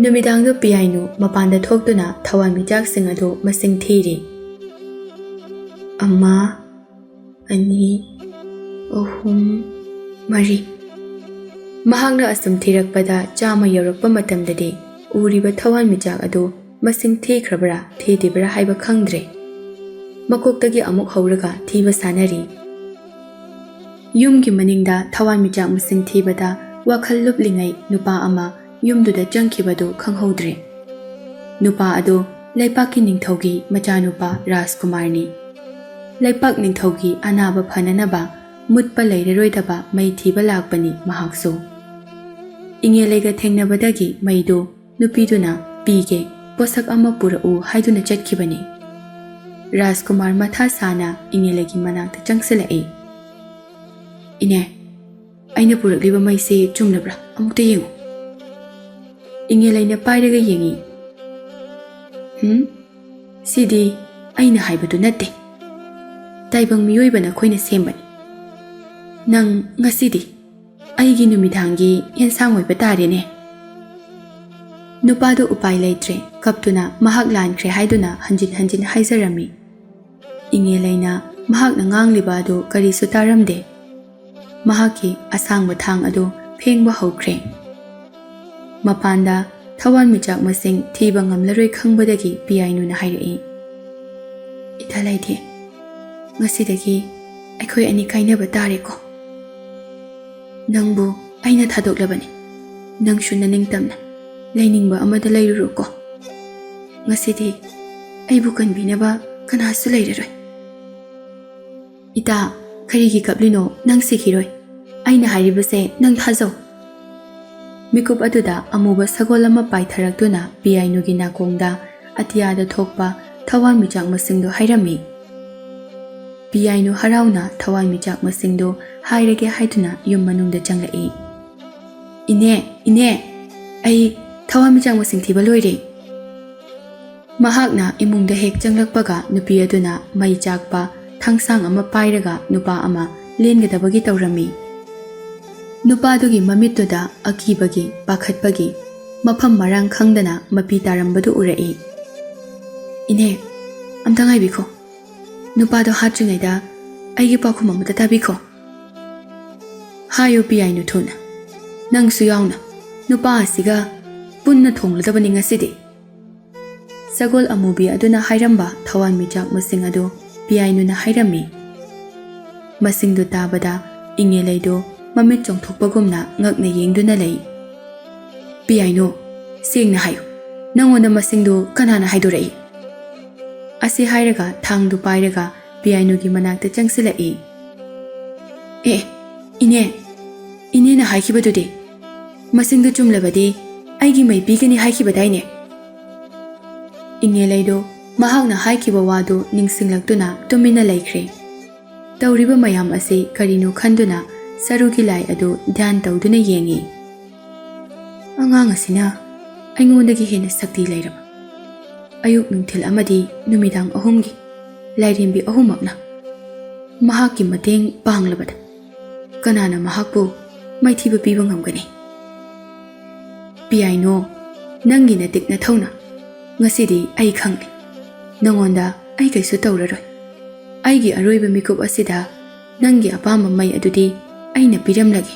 ꯅꯨꯃꯤꯗꯥꯡꯗ ꯄꯤꯌꯥꯏꯅꯨ ꯃꯄꯥꯟꯗ ꯊꯣꯛꯇꯨꯅ ꯊꯋꯥꯟꯃꯤꯆꯥꯛꯁꯤꯡ ꯑꯗꯨ ꯃꯁꯤꯡ ꯊꯤꯔꯤ. 1, 2, 3, 4. ꯃꯍꯥꯛꯅ ꯑꯁꯨꯝ ꯊꯤꯔꯛꯄꯗ 100 ꯌꯧꯔꯛꯄ ꯃꯇꯝꯗꯗꯤ ꯎꯔꯤꯕ ꯊꯋꯥꯟꯃꯤꯆꯥꯛ ꯑꯗꯨ ꯃꯁꯤꯡ ꯊꯤꯈ꯭ꯔꯕ꯭ꯔꯥ ꯊꯤꯗꯤꯕ꯭ꯔꯥ ꯍꯥꯏꯕ ꯈꯪꯗ꯭ꯔꯦ. ꯃꯀꯣꯛꯇꯒꯤ ꯑꯃꯨꯛ ꯍꯧꯔꯒ ꯊꯤꯕ ꯁꯥꯟꯅꯔꯤ. ꯌꯨꯝꯒꯤ ꯃꯅꯤꯡꯗ ꯊꯋꯥꯟꯃꯤꯆꯥꯛ ꯃꯁꯤꯡ ꯊꯤꯕꯗ ꯋꯥꯈꯜ ꯂꯨꯞꯂꯤꯉꯩ ꯅꯨꯄꯥ ꯑꯃ ꯌꯨꯝꯗꯨꯗ ꯆꯪꯈꯤꯕꯗꯨ ꯈꯪꯍꯧꯗ꯭ꯔꯦ. ꯅꯨꯄꯥ ꯑꯗꯨ ꯂꯩꯄꯥꯛꯀꯤ ꯅꯤꯡꯊꯧꯒꯤ ꯃꯆꯥꯅꯨꯄꯥ ꯔꯥꯖꯀꯨꯃꯥꯔꯅꯤ. ꯂꯩꯄꯥꯛ ꯅꯤꯡꯊꯧꯒꯤ ꯑꯅꯥꯕ ꯐꯅꯅꯕ ꯃꯨꯠꯄ ꯂꯩꯔꯔꯣꯏꯗꯕ ꯃꯩ ꯊꯤꯕ ꯂꯥꯛꯄꯅꯤ ꯃꯍꯥꯛꯁꯨ. ꯏꯉꯦꯂꯩꯒ ꯊꯦꯡꯅꯕꯗꯒꯤ ꯃꯩꯗꯨ ꯅꯨꯄꯤꯗꯨꯅ ꯄꯤꯒꯦ, ꯄꯣꯠꯁꯛ ꯑꯃ ꯄꯨꯔꯛꯎ ꯍꯥꯏꯗꯨꯅ ꯆꯠꯈꯤꯕꯅꯤ. ꯔꯥꯖꯀꯨꯃꯥꯔ ꯃꯊꯥ ꯁꯥꯅ ꯏꯉꯦꯂꯩꯒꯤ ꯃꯅꯥꯛꯇ ꯆꯪꯁꯤꯜꯂꯛꯏ. ꯏꯅꯦ, ꯑꯩꯅ ꯄꯨꯔꯛꯂꯤꯕ ꯃꯩꯁꯤ ꯆꯨꯝꯂꯕ꯭ꯔꯥ ꯑꯃꯨꯛꯇ ꯌꯦꯡꯉꯨ. ꯏꯉꯦꯂꯩꯅ ꯄꯥꯏꯔꯒ ꯌꯦꯡꯉꯤ. ꯁꯤꯗꯤ ꯑꯩꯅ ꯍꯥꯏꯕꯗꯨ ꯅꯠꯇꯦ. ꯇꯥꯏꯕꯪ ꯃꯤꯑꯣꯏꯕꯅ ꯑꯩꯈꯣꯏꯅ ꯁꯦꯝꯕꯅꯤ. ꯅꯪ ꯉꯁꯤꯗꯤ ꯑꯩꯒꯤ ꯅꯨꯃꯤꯗꯥꯡꯒꯤ ꯌꯦꯟꯁꯥꯡ ꯑꯣꯏꯕ ꯇꯥꯔꯦꯅꯦ. ꯅꯨꯄꯥꯗꯨ ꯎꯄꯥꯏ ꯂꯩꯇ꯭ꯔꯦ, ꯀꯞꯇꯨꯅ ꯃꯍꯥꯛ ꯂꯥꯟꯈ꯭ꯔꯦ ꯍꯥꯏꯗꯨꯅ ꯍꯟꯖꯤꯟ ꯍꯟꯖꯤꯟ ꯍꯥꯏꯖꯔꯝꯃꯤ. ꯏꯉꯦꯂꯩꯅ ꯃꯍꯥꯛꯅ ꯉꯥꯡꯂꯤꯕ ꯑꯗꯨ ꯀꯔꯤꯁꯨ ꯇꯥꯔꯝꯗꯦ. ꯃꯍꯥꯛꯀꯤ ꯑꯁꯥꯡꯕ ꯊꯥꯡ ꯑꯗꯨ ꯐꯦꯡꯕ ꯍꯧꯈ꯭ꯔꯦ. ꯃꯄꯥꯟꯗ ꯊꯋꯥꯟꯃꯤꯆꯥꯛ ꯃꯁꯤꯡ ꯊꯤꯕ ꯉꯝꯂꯔꯣꯏ ꯈꯪꯕꯗꯒꯤ ꯄꯤꯌꯥꯏꯅꯨꯅ ꯍꯥꯏꯔꯛꯏ. ꯏꯊꯥ ꯂꯩꯇꯦ, ꯉꯁꯤꯗꯒꯤ ꯑꯩꯈꯣꯏ ꯑꯅꯤ ꯀꯥꯏꯅꯕ ꯇꯥꯔꯦꯀꯣ. ꯅꯪꯕꯨ ꯑꯩꯅ ꯊꯥꯗꯣꯛꯂꯕꯅꯤ. ꯅꯪꯁꯨ ꯅꯅꯤꯡꯇꯝꯅ ꯂꯩꯅꯤꯡꯕ ꯑꯃꯗ ꯂꯩꯔꯨꯔꯣꯀꯣ. ꯉꯁꯤꯗꯤ ꯑꯩꯕꯨ ꯀꯟꯕꯤꯅꯕ ꯀꯅꯥꯁꯨ ꯂꯩꯔꯔꯣꯏ. ꯏꯇꯥ, ꯀꯔꯤꯒꯤ ꯀꯞꯂꯤꯅꯣ? ꯅꯪ ꯁꯤꯈꯤꯔꯣꯏ. ꯑꯩꯅ ꯍꯥꯏꯔꯤꯕꯁꯦ ꯅꯪ ꯊꯥꯖꯧ. ꯃꯤꯀꯨꯞ ꯑꯗꯨꯗ ꯑꯃꯨꯕ ꯁꯒꯣꯜ ꯑꯃ ꯄꯥꯏꯊꯔꯛꯇꯨꯅ ꯄꯤꯌꯥꯏꯅꯨꯒꯤ ꯅꯥꯀꯣꯡꯗ ꯑꯇꯤꯌꯥꯗ ꯊꯣꯛꯄ ꯊꯋꯥꯟꯃꯤꯆꯥꯛ ꯃꯁꯤꯡꯗꯨ ꯍꯥꯏꯔꯝꯃꯤ. ꯄꯤꯌꯥꯏꯅꯨ ꯍꯔꯥꯎꯅ ꯊꯋꯥꯟꯃꯤꯆꯥꯛ ꯃꯁꯤꯡꯗꯨ ꯍꯥꯏꯔꯒꯦ ꯍꯥꯏꯗꯨꯅ ꯌꯨꯝ ꯃꯅꯨꯡꯗ ꯆꯪꯂꯛꯏ. ꯏꯅꯦ, ꯏꯅꯦ, ꯑꯩ ꯊꯋꯥꯟꯃꯤꯆꯥꯛ ꯃꯁꯤꯡ ꯊꯤꯕ ꯂꯣꯏꯔꯦ. ꯃꯍꯥꯛꯅ ꯏꯃꯨꯡꯗ ꯍꯦꯛ ꯆꯪꯂꯛꯄꯒ ꯅꯨꯄꯤ ꯑꯗꯨꯅ ꯃꯩ ꯆꯥꯛꯄ ꯊꯥꯡꯁꯥꯡ ꯑꯃ パꯏꯔꯒ ꯅꯨꯄꯥ ꯑꯃ ꯂꯦꯟꯒꯗꯕꯒꯤ ꯇꯧꯔꯝꯃꯤ. ꯅꯨꯄꯥꯗꯨꯒꯤ ꯃꯃꯤꯠꯇꯨꯗ ꯑꯀꯤꯕꯒꯤ, ꯄꯥꯈꯠꯄꯒꯤ, ꯃꯐꯝ ꯃꯔꯥꯡ ꯈꯪꯗꯅ ꯃꯄꯤ ꯇꯥꯔꯝꯕꯗꯨ ꯎꯔꯛꯏ. ꯏꯅꯦ, ꯑꯝꯇ ꯉꯥꯏꯕꯤꯈꯣ. ꯅꯨꯄꯥꯗꯣ ꯍꯥꯠꯇ꯭ꯔꯤꯉꯩꯗ ꯑꯩꯒꯤ ꯄꯥꯎꯈꯨꯝ ꯑꯃꯇ ꯇꯥꯕꯤꯈꯣ. ꯍꯥꯏꯌꯨ ꯄꯤꯌꯥꯏꯅꯨ ꯊꯨꯅ. ꯅꯪꯁꯨ ꯌꯥꯎꯅ ꯅꯨꯄꯥ ꯑꯁꯤꯒ ꯄꯨꯟꯅ ꯊꯣꯡꯂꯗꯕꯅꯤ ꯉꯁꯤꯗꯤ. ꯁꯒꯣꯜ ꯑꯃꯨꯕꯤ ꯑꯗꯨꯅ ꯍꯥꯏꯔꯝꯕ ꯊꯋꯥꯟꯃꯤꯆꯥꯛ ꯃꯁꯤꯡ ꯑꯗꯨ ꯄꯤꯌꯥꯏꯅꯨꯅ ꯍꯥꯏꯔꯝꯃꯤ. ꯃꯁꯤꯡꯗꯨ ꯇꯥꯕꯗ ꯏꯉꯦꯂꯩꯗꯨ ꯃꯃꯤꯠ ꯆꯣꯡꯊꯣꯛꯄꯒꯨꯝꯅ ꯉꯛꯅ ꯌꯦꯡꯗꯨꯅ ꯂꯩ. ꯄꯤꯌꯥꯏꯅꯨ, ꯁꯦꯡꯅ ꯍꯥꯏꯌꯨ. ꯅꯪꯉꯣꯟꯗ ꯃꯁꯤꯡꯗꯨ ꯀꯅꯥꯅ ꯍꯥꯏꯗꯣꯔꯛꯏ? ꯑꯁꯤ ꯍꯥꯏꯔꯒ ꯊꯥꯡꯗꯨ ꯄꯥꯏꯔꯒ ꯄꯤꯌꯥꯏꯅꯨꯒꯤ ꯃꯅꯥꯛꯇ ꯆꯪꯁꯤꯜꯂꯛꯏ. ꯏꯅꯦ, ꯏꯅꯦꯅ ꯍꯥꯏꯈꯤꯕꯗꯨꯗꯤ ꯃꯁꯤꯡꯗꯨ ꯆꯨꯝꯂꯕꯗꯤ ꯑꯩꯒꯤ ꯃꯩ ꯄꯤꯒꯅꯤ ꯍꯥꯏꯈꯤꯕꯗꯥꯏꯅꯦ. ꯏꯉꯦꯂꯩꯗꯨ ꯃꯍꯥꯛꯅ ꯍꯥꯏꯈꯤꯕ ꯋꯥꯗꯨ ꯅꯤꯡꯁꯤꯡꯂꯛꯇꯨꯅ ꯇꯨꯃꯤꯟꯅ ꯂꯩꯈ꯭ꯔꯦ. ꯇꯧꯔꯤꯕ ꯃꯌꯥꯝ ꯑꯁꯤ ꯀꯔꯤꯅꯣ ꯈꯟꯗꯨꯅ ꯁꯔꯨꯒꯤ ꯂꯥꯏ ꯑꯗꯨ ꯙ꯭ꯌꯥꯟ ꯇꯧꯗꯨꯅ ꯌꯦꯡꯉꯤ. ꯑꯉꯥꯡ ꯑꯁꯤꯅ ꯑꯩꯉꯣꯟꯗꯒꯤ ꯍꯦꯟꯅ ꯁꯛꯇꯤ ꯂꯩꯔꯕ. ꯑꯌꯨꯛ ꯅꯨꯡꯊꯤꯜ ꯑꯃꯗꯤ ꯅꯨꯃꯤꯗꯥꯡ 3ꯒꯤ ꯂꯥꯏꯔꯦꯝꯕꯤ 3ꯃꯛꯅ ꯃꯍꯥꯛꯀꯤ ꯃꯇꯦꯡ ꯄꯥꯡꯂꯕꯗ ꯀꯅꯥꯅ ꯃꯍꯥꯛꯄꯨ ꯃꯥꯏꯊꯤꯕ ꯄꯤꯕ ꯉꯝꯒꯅꯤ? ꯄꯤꯌꯥꯏꯅꯨ, ꯅꯪꯒꯤ ꯅꯇꯤꯛ ꯅꯊꯧꯅ ꯉꯁꯤꯗꯤ ꯑꯩ ꯈꯪꯂꯦ. ꯅꯉꯣꯟꯗ ꯑꯩ ꯀꯩꯁꯨ ꯇꯧꯔꯔꯣꯏ. ꯑꯩꯒꯤ ꯑꯔꯣꯏꯕ ꯃꯤꯀꯨꯞ ꯑꯁꯤꯗ ꯅꯪꯒꯤ ꯑꯄꯥꯝꯕ ꯃꯩ ꯑꯗꯨꯗꯤ ꯑꯩꯅ ꯄꯤꯔꯝꯂꯒꯦ.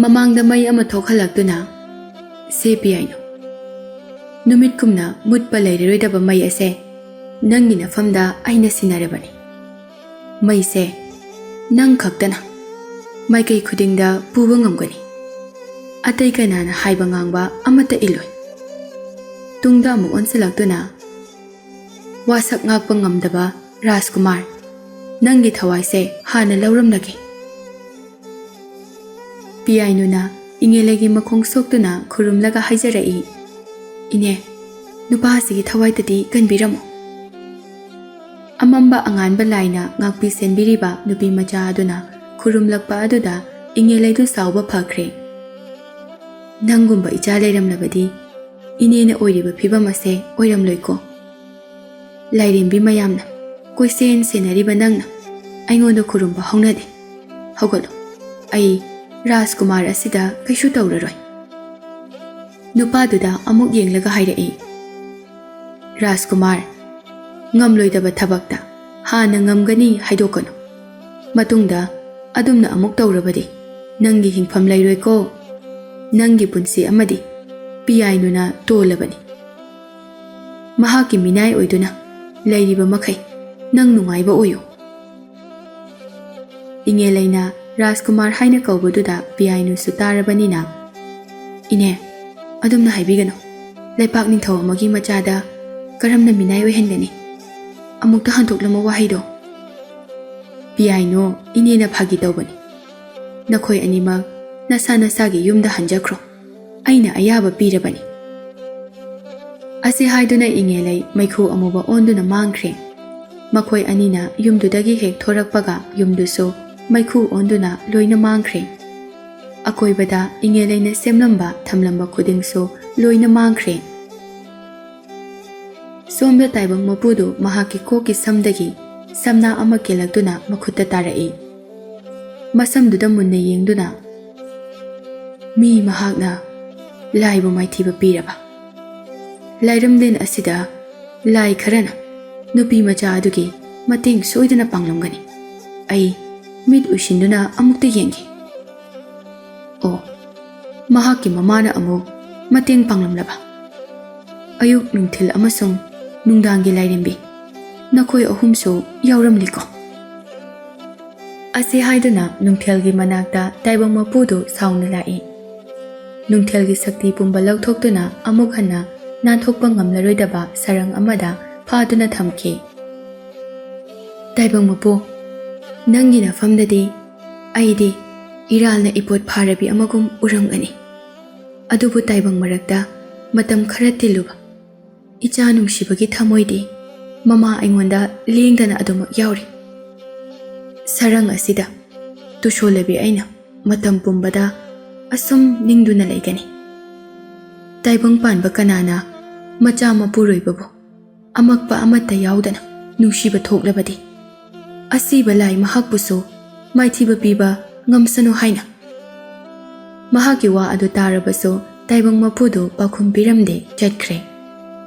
ꯃꯃꯥꯡꯗ ꯃꯩ ꯑꯃ ꯊꯣꯛꯍꯜꯂꯛꯇꯨꯅ, ꯁꯦ ꯄꯤꯌꯥꯏꯅꯨ, ꯅꯨꯃꯤꯠꯀꯨꯝꯅ ꯃꯨꯠꯄ ꯂꯩꯔꯔꯣꯏꯗꯕ ꯃꯩ ꯑꯁꯦ ꯅꯪꯒꯤ ꯅꯐꯝꯗ ꯑꯩꯅ ꯁꯤꯟꯅꯔꯕꯅꯤ. ꯃꯩꯁꯦ ꯅꯪ ꯈꯛꯇꯅ ꯃꯥꯏꯀꯩ ꯈꯨꯗꯤꯡꯗ ꯄꯨꯕ ꯉꯝꯒꯅꯤ. ꯑꯇꯩ ꯀꯅꯥꯅ ꯍꯥꯏꯕ ꯉꯥꯡꯕ ꯑꯃꯠꯇ ꯏꯜꯂꯣꯏ. ꯇꯨꯡꯗ ꯑꯃꯨꯛ ꯑꯣꯟꯁꯤꯜꯂꯛꯇꯨꯅ, ꯋꯥꯁꯛ ꯉꯥꯛꯄ ꯉꯝꯗꯕ ꯔꯥꯖꯀꯨꯃꯥꯔ, ꯅꯪꯒꯤ ꯊꯋꯥꯏꯁꯦ ꯍꯥꯟꯅ ꯂꯧꯔꯝꯂꯒꯦ. ꯄꯤꯌꯥꯏꯅꯨꯅ ꯏꯉꯦꯂꯩꯒꯤ ꯃꯈꯣꯡ ꯁꯣꯛꯇꯨꯅ ꯈꯨꯔꯨꯝꯂꯒ ꯍꯥꯏꯖꯔꯛꯏ, "ꯏꯅꯦ, ꯅꯨꯄꯥ ꯑꯁꯤꯒꯤ ꯊꯋꯥꯏꯗꯗꯤ ꯀꯟꯕꯤꯔꯝꯃꯨ." ꯑꯃꯝꯕ ꯑꯉꯥꯟꯕ ꯂꯥꯏꯅ ꯉꯥꯛꯄꯤ ꯁꯦꯟꯕꯤꯔꯤꯕ ꯅꯨꯄꯤ ꯃꯆꯥ ꯑꯗꯨꯅ ꯈꯨꯔꯨꯝꯂꯛꯄ ꯑꯗꯨꯗ ꯏꯉꯦꯂꯩꯗꯨ ꯁꯥꯎꯕ ꯐꯈ꯭ꯔꯦ꯫ "ꯅꯪꯒꯨꯝꯕ ꯏꯆꯥ ꯂꯩꯔꯝꯂꯕꯗꯤ ꯏꯅꯦꯅ ꯑꯣꯏꯔꯤꯕ ꯐꯤꯕꯝ ꯑꯁꯦ ꯑꯣꯏꯔꯝꯂꯣꯏꯀꯣ꯫ ꯂꯥꯏꯔꯦꯝꯕꯤ ꯃꯌꯥꯝꯅ ꯀꯣꯏꯁꯦꯟ ꯁꯦꯟꯅꯔꯤꯕ ꯅꯪꯅ ꯑꯩꯉꯣꯟꯗ ꯈꯨꯔꯨꯝꯕ ꯍꯧꯅꯗꯦ꯫ ꯍꯧꯒꯠꯂꯣ, ꯑꯩ ꯔꯥꯖꯀꯨꯃꯥꯔ ꯑꯁꯤꯗ ꯀꯩꯁꯨ ꯇꯧꯔꯔꯣꯏ." ꯅꯨꯄꯥꯗꯨꯗ ꯑꯃꯨꯛ ꯌꯦꯡꯂꯒ ꯍꯥꯏꯔꯛꯏ, "ꯔꯥꯖꯀꯨꯃꯥꯔ, ꯉꯝꯂꯣꯏꯗꯕ ꯊꯕꯛꯇ ꯍꯥꯟꯅ ꯉꯝꯒꯅꯤ ꯍꯥꯏꯗꯣꯛꯀꯅꯨ꯫ ꯃꯇꯨꯡꯗ ꯑꯗꯨꯝꯅ ꯑꯃꯨꯛ ꯇꯧꯔꯕꯗꯤ ꯅꯪꯒꯤ ꯍꯤꯡꯐꯝ ꯂꯩꯔꯣꯏꯀꯣ꯫ ꯅꯪꯒꯤ ꯄꯨꯟꯁꯤ ꯑꯃꯗꯤ ꯄꯤꯌꯥꯏꯅꯨꯅ ꯇꯣꯜꯂꯕꯅꯤ꯫ ꯃꯍꯥꯛꯀꯤ ꯃꯤꯅꯥꯏ ꯑꯣꯏꯗꯨꯅ ꯂꯩꯔꯤꯕ ꯃꯈꯩ ꯅꯪ ꯅꯨꯡꯉꯥꯏꯕ ꯑꯣꯏꯌꯨ." ꯏꯉꯦꯂꯩꯅ ꯔꯥꯖꯀꯨꯃꯥꯔ ꯍꯥꯏꯅ ꯀꯧꯕꯗꯨꯗ ꯄꯤꯌꯥꯏꯅꯨꯁꯨ ꯇꯥꯔꯕꯅꯤꯅ, "ꯏꯅꯦ, ꯑꯗꯨꯝꯅ ꯍꯥꯏꯕꯤꯒꯅꯨ꯫ ꯂꯩꯄꯥꯛ ꯅꯤꯡꯊꯧ ꯑꯃꯒꯤ ꯃꯆꯥꯗ ꯀꯔꯝꯅ ꯃꯤꯅꯥꯏ ꯑꯣꯏꯍꯟꯒꯅꯤ? ꯑꯃꯨꯛꯇ ꯍꯟꯗꯣꯛꯂꯝꯃꯨ ꯋꯥꯍꯩꯗꯣ." "ꯄꯤꯌꯥꯏꯅꯨ, ꯏꯅꯦꯅ ꯐꯥꯒꯤ ꯇꯧꯕꯅꯤ꯫ ꯅꯈꯣꯏ ꯑꯅꯤꯃꯛ ꯅꯁꯥ ꯅꯁꯥꯒꯤ ꯌꯨꯝꯗ ꯍꯟꯖꯈ꯭ꯔꯣ꯫ ꯑꯩꯅ ꯑꯌꯥꯕ ꯄꯤꯔꯕꯅꯤ." ꯑꯁꯤ ꯍꯥꯏꯗꯨꯅ ꯏꯉꯦꯂꯩ ꯃꯩꯈꯨ ꯑꯃꯨꯕ ꯑꯣꯟꯗꯨꯅ ꯃꯥꯡꯈ꯭ꯔꯦ꯫ ꯃꯈꯣꯏ ꯑꯅꯤꯅ ꯌꯨꯝꯗꯨꯗꯒꯤ ꯍꯦꯛ ꯊꯣꯔꯛꯄꯒ ꯌꯨꯝꯗꯨꯁꯨ ꯃꯩꯈꯨ ꯑꯣꯟꯗꯨꯅ ꯂꯣꯏꯅ ꯃꯥꯡꯈ꯭ꯔꯦ꯫ ꯑꯀꯣꯏꯕꯗ ꯏꯉꯦꯂꯩꯅ ꯁꯦꯝꯂꯝꯕ ꯊꯝꯂꯝꯕ ꯈꯨꯗꯤꯡꯁꯨ ꯂꯣꯏꯅ ꯃꯥꯡꯈ꯭ꯔꯦ꯫ ꯁꯣꯝꯗ ꯇꯥꯏꯕꯪ ꯃꯄꯨꯗꯨ ꯃꯍꯥꯛꯀꯤ ꯀꯣꯛꯀꯤ ꯁꯝꯗꯒꯤ ꯁꯝꯅꯥ ꯑꯃ ꯀꯦꯜꯂꯛꯇꯨꯅ ꯃꯈꯨꯠꯇ ꯇꯥꯔꯛꯏ꯫ ꯃꯁꯝꯗꯨꯗ ꯃꯨꯟꯅ ꯌꯦꯡꯗꯨꯅ, "ꯃꯤ ꯃꯍꯥꯛꯅ ꯂꯥꯏꯕꯨ ꯃꯥꯏꯊꯤꯕ ꯄꯤꯔꯕ? ꯂꯥꯏꯔꯝꯂꯦꯟ ꯑꯁꯤꯗ ꯂꯥꯏ ꯈꯔꯅ ꯅꯨꯄꯤ ꯃꯆꯥ ꯑꯗꯨꯒꯤ ꯃꯇꯦꯡ ꯁꯣꯏꯗꯅ ꯄꯥꯡꯂꯝꯒꯅꯤ꯫ ꯑꯩ ꯃꯤꯠ ꯎꯏꯁꯤꯟꯗꯨꯅ ꯑꯃꯨꯛꯇ ꯌꯦꯡꯒꯦ꯫ ꯑꯣ, ꯃꯍꯥꯛꯀꯤ ꯃꯃꯥꯅ ꯑꯃꯨꯛ ꯃꯇꯦꯡ ꯄꯥꯡꯂꯝꯂꯕ? ꯑꯌꯨꯛ, ꯅꯨꯡꯊꯤꯜ ꯑꯃꯁꯨꯡ ꯅꯨꯡꯗꯥꯡꯒꯤ ꯂꯥꯏꯔꯦꯝꯕꯤ, ꯅꯈꯣꯏ ꯑꯍꯨꯝꯁꯨ ꯌꯥꯎꯔꯝꯂꯤꯀꯣ?" ꯑꯁꯤ ꯍꯥꯏꯗꯨꯅ ꯅꯨꯡꯊꯦꯜꯒꯤ ꯃꯅꯥꯛꯇ ꯇꯥꯏꯕꯪ ꯃꯄꯨꯗꯨ ꯁꯥꯎꯅ ꯂꯥꯛꯏ꯫ ꯅꯨꯡꯊꯦꯜꯒꯤ ꯁꯛꯇꯤ ꯄꯨꯝꯕ ꯂꯧꯊꯣꯛꯇꯨꯅ ꯑꯃꯨꯛ ꯍꯟꯅ ꯅꯥꯟꯊꯣꯛꯄ ꯉꯝꯂꯔꯣꯏꯗꯕ ꯁꯔꯪ ꯑꯃꯗ ꯐꯥꯗꯨꯅ ꯊꯝꯈꯤ꯫ "ꯇꯥꯏꯕꯪ ꯃꯄꯨ, ꯅꯪꯒꯤ ꯅꯐꯝꯗꯗꯤ ꯑꯩꯗꯤ ꯏꯔꯥꯜꯅ ꯏꯄꯣꯠ ꯐꯥꯔꯕꯤ ꯑꯃꯒꯨꯝ ꯎꯔꯝꯒꯅꯤ꯫ ꯑꯗꯨꯕꯨ ꯇꯥꯏꯕꯪ ꯃꯔꯛꯇ ꯃꯇꯝ ꯈꯔ ꯇꯤꯜꯂꯨꯕ ꯏꯆꯥ ꯅꯨꯡꯁꯤꯕꯒꯤ ꯊꯃꯣꯏꯗꯤ ꯃꯃꯥ ꯑꯩꯉꯣꯟꯗ ꯂꯦꯡꯗꯅ ꯑꯗꯨꯃꯛ ꯌꯥꯎꯔꯤ꯫ ꯁꯔꯪ ꯑꯁꯤꯗ ꯇꯨꯁꯣꯜꯂꯕꯤ ꯑꯩꯅ ꯃꯇꯝ ꯄꯨꯝꯕꯗ ꯑꯁꯨꯝ ꯅꯤꯡꯗꯨꯅ ꯂꯩꯒꯅꯤ꯫ ꯇꯥꯏꯕꯪ ꯄꯥꯟꯕ ꯀꯅꯥꯅ ꯃꯆꯥ ꯃꯄꯨꯔꯣꯏꯕꯕꯨ ꯑꯃꯛꯄ ꯑꯃꯠꯇ ꯌꯥꯎꯗꯅ ꯅꯨꯡꯁꯤꯕ ꯊꯣꯛꯂꯕꯗꯤ ꯑꯁꯤꯕ ꯂꯥꯏ ꯃꯍꯥꯛꯄꯨꯁꯨ ꯃꯥꯏꯊꯤꯕ ꯄꯤꯕ ꯉꯝꯁꯅꯨ ꯍꯥꯏꯅ." ꯃꯍꯥꯛꯀꯤ ꯋꯥ ꯑꯗꯨ ꯇꯥꯔꯕꯁꯨ ꯇꯥꯏꯕꯪ ꯃꯄꯨꯗꯨ ꯄꯥꯎꯈꯨꯝ ꯄꯤꯔꯝꯗꯦ ꯆꯠꯈ꯭ꯔꯦ꯫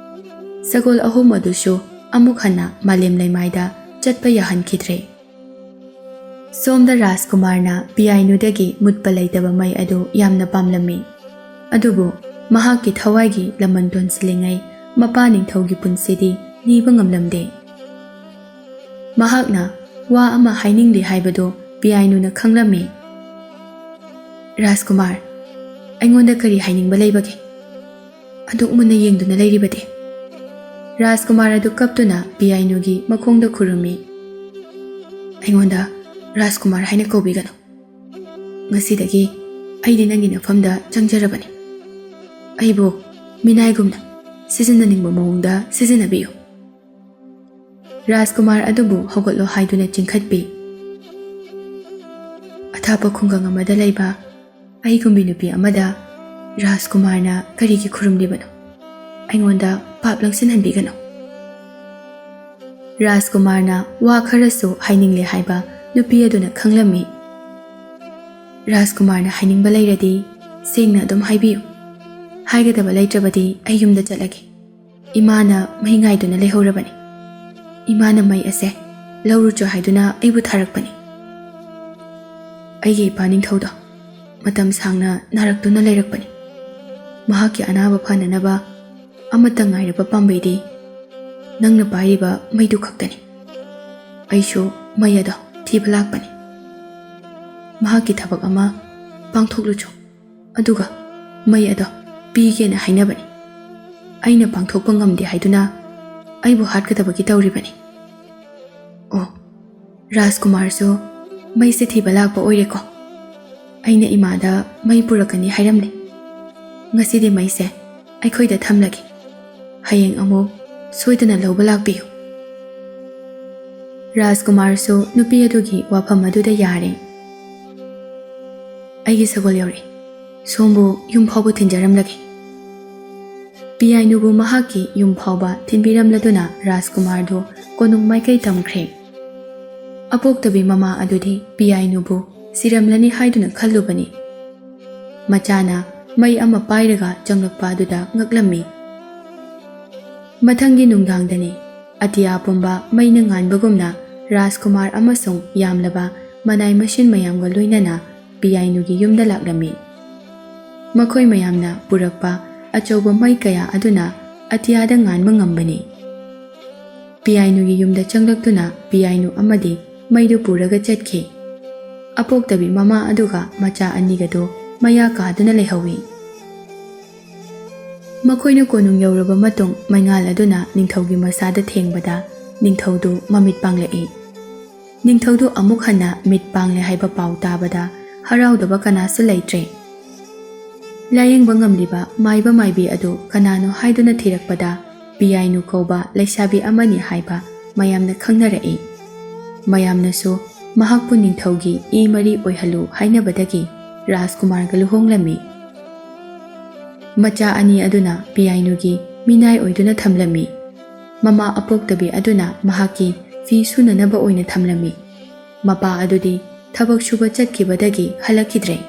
ꯁꯒꯣꯜ ꯑꯍꯨꯝ ꯑꯗꯨꯁꯨ ꯑꯃꯨꯛ ꯍꯟꯅ ꯃꯥꯂꯦꯝ ꯂꯩꯃꯥꯏꯗ ꯆꯠꯄ ꯌꯥꯍꯟꯈꯤꯗ꯭ꯔꯦ꯫ ꯁꯣꯝꯗ ꯔꯥꯖꯀꯨꯃꯥꯔꯅ ꯄꯤꯌꯥꯏꯅꯨꯗꯒꯤ ꯃꯨꯠꯄ ꯂꯩꯇꯕ ꯃꯩ ꯑꯗꯨ ꯌꯥꯝꯅ ꯄꯥꯝꯂꯝꯃꯤ꯫ ꯑꯗꯨꯕꯨ ꯃꯍꯥꯛꯀꯤ ꯊꯋꯥꯏꯒꯤ ꯂꯃꯟ ꯇꯣꯟꯁꯤꯜꯂꯤꯉꯩ ꯃꯄꯥ ꯅꯤꯡꯊꯧꯒꯤ ꯄꯨꯟꯁꯤꯗꯤ ꯅꯤꯕ ꯉꯝꯂꯝꯗꯦ꯫ ꯃꯍꯥꯛꯅ ꯋꯥ ꯑꯃ ꯍꯥꯏꯅꯤꯡꯂꯤ ꯍꯥꯏꯕꯗꯨ ꯄꯤꯌꯥꯏꯅꯨꯅ ꯈꯪꯂꯝꯃꯤ꯫ "ꯔꯥꯖꯀꯨꯃꯥꯔ, ꯑꯩꯉꯣꯟꯗ ꯀꯔꯤ ꯍꯥꯏꯅꯤꯡꯕ ꯂꯩꯕꯒꯦ? ꯑꯗꯨꯛ ꯃꯨꯟꯅ ꯌꯦꯡꯗꯨꯅ ꯂꯩꯔꯤꯕꯗꯤ?" ꯔꯥꯖꯀꯨꯃꯥꯔ ꯑꯗꯨ ꯀꯞꯇꯨꯅ ꯄꯤꯌꯥꯏꯅꯨꯒꯤ ꯃꯈꯣꯡꯗ ꯈꯨꯔꯨꯝꯃꯤ꯫ "ꯑꯩꯉꯣꯟꯗ ꯔꯥꯖꯀꯨꯃꯥꯔ ꯍꯥꯏꯅ ꯀꯧꯕꯤꯒꯅꯨ꯫ ꯉꯁꯤꯗꯒꯤ ꯑꯩꯗꯤ ꯅꯪꯒꯤ ꯅꯐꯝꯗ ꯆꯪꯖꯔꯕꯅꯤ꯫ ꯑꯩꯕꯨ ꯃꯤꯅꯥꯏꯒꯨꯝꯅ ꯁꯤꯖꯤꯟꯅꯅꯤꯡꯕ ꯃꯑꯣꯡꯗ ꯁꯤꯖꯤꯟꯅꯕꯤꯌꯨ." ꯔꯥꯖꯀꯨꯃꯥꯔ ꯑꯗꯨꯕꯨ ꯍꯧꯒꯠꯂꯣ ꯍꯥꯏꯗꯨꯅ ꯆꯤꯡꯈꯠꯄꯤ꯫ "ꯑꯊꯥꯞꯄ ꯈꯨꯡꯒꯪ ꯑꯃꯗ ꯂꯩꯕ ꯑꯩꯒꯨꯝꯕꯤ ꯅꯨꯄꯤ ꯑꯃꯗ ꯔꯥꯖꯀꯨꯃꯥꯔꯅ ꯀꯔꯤꯒꯤ ꯈꯨꯔꯨꯝꯂꯤꯕꯅꯣ? ꯑꯩꯉꯣꯟꯗ ꯄꯥꯞ ꯂꯪꯁꯤꯟꯍꯟꯕꯤꯒꯅꯨ." ꯔꯥꯖꯀꯨꯃꯥꯔꯅ ꯋꯥ ꯈꯔꯁꯨ ꯍꯥꯏꯅꯤꯡꯂꯦ ꯍꯥꯏꯕ ꯅꯨꯄꯤ ꯑꯗꯨꯅ ꯈꯪꯂꯝꯃꯤ꯫ "ꯔꯥꯖꯀꯨꯃꯥꯔꯅ ꯍꯥꯏꯅꯤꯡꯕ ꯂꯩꯔꯗꯤ ꯁꯦꯡꯅ ꯑꯗꯨꯝ ꯍꯥꯏꯕꯤꯌꯨ꯫ ꯍꯥꯏꯒꯗꯕ ꯂꯩꯇ꯭ꯔꯕꯗꯤ ꯑꯩ ꯌꯨꯝꯗ ꯆꯠꯂꯒꯦ꯫ ꯏꯃꯥꯅ ꯃꯩ ꯉꯥꯏꯗꯨꯅ ꯂꯩꯍꯧꯔꯕꯅꯤ꯫ ꯏꯃꯥꯅ ꯃꯩ ꯑꯁꯦ ꯂꯧꯔꯨꯆꯣ ꯍꯥꯏꯗꯨꯅ ꯑꯩꯕꯨ ꯊꯥꯔꯛꯄꯅꯤ꯫ ꯑꯩꯒꯤ ꯏꯄꯥ ꯅꯤꯡꯊꯧꯗꯣ ꯃꯇꯝ ꯁꯥꯡꯅ ꯅꯥꯔꯛꯇꯨꯅ ꯂꯩꯔꯛꯄꯅꯤ꯫ ꯃꯍꯥꯛꯀꯤ ꯑꯅꯥꯕ ꯐꯅꯅꯕ ꯑꯃꯠꯇ ꯉꯥꯏꯔꯕ ꯄꯥꯝꯕꯩꯗꯤ ꯅꯪꯅ ꯄꯥꯏꯔꯤꯕ ꯃꯩꯗꯨ ꯈꯛꯇꯅꯤ꯫ ꯑꯩꯁꯨ ꯃꯩ ꯑꯗꯣ ꯊꯤꯕ ꯂꯥꯛꯄꯅꯤ꯫ ꯃꯍꯥꯛꯀꯤ ꯊꯕꯛ ꯑꯃ ꯄꯥꯡꯊꯣꯛꯂꯨꯆꯣ, ꯑꯗꯨꯒ ꯃꯩ ꯑꯗꯣ ꯄꯤꯒꯦꯅ ꯍꯥꯏꯅꯕꯅꯤ꯫ ꯑꯩꯅ ꯄꯥꯡꯊꯣꯛꯄ ꯉꯝꯗꯦ ꯍꯥꯏꯗꯨꯅ ꯑꯩꯕꯨ ꯍꯥꯠꯀꯗꯕꯒꯤ ꯇꯧꯔꯤꯕꯅꯤ꯫ ꯑꯣ, ꯔꯥꯖꯀꯨꯃꯥꯔꯁꯨ ꯃꯩꯁꯦ ꯊꯤꯕ ꯂꯥꯛꯄ ꯑꯣꯏꯔꯦꯀꯣ? ꯑꯩꯅ ꯏꯃꯥꯗ ꯃꯩ ꯄꯨꯔꯛꯀꯅꯤ ꯍꯥꯏꯔꯝꯂꯦ꯫ ꯉꯁꯤꯗꯤ ꯃꯩꯁꯦ ꯑꯩꯈꯣꯏꯗ ꯊꯝꯂꯒꯦ꯫ ꯍꯌꯦꯡ ꯑꯃꯨꯛ ꯁꯣꯏꯗꯅ ꯂꯧꯕ ꯂꯥꯛꯄꯤꯌꯨ꯫ ꯔꯥꯖꯀꯨꯃꯥꯔꯁꯨ ꯅꯨꯄꯤ ꯑꯗꯨꯒꯤ ꯋꯥꯐꯝ ꯑꯗꯨꯗ ꯌꯥꯔꯦ꯫ ꯑꯩꯒꯤ ꯁꯒꯣꯜ ꯌꯧꯔꯛꯏ꯫ ꯁꯣꯝꯕꯨ ꯌꯨꯝ ꯐꯥꯎꯕ ꯊꯤꯟꯖꯔꯝꯂꯒꯦ꯫ ꯄꯤꯌꯥꯏꯅꯨꯕꯨ ꯃꯍꯥꯛꯀꯤ ꯌꯨꯝ ꯐꯥꯎꯕ ꯊꯤꯟꯕꯤꯔꯝꯂꯗꯨꯅ ꯔꯥꯖꯀꯨꯃꯥꯔꯗꯨ ꯀꯣꯅꯨꯡ ꯃꯥꯏꯀꯩ ꯇꯝꯈ꯭ꯔꯦ꯫ ꯑꯄꯣꯛꯇꯕꯤ ꯃꯃꯥ ꯑꯗꯨꯗꯤ ꯄꯤꯌꯥꯏꯅꯨꯕꯨ ꯁꯤꯔꯝꯂꯅꯤ ꯍꯥꯏꯗꯨꯅ ꯈꯜꯂꯨꯕꯅꯤ꯫ ꯃꯆꯥꯅ ꯃꯩ ꯑꯃ ꯄꯥꯏꯔꯒ ꯆꯪꯂꯛꯄ ꯑꯗꯨꯗ ꯉꯛꯂꯝꯃꯤ꯫ ꯃꯊꯪꯒꯤ ꯅꯨꯡꯗꯥꯡꯗꯅꯤ ꯑꯇꯤꯌꯥ ꯄꯨꯝꯕ ꯃꯩꯅ ꯉꯥꯟꯕꯒꯨꯝꯅ ꯔꯥꯖꯀꯨꯃꯥꯔ ꯑꯃꯁꯨꯡ ꯌꯥꯝꯂꯕ ꯃꯅꯥꯏ ꯃꯁꯤꯟ ꯃꯌꯥꯝꯒ ꯂꯣꯏꯅꯅ ꯄꯤꯌꯥꯏꯅꯨꯒꯤ ꯌꯨꯝꯗ ꯂꯥꯛꯂꯝꯃꯤ꯫ ꯃꯈꯣꯏ ꯃꯌꯥꯝꯅ ꯄꯨꯔꯛꯄ ꯑꯆꯧꯕ ꯃꯩ ꯀꯌꯥ ꯑꯗꯨꯅ ꯑꯇꯤꯌꯥꯗ ꯉꯥꯟꯕ ꯉꯝꯕꯅꯤ꯫ ꯄꯤꯌꯥꯏꯅꯨꯒꯤ ꯌꯨꯝꯗ ꯆꯪꯂꯛꯇꯨꯅ ꯄꯤꯌꯥꯏꯅꯨ ꯑꯃꯗꯤ ꯃꯩꯗꯨ ꯄꯨꯔꯒ ꯆꯠꯈꯤ꯫ ꯑꯄꯣꯛꯇꯕꯤ ꯃꯃꯥ ꯑꯗꯨꯒ ꯃꯆꯥ ꯑꯅꯤꯒꯗꯨ ꯃꯌꯥ ꯀꯥꯗꯨꯅ ꯂꯩꯍꯧꯏ꯫ ꯃꯈꯣꯏꯅ ꯀꯣꯅꯨꯡ ꯌꯧꯔꯕ ꯃꯇꯨꯡ ꯃꯩꯉꯥꯜ ꯑꯗꯨꯅ ꯅꯤꯡꯊꯧꯒꯤ ꯃꯁꯥꯗ ꯊꯦꯡꯕꯗ ꯅꯤꯡꯊꯧꯗꯨ ꯃꯃꯤꯠ ꯄꯥꯡꯂꯛꯏ꯫ ꯅꯤꯡꯊꯧꯗꯨ ꯑꯃꯨꯛ ꯍꯟꯅ ꯃꯤꯠ ꯄꯥꯡꯂꯦ ꯍꯥꯏꯕ ꯄꯥꯎ ꯇꯥꯕꯗ ꯍꯔꯥꯎꯗꯕ ꯀꯅꯥꯁꯨ ꯂꯩꯇ꯭ꯔꯦ꯫ ꯂꯥꯌꯦꯡꯕ ꯉꯝꯂꯤꯕ ꯃꯥꯏꯕ ꯃꯥꯏꯕꯤ ꯑꯗꯨ ꯀꯅꯥꯅꯣ ꯍꯥꯏꯗꯨꯅ ꯊꯤꯔꯛꯄꯗ ꯄꯤꯌꯥꯏꯅꯨ ꯀꯧꯕ ꯂꯩꯁꯥꯕꯤ ꯑꯃꯅꯤ ꯍꯥꯏꯕ ꯃꯌꯥꯝꯅ ꯈꯪꯅꯔꯛꯏ꯫ ꯃꯌꯥꯝꯅꯁꯨ ꯃꯍꯥꯛꯄꯨ ꯅꯤꯡꯊꯧꯒꯤ ꯏ ꯃꯔꯤ ꯑꯣꯏꯍꯜꯂꯨ ꯍꯥꯏꯅꯕꯗꯒꯤ ꯔꯥꯖꯀꯨꯃꯥꯔꯒ ꯂꯨꯍꯣꯡꯂꯝꯃꯤ꯫ ꯃꯆꯥ ꯑꯅꯤ ꯑꯗꯨꯅ ꯄꯤꯌꯥꯏꯅꯨꯒꯤ ꯃꯤꯅꯥꯏ ꯑꯣꯏꯗꯨꯅ ꯊꯝꯂꯝꯃꯤ꯫ ꯃꯃꯥ ꯑꯄꯣꯛꯇꯕꯤ ꯑꯗꯨꯅ ꯃꯍꯥꯛꯀꯤ ꯐꯤ ꯁꯨꯅꯅꯕ ꯑꯣꯏꯅ ꯊꯝꯂꯝꯃꯤ꯫ ꯃꯄꯥ ꯑꯗꯨꯗꯤ ꯊꯕꯛ ꯁꯨꯕ ꯆꯠꯈꯤꯕꯗꯒꯤ ꯍꯜꯂꯛꯈꯤꯗ꯭ꯔꯦ꯫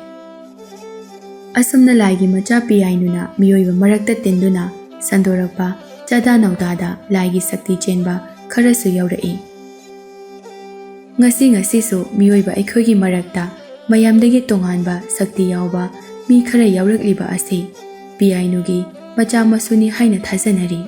ꯑꯁꯨꯝꯅ ꯂꯥꯏꯒꯤ ꯃꯆꯥ ꯄꯤꯌꯥꯏꯅꯨꯅ ꯃꯤꯑꯣꯏꯕ ꯃꯔꯛꯇ ꯇꯤꯟꯗꯨꯅ ꯁꯟꯗꯣꯔꯛꯄ ꯆꯥꯗꯥ ꯅꯧꯗꯥꯗ ꯂꯥꯏꯒꯤ ꯁꯛꯇꯤ ꯆꯦꯟꯕ ꯈꯔꯁꯨ ꯌꯧꯔꯛꯏ꯫ ꯉꯁꯤꯁꯨ ꯃꯤꯑꯣꯏꯕ ꯑꯩꯈꯣꯏꯒꯤ ꯃꯔꯛꯇ ꯃꯌꯥꯝꯗꯒꯤ ꯇꯣꯉꯥꯟꯕ ꯁꯛꯇꯤ ꯌꯥꯎꯕ ꯃꯤ ꯈꯔ ꯌꯥꯎꯔꯛꯂꯤꯕ ꯑꯁꯤ ꯄꯤꯌꯥꯏꯅꯨꯒꯤ ꯃꯆꯥ ꯃꯁꯨꯅꯤ ꯍꯥꯏꯅ ꯊꯥꯖꯅꯔꯤ꯫